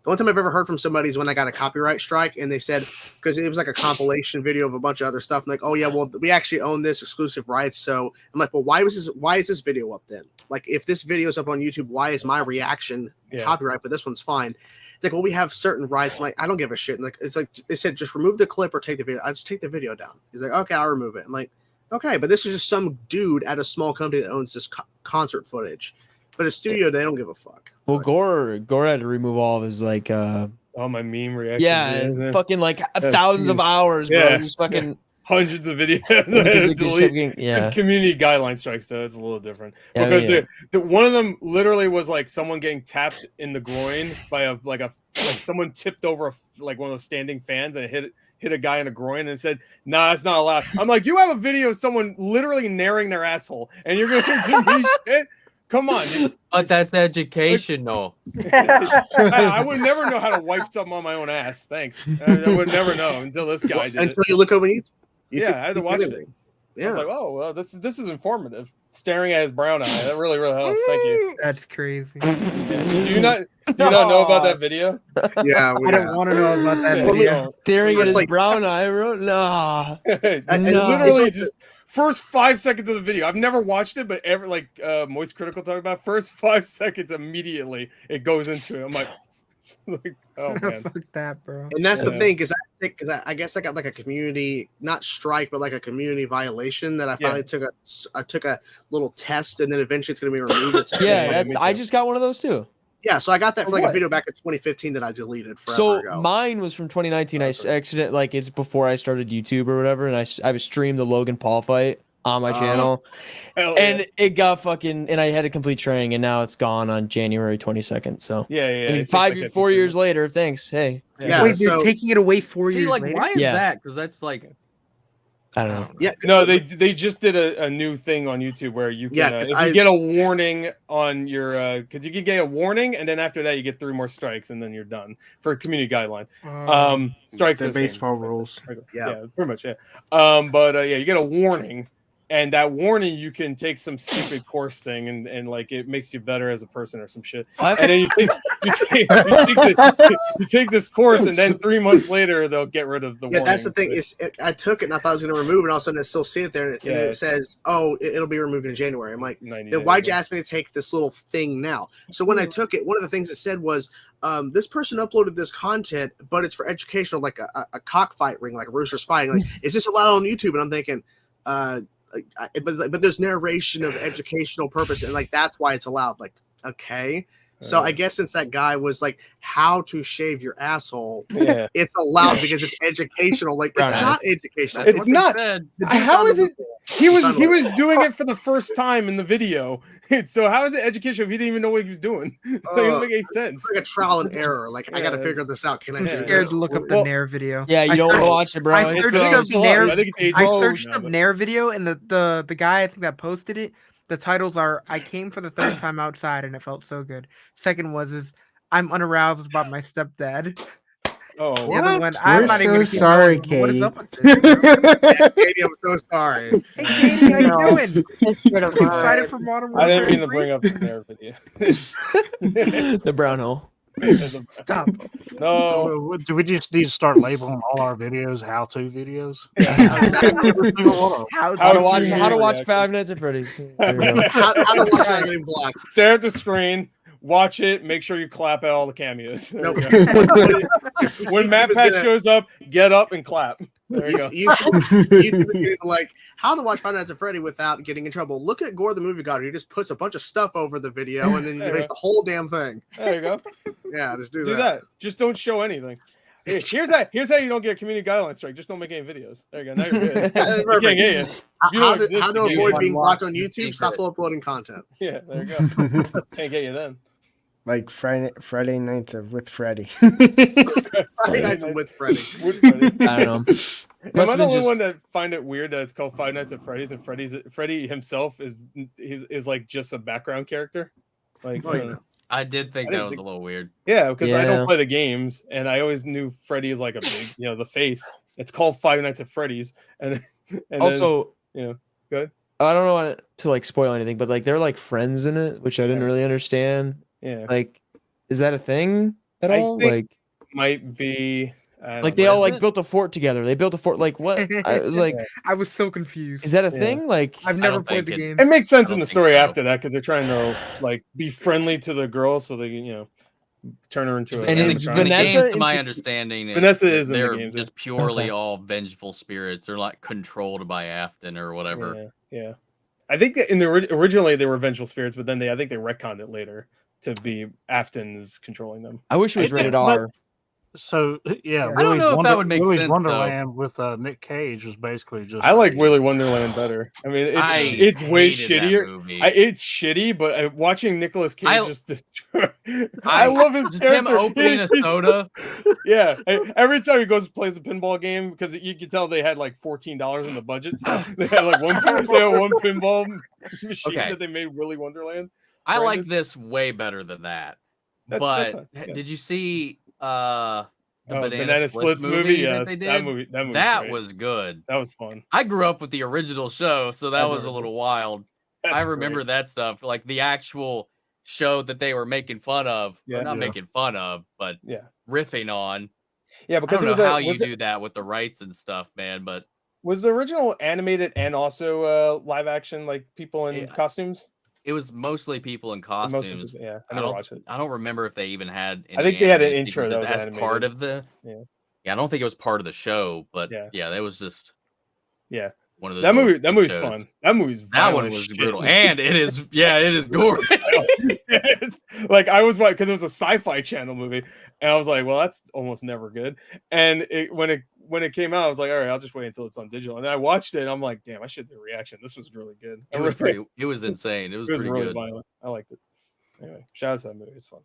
The only time I've ever heard from somebody is when I got a copyright strike, and they said, because it was like a compilation video of a bunch of other stuff. And like, oh yeah, well we actually own this exclusive rights. So I'm like, well, why is this video up then? Like, if this video is up on YouTube, why is my reaction copyright, but this one's fine? Like, well, we have certain rights. I'm like, I don't give a shit. And like, it's like they said, just remove the clip or take the video. I just take the video down. He's like, okay, I'll remove it. I'm like, okay, but this is just some dude at a small company that owns this concert footage. But a studio, they don't give a fuck. Well, Gore had to remove all of his like all my meme reactions. yeah, fucking like thousands of hours, bro. Yeah. Just fucking hundreds of videos. Because they just Delete. kept getting- yeah. It's community guideline strikes, though. It's a little different Yeah, because yeah. one of them literally was like someone getting tapped in the groin by like someone tipped over like one of those standing fans and it hit a guy in the groin and said, "Nah, it's not allowed." I'm like, you have a video of someone literally naring their asshole, and you're gonna give me shit? Come on, dude. But that's educational. I would never know how to wipe something on my own ass. Thanks. I would never know until this guy did Until it. you look over YouTube. Yeah, I had to watch it. everything. I Yeah. was like, oh well, this is informative. Staring at his brown eye. That really helps. Thank you. That's crazy. Yeah. Do you not know about that video? Yeah, I don't want to know about that Yeah, video. staring at It's his like- brown eye, bro. Nah. I No. literally just first 5 seconds of the video. I've never watched it, but ever like Moist Critical talked about first 5 seconds immediately it goes into it. I'm like, oh man. Fuck that, bro. And that's the Yeah. thing, because I guess I got like a community, not strike, but like a community violation that I finally took a little test, and then eventually it's going to be removed. It's Yeah, me I too. just got one of those too. yeah. So I got that for like what? a video back in 2015 that I deleted forever So ago. mine was from 2019. I accident like it's before I started YouTube or whatever, and I was streamed the Logan Paul fight on my channel, Hell and yeah. it got fucking, and I had a complete training, and now it's gone on January 22nd. So Yeah. I mean, it takes like a 4 few years seconds. later, thanks. Hey, Yeah, Wait, they're so- taking it away 4 See, years like, later? why is Yeah. that? Because that's like, I don't know. Yeah, No, they just did a new thing on YouTube where you can Yeah, 'cause if you get a warning on your because you can get a warning and then after that you get 3 more strikes and then you're done for a community guideline. Strikes The are the same. baseball rules. Yeah. pretty much. Yeah. But yeah, you get a warning and that warning you can take some stupid course thing and like it makes you better as a person or some shit. What? And then you take this course, and then 3 months later they'll get rid of the warning. Yeah, that's the thing. I took it and I thought I was going to remove it, and all of a sudden it's still sitting there, and it says, "Oh, it'll be removed in January." I'm like, then why'd you ask me to take this little thing now? So when I took it, one of the things it said was, "This person uploaded this content, but it's for educational, like a cockfight ring, like a rooster's fighting. Like, is this allowed on YouTube?" And I'm thinking, but there's narration of educational purpose, and like that's why it's allowed. Like, okay. So I guess since that guy was like how to shave your asshole, it's allowed because it's educational. Like it's not educational. It's not. How is it? He was doing it for the first time in the video. So how is it educational if he didn't even know what he was doing? It doesn't make any sense. It's like a trial and error. Like I got to figure this out. Can I? I'm scared to look up the Nair video. Yeah, you don't want to watch it, bro. I searched up Nair video, and the guy I think that posted it. The titles are "I came for the third time outside and it felt so good." Second is "I'm unaroused about my stepdad." Oh, the other one, I'm not so even gonna sorry, keep going. What is Katie. up with this? Yeah, Katie, I'm so sorry. Hey, Katie, how you doing? Excited for Modern Warfare? I didn't mean to bring up the Nair video. The brown hole. Stop. No. Do we just need to start labeling all our videos how-to videos? How to watch Five Nights at Freddy's. How to watch that getting blocked. Stare at the screen. Watch it. Make sure you clap at all the cameos. Nope. When Matt Pat shows up, get up and clap. There you go. You like how to watch Five Nights at Freddy without getting in trouble. Look at Gore the Movie God. He just puts a bunch of stuff over the video and then he makes the whole damn thing. There you go. Yeah, just do that. that. Just don't show anything. Here's how you don't get a community guideline strike. Just don't make any videos. There you go. Now you're good. You can't get you. How to avoid being blocked on YouTube? Stop uploading content. Yeah, there you go. Can't get you then. Like Friday nights with Freddy. Friday nights with Freddy. I don't know. Am I the only one that find it weird that it's called Five Nights at Freddy's and Freddy himself is like just a background character? Like I did think that was a little weird. Yeah, because I don't play the games, and I always knew Freddy is like a big, the face. It's called Five Nights at Freddy's, and also, good. I don't want to like spoil anything, but like they're like friends in it, which I didn't really understand. Yeah, like, is that a thing at all? Like, might be. Like they all like built a fort together. They built a fort. Like what? I was like, I was so confused. Is that a thing? Like I've never played the game. It makes sense in the story after that because they're trying to like be friendly to the girl so they can turn her into. And is Vanessa? To my understanding, Vanessa is they're in the games, just purely all vengeful spirits. They're like controlled by Afton or whatever. Yeah. I think that originally they were vengeful spirits, but then I think they retconned it later to be Afton's controlling them. I wish it was rated R. So yeah, I don't know if that would make Willy's sense. Wonderland with Nick Cage was basically just. I like Willy Wonderland better. I mean, it's way shittier. It's shitty, but watching Nicolas Cage just destroy. I love his character. Him opening a soda. Yeah, every time he goes and plays a pinball game, because you can tell they had like $14 in the budget. So they had like one pinball machine that they made Willy Wonderland. I like this way better than that. But did you see the Banana Splits movie that they did? That was good. That was fun. I grew up with the original show, so that was a little wild. I remember that stuff, like the actual show that they were making fun of. Yeah, not making fun of, but riffing on. Yeah, because I don't know how you do that with the rights and stuff, man. But was the original animated and also live action, like people in costumes? It was mostly people in costumes. Yeah, I never watched it. I don't remember if they even had. I think they had an intro that was as animated. part of the. Yeah, I don't think it was part of the show, but yeah, that was just. Yeah, one of those. That movie's fun. That one was brutal, and it is. Yeah, it is gory. Like I was because it was a Sci-Fi Channel movie, and I was like, well, that's almost never good. And when it came out, I was like, all right, I'll just wait until it's on digital. And then I watched it, and I'm like, damn, I should do a reaction. This was really good. It was insane. It was pretty really good. Violent. I liked it. Anyway, shout out to that movie. It's fun.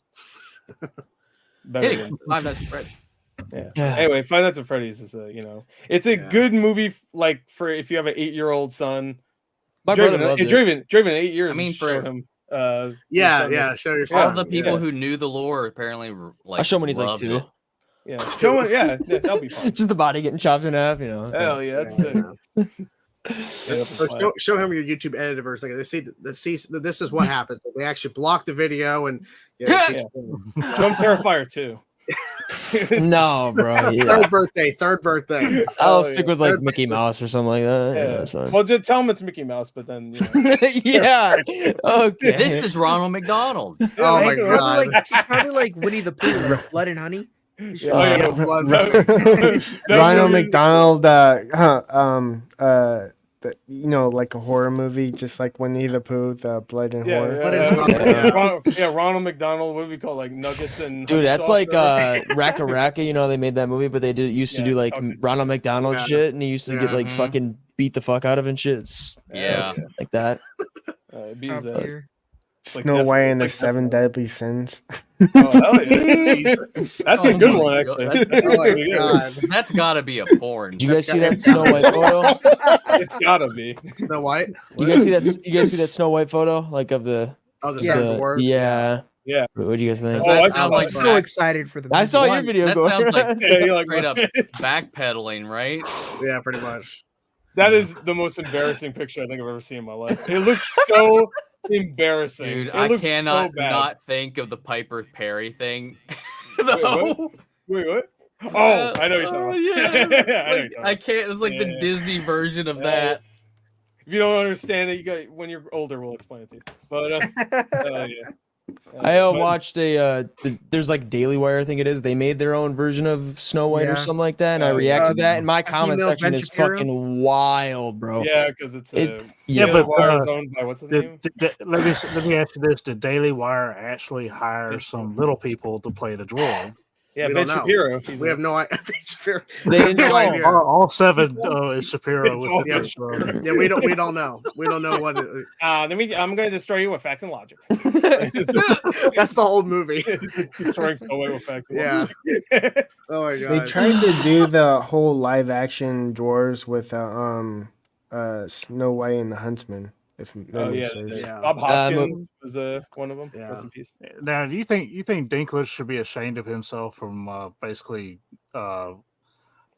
Anyway, Five Nights at Freddy's. Yeah. Anyway, Five Nights at Freddy's is it's a good movie. Like for if you have an 8-year-old son. My brother loved it. Draven, 8 years. I mean, show him. Show your son. All the people who knew the lore apparently like. I show him when he's like 2. It. Yeah, show him. Yeah, that'll be fun. Just the body getting chopped in half, Hell yeah, that's it. So show him your YouTube editor for a second. They see this is what happens. They actually block the video and Show him Terrifier 2. No, bro. Third birthday. I'll stick with like Mickey Mouse or something like that. Yeah, that's fine. well, just tell him it's Mickey Mouse, but then yeah. Okay. This is Ronald McDonald. Oh my god. He's probably like Winnie the Pooh, Blood and Honey. Ronald McDonald, like a horror movie, just like Winnie the Pooh, the Blood and Horror. Ronald McDonald. What do we call like nuggets and? Dude, that's like Racka Racka. They made that movie, but they used to do like Ronald McDonald shit, and he used to get like fucking beat the fuck out of and shit. It's like that. Snow White and the Seven Deadly Sins. Hell yeah. That's a good one, actually. That's gotta be a porn. Do you guys see that Snow White photo? It's gotta be Snow White. You guys see that? You guys see that Snow White photo, like of the? Oh, the Seven Dwarfs. Yeah. Yeah. What do you guys think? I'm so excited for the movie. I saw your video. That sounds like straight up backpedaling, right? Yeah, pretty much. That is the most embarrassing picture I think I've ever seen in my life. It looks so embarrassing. Dude, it I looks cannot so bad. not think of the Piper Perry thing. Wait, what? Oh, I know you're talking about. Yeah. I can't. It's like the Disney version of that. If you don't understand it, you got when you're older, we'll explain it to you. But I watched there's like Daily Wire, I think it is. They made their own version of Snow White or something like that, and I reacted to that. And my comment section is fucking wild, bro. Yeah, because it's but owned by what's his name? Let me ask you this: did Daily Wire actually hire some little people to play the droid? Yeah, Ben Shapiro. We have no idea. They didn't know. All seven is Shapiro. Yeah, we don't know. We don't know what. I'm going to destroy you with facts and logic. That's the whole movie. Destroying Snow White with facts and logic. Oh my god. They tried to do the whole live action dwarves with Snow White and the Huntsman. Bob Hoskins was one of them. Rest in peace. Now, do you think Dinklage should be ashamed of himself from basically not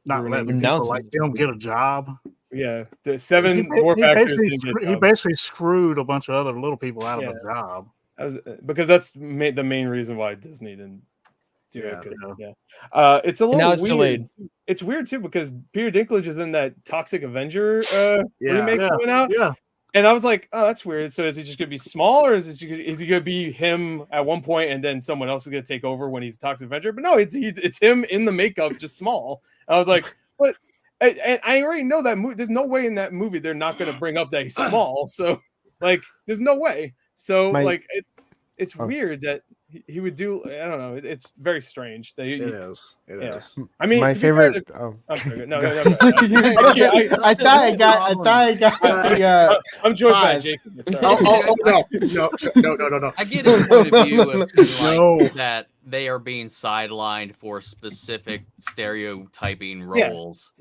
letting people like him get a job? Yeah, the seven dwarf actors. He basically screwed a bunch of other little people out of a job. Because that's the main reason why Disney didn't do it. It's a little now it's weird. delayed. It's weird too because Peter Dinklage is in that Toxic Avenger remake coming out. Yeah. And I was like, oh, that's weird. So is he just going to be small, or is he going to be him at one point and then someone else is going to take over when he's a Toxic Avenger? But no, it's him in the makeup, just small. I was like, what? And I already know that movie. There's no way in that movie they're not going to bring up that he's small. So, like, there's no way. So, it's weird that he would do. I don't know. It's very strange. It is. I mean, my favorite. I'm sorry. No. I thought I got. I'm joined by Jacob. No. I get his point of view of that they are being sidelined for specific stereotyping roles.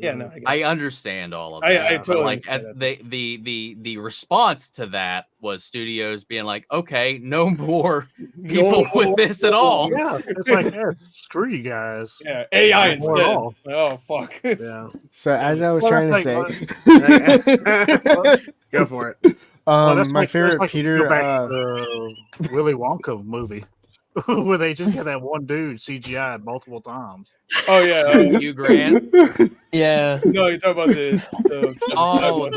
I understand all of that. I totally understand the response to that was studios being like, okay, no more people with this at all. Yeah, it's like, screw you guys. Yeah, AI instead. Oh fuck. Yeah. So as I was trying to say, go for it. My favorite Peter Willy Wonka movie. Where they just get that one dude CGI'd multiple times. Oh yeah, Hugh Grant. Yeah. No, you're talking about the old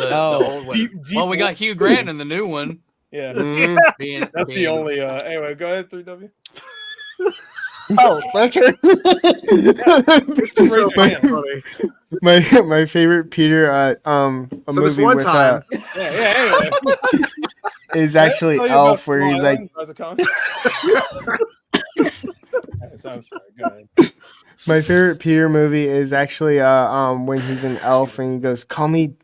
one. Well, we got Hugh Grant in the new one. Yeah, that's the only. Anyway, go ahead, 3W. Oh, that's her. My favorite Peter movie with time. Anyway. is actually Elf, where he's like. I'm sorry. Go ahead. My favorite Peter movie is actually when he's an elf and he goes, "Call me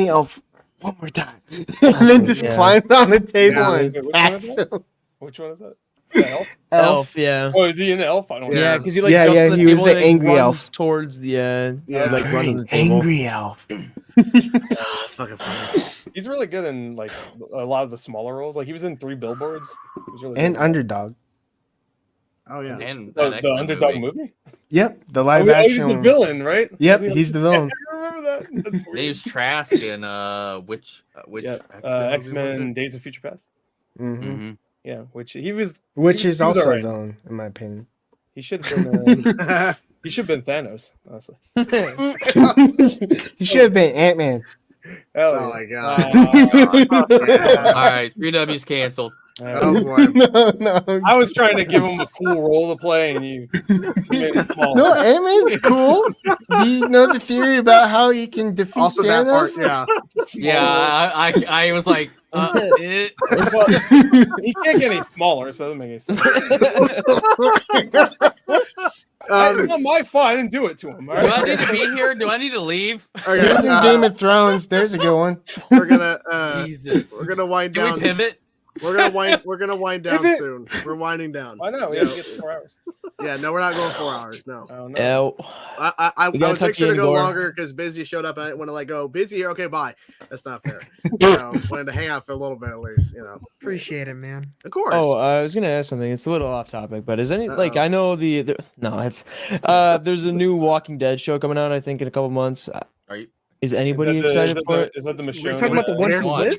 Elf one more time," and then just climbs on the table and attacks him. Which one is that? Elf, yeah. Oh, is he an elf? I don't know. Yeah, because he he was the angry elf towards the like running the table. Angry elf. It's fucking funny. He's really good in like a lot of the smaller roles. Like he was in 3 Billboards. He was really and good. Underdog. Oh yeah, and the Underdog movie. Yep, the live action. He's the villain, right? Yep, he's the villain. I remember that. That's They weird. used Trask in which X-Men Days of Future Past. Mm-hmm. Yeah, which he was Is he was also alright. villain, in my opinion. He should have been he should have been Thanos, honestly. He should have been Ant-Man. Hell Oh yeah. my god. All right, 3W's canceled. Oh boy. No. I was trying to give him a cool role to play, and you made it small. No, Ant-Man's cool. Do you know the theory about how he can defeat Also that part, Thanos? yeah. Yeah, I was like, Well, he can't get any smaller, so it doesn't make any sense. It's not my fault. I didn't do it to him. All do I right? need to be here? Do I need to leave? Okay, He was in Game of Thrones. There's a good one. we're gonna Jesus. we're gonna wind Can down. we pivot? We're gonna wind down Pivot. soon. We're winding down. Why not? We have to get 4 hours. Yeah, no, we're not going 4 hours. No. Oh, no. I We gotta was tuck make sure you to in, go Gore. longer because Bizzy showed up and I didn't want to go. Busy here, okay, bye. That's not fair. Wanted to hang out for a little bit at least, Appreciate it, man. Of course. Oh, I was gonna ask something. It's a little off topic, but is any like Uh-oh. I know the no, it's there's a new Walking Dead show coming out. I think in a couple months. Are you? Is anybody excited for it? Is that the Michonne? You're talking about the ones who live?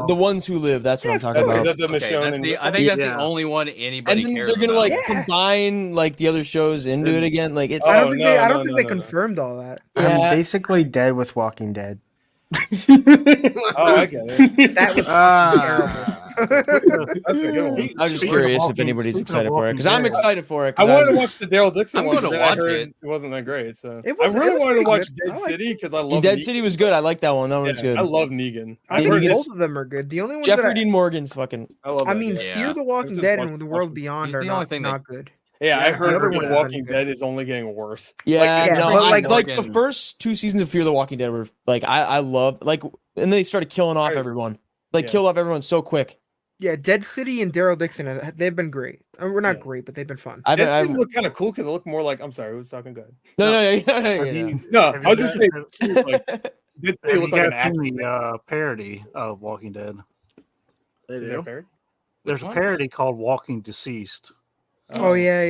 The ones who live. That's what I'm talking Is about. that the Okay, Michonne? that's and I think that's Yeah. the only one anybody And then cares they're gonna about. like combine like the other shows into it again. Like it's I Oh, don't think no, they. I no, don't think no, they no, no. confirmed all that. I'm Yeah. basically dead with Walking Dead. Oh, I get it. That was Ah. That's a good one. I'm just Speaking of curious if Walking- anybody's speaking of excited for it because Walking I'm Dead, excited for it. I 'cause wanted to I'm- watch the Daryl Dixon I'm one, gonna but then I watch heard it. it wasn't that great. So It I was- really it was wanted to pretty watch good. Dead I like City because I love Dead Negan. City was good. I like that one. That one was Yeah, good. I love Negan. I Yeah, heard he both is- of them are good. The only ones Jeffrey that Dean Morgan's fucking. I love. I that mean, guy. Yeah. Fear the Ever Walking since Dead Watch- and The Watch- World Beyond he's are the only not, thing that- not good. Yeah, I Yeah, heard the other Fear ones the have been Walking good. Dead is only getting worse. Yeah, Like, Yeah, no, but like like- the first 2 seasons of Fear the Walking Dead were like I loved like, and they started killing off Right. everyone. Like Yeah. killed off everyone so quick. Yeah, Dead City and Daryl Dixon, they've been great. We're not Yeah. great, but they've been fun. I've, Dead I've City look kind of cool because it looked more like. I'm sorry, who was talking? Go ahead. no. Have you- No, have I you was just saying. guys- it was like, Dead City have you looked like an guys action. seen the parody of Walking Dead? They Is there a do. parody? There's a one? parody called Walking Deceased. Oh yeah.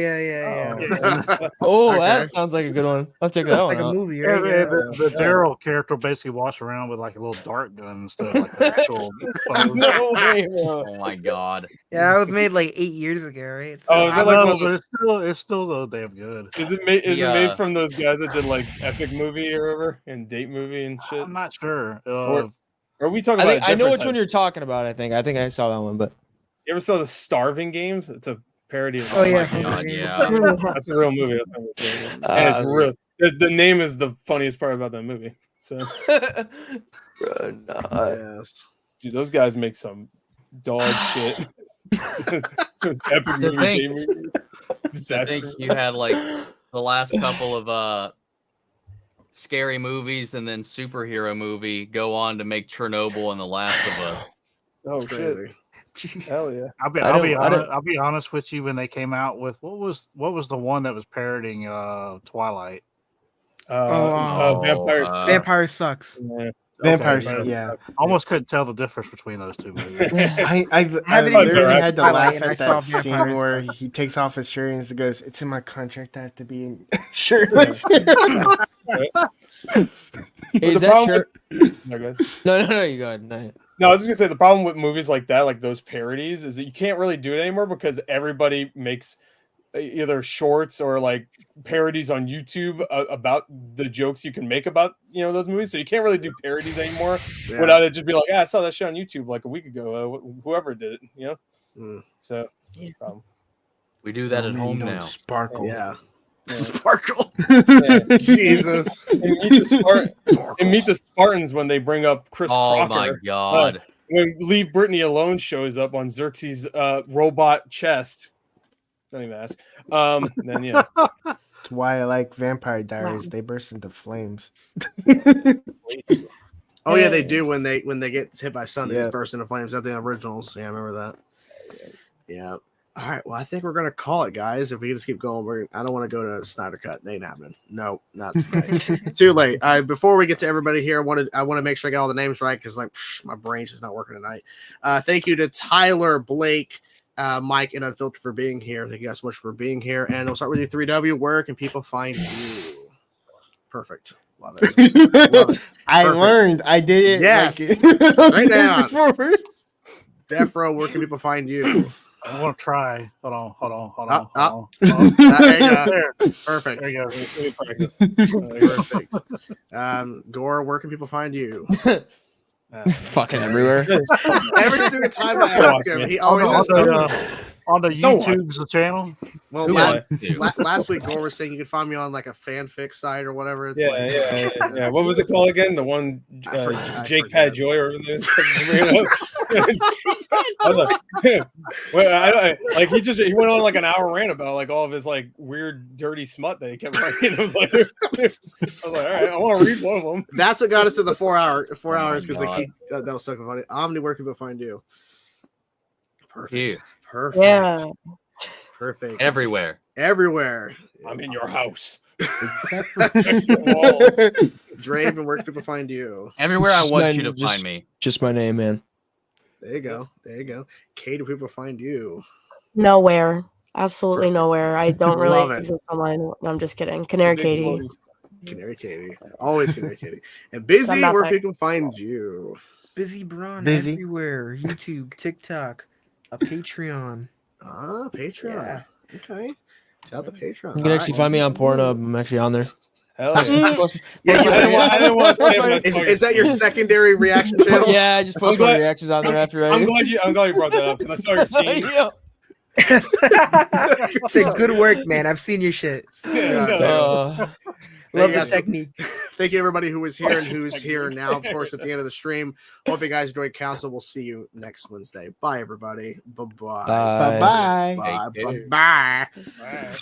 Oh, Okay. that sounds like a good one. I'll check that Like one a out. movie, Yeah, right? Yeah. the Daryl character basically walks around with like a little dart gun instead of like the actual phone. No way, bro. Oh my god. Yeah, that was made like 8 years ago, right? It's Oh, is I that like know, one of but those- it's still though damn good. Is it made? Is The, it made from those guys that did like Epic Movie or whatever and Date Movie and shit? I'm not sure. Or are we talking I about? think a I know different which type? one you're talking about. I think I saw that one, but You ever saw the Starving Games? It's a parody of. Oh yeah. my God, Hunger yeah. Games. That's a real movie. That's not a parody. And it's real. The name is the funniest part about that movie. So, Bro, nah. Yes. dude, those guys make some dog shit. Epic To movie, think- Date movie. I think Disastrous. you had like the last couple of scary movies and then superhero movie go on to make Chernobyl and The Last of Us. Oh It's shit! crazy. Jeez. Hell yeah! I'll be honest with you. When they came out with what was the one that was parodying Twilight? Vampires. Vampire sucks. Yeah. Vampires, Okay, yeah. Almost couldn't tell the difference between those two movies. I haven't even literally seen had to Twilight, laugh and I at saw that scene Vampires. where he takes off his shirt and he goes, "It's in my contract. I have to be shirtless." Hey, is the that problem shirt? No, go ahead. No, you go ahead. No. No, I was just gonna say the problem with movies like that, like those parodies, is that you can't really do it anymore because everybody makes either shorts or like parodies on YouTube about the jokes you can make about those movies. So you can't really do parodies anymore Yeah. without it just be like, I saw that show on YouTube like a week ago. Whoever did it, Mm. So that's the problem. We do that at Man, home you don't now. Sparkle. Yeah. Sparkle. Yeah. Jesus. And meet the Spartans when they bring up Chris Oh Crocker. my god. When Leave Britney Alone shows up on Xerxes' robot chest. Don't even ask. Then yeah. That's why I like Vampire Diaries. They burst into flames. Oh yeah, they do when they get hit by sun, they Yeah. just burst into flames. At the originals, yeah, I remember that. Yeah. All right. Well, I think we're gonna call it, guys. If we just keep going, I don't want to go to Snyder Cut. It ain't happening. No, not tonight. Too late. Before we get to everybody here, I want to make sure I got all the names right because my brain's just not working tonight. Thank you to Tyler, Blake, Mike, and Unfiltered for being here. Thank you guys so much for being here. And we'll start with you, 3W. Where can people find you? Perfect. Love it. Love it. I Perfect. learned. I did it. Yes. Like, Right now. before. DeafRowe, where can people find you? I want to try. Hold on. There you go. There. Perfect. There you go. Let me practice. Perfect. Gore, where can people find you? Fucking everywhere. Every single time I ask him, he always has on the Don't watch. YouTube's the channel. Well, Who wants to? last week Gore was saying you can find me on like a fanfic site or whatever. It's Yeah. What was it called again? The one I Jake forget. Pad Joy or like he went on like an hour rant about like all of his like weird dirty smut that he kept writing. I was like, all right, I want to read one of them. That's what got us to the 4 hours because God. they keep that was so funny. Omni, where can people find you? Perfect. Here. Perfect. Yeah. Perfect. Everywhere. Everywhere. I'm in your house. Except for Draven, where can people find you? Everywhere I Just want my- you to just- find me. Just my name, man. There you go. There you go. Kaye, do people find you? Nowhere. Absolutely Perfect. nowhere. I don't really Love it. exist online. No, I'm just kidding. CanaryKatie. CanaryKatie. Always CanaryKatie. And Bizzy, I'm not where that- people find you? Busy Braun Busy. everywhere. YouTube, TikTok, a Patreon. Patreon. Yeah. Okay. Shout out the Patreon. You can actually find me on Pornhub. I'm actually on there. Hell yeah. Yeah, I didn't want to say it, but is that your secondary reaction channel? Yeah, I just post my glad- reactions on there after I'm glad you brought that up because I saw your scene. Say good work, man. I've seen your shit. Thank Love you the guys. technique. Thank you, everybody who was here and who's here now, of course, at the end of the stream. Hope you guys enjoyed Council. We'll see you next Wednesday. Bye, everybody. Bye-bye. Bye-bye. Bye. Bye-bye. Bye.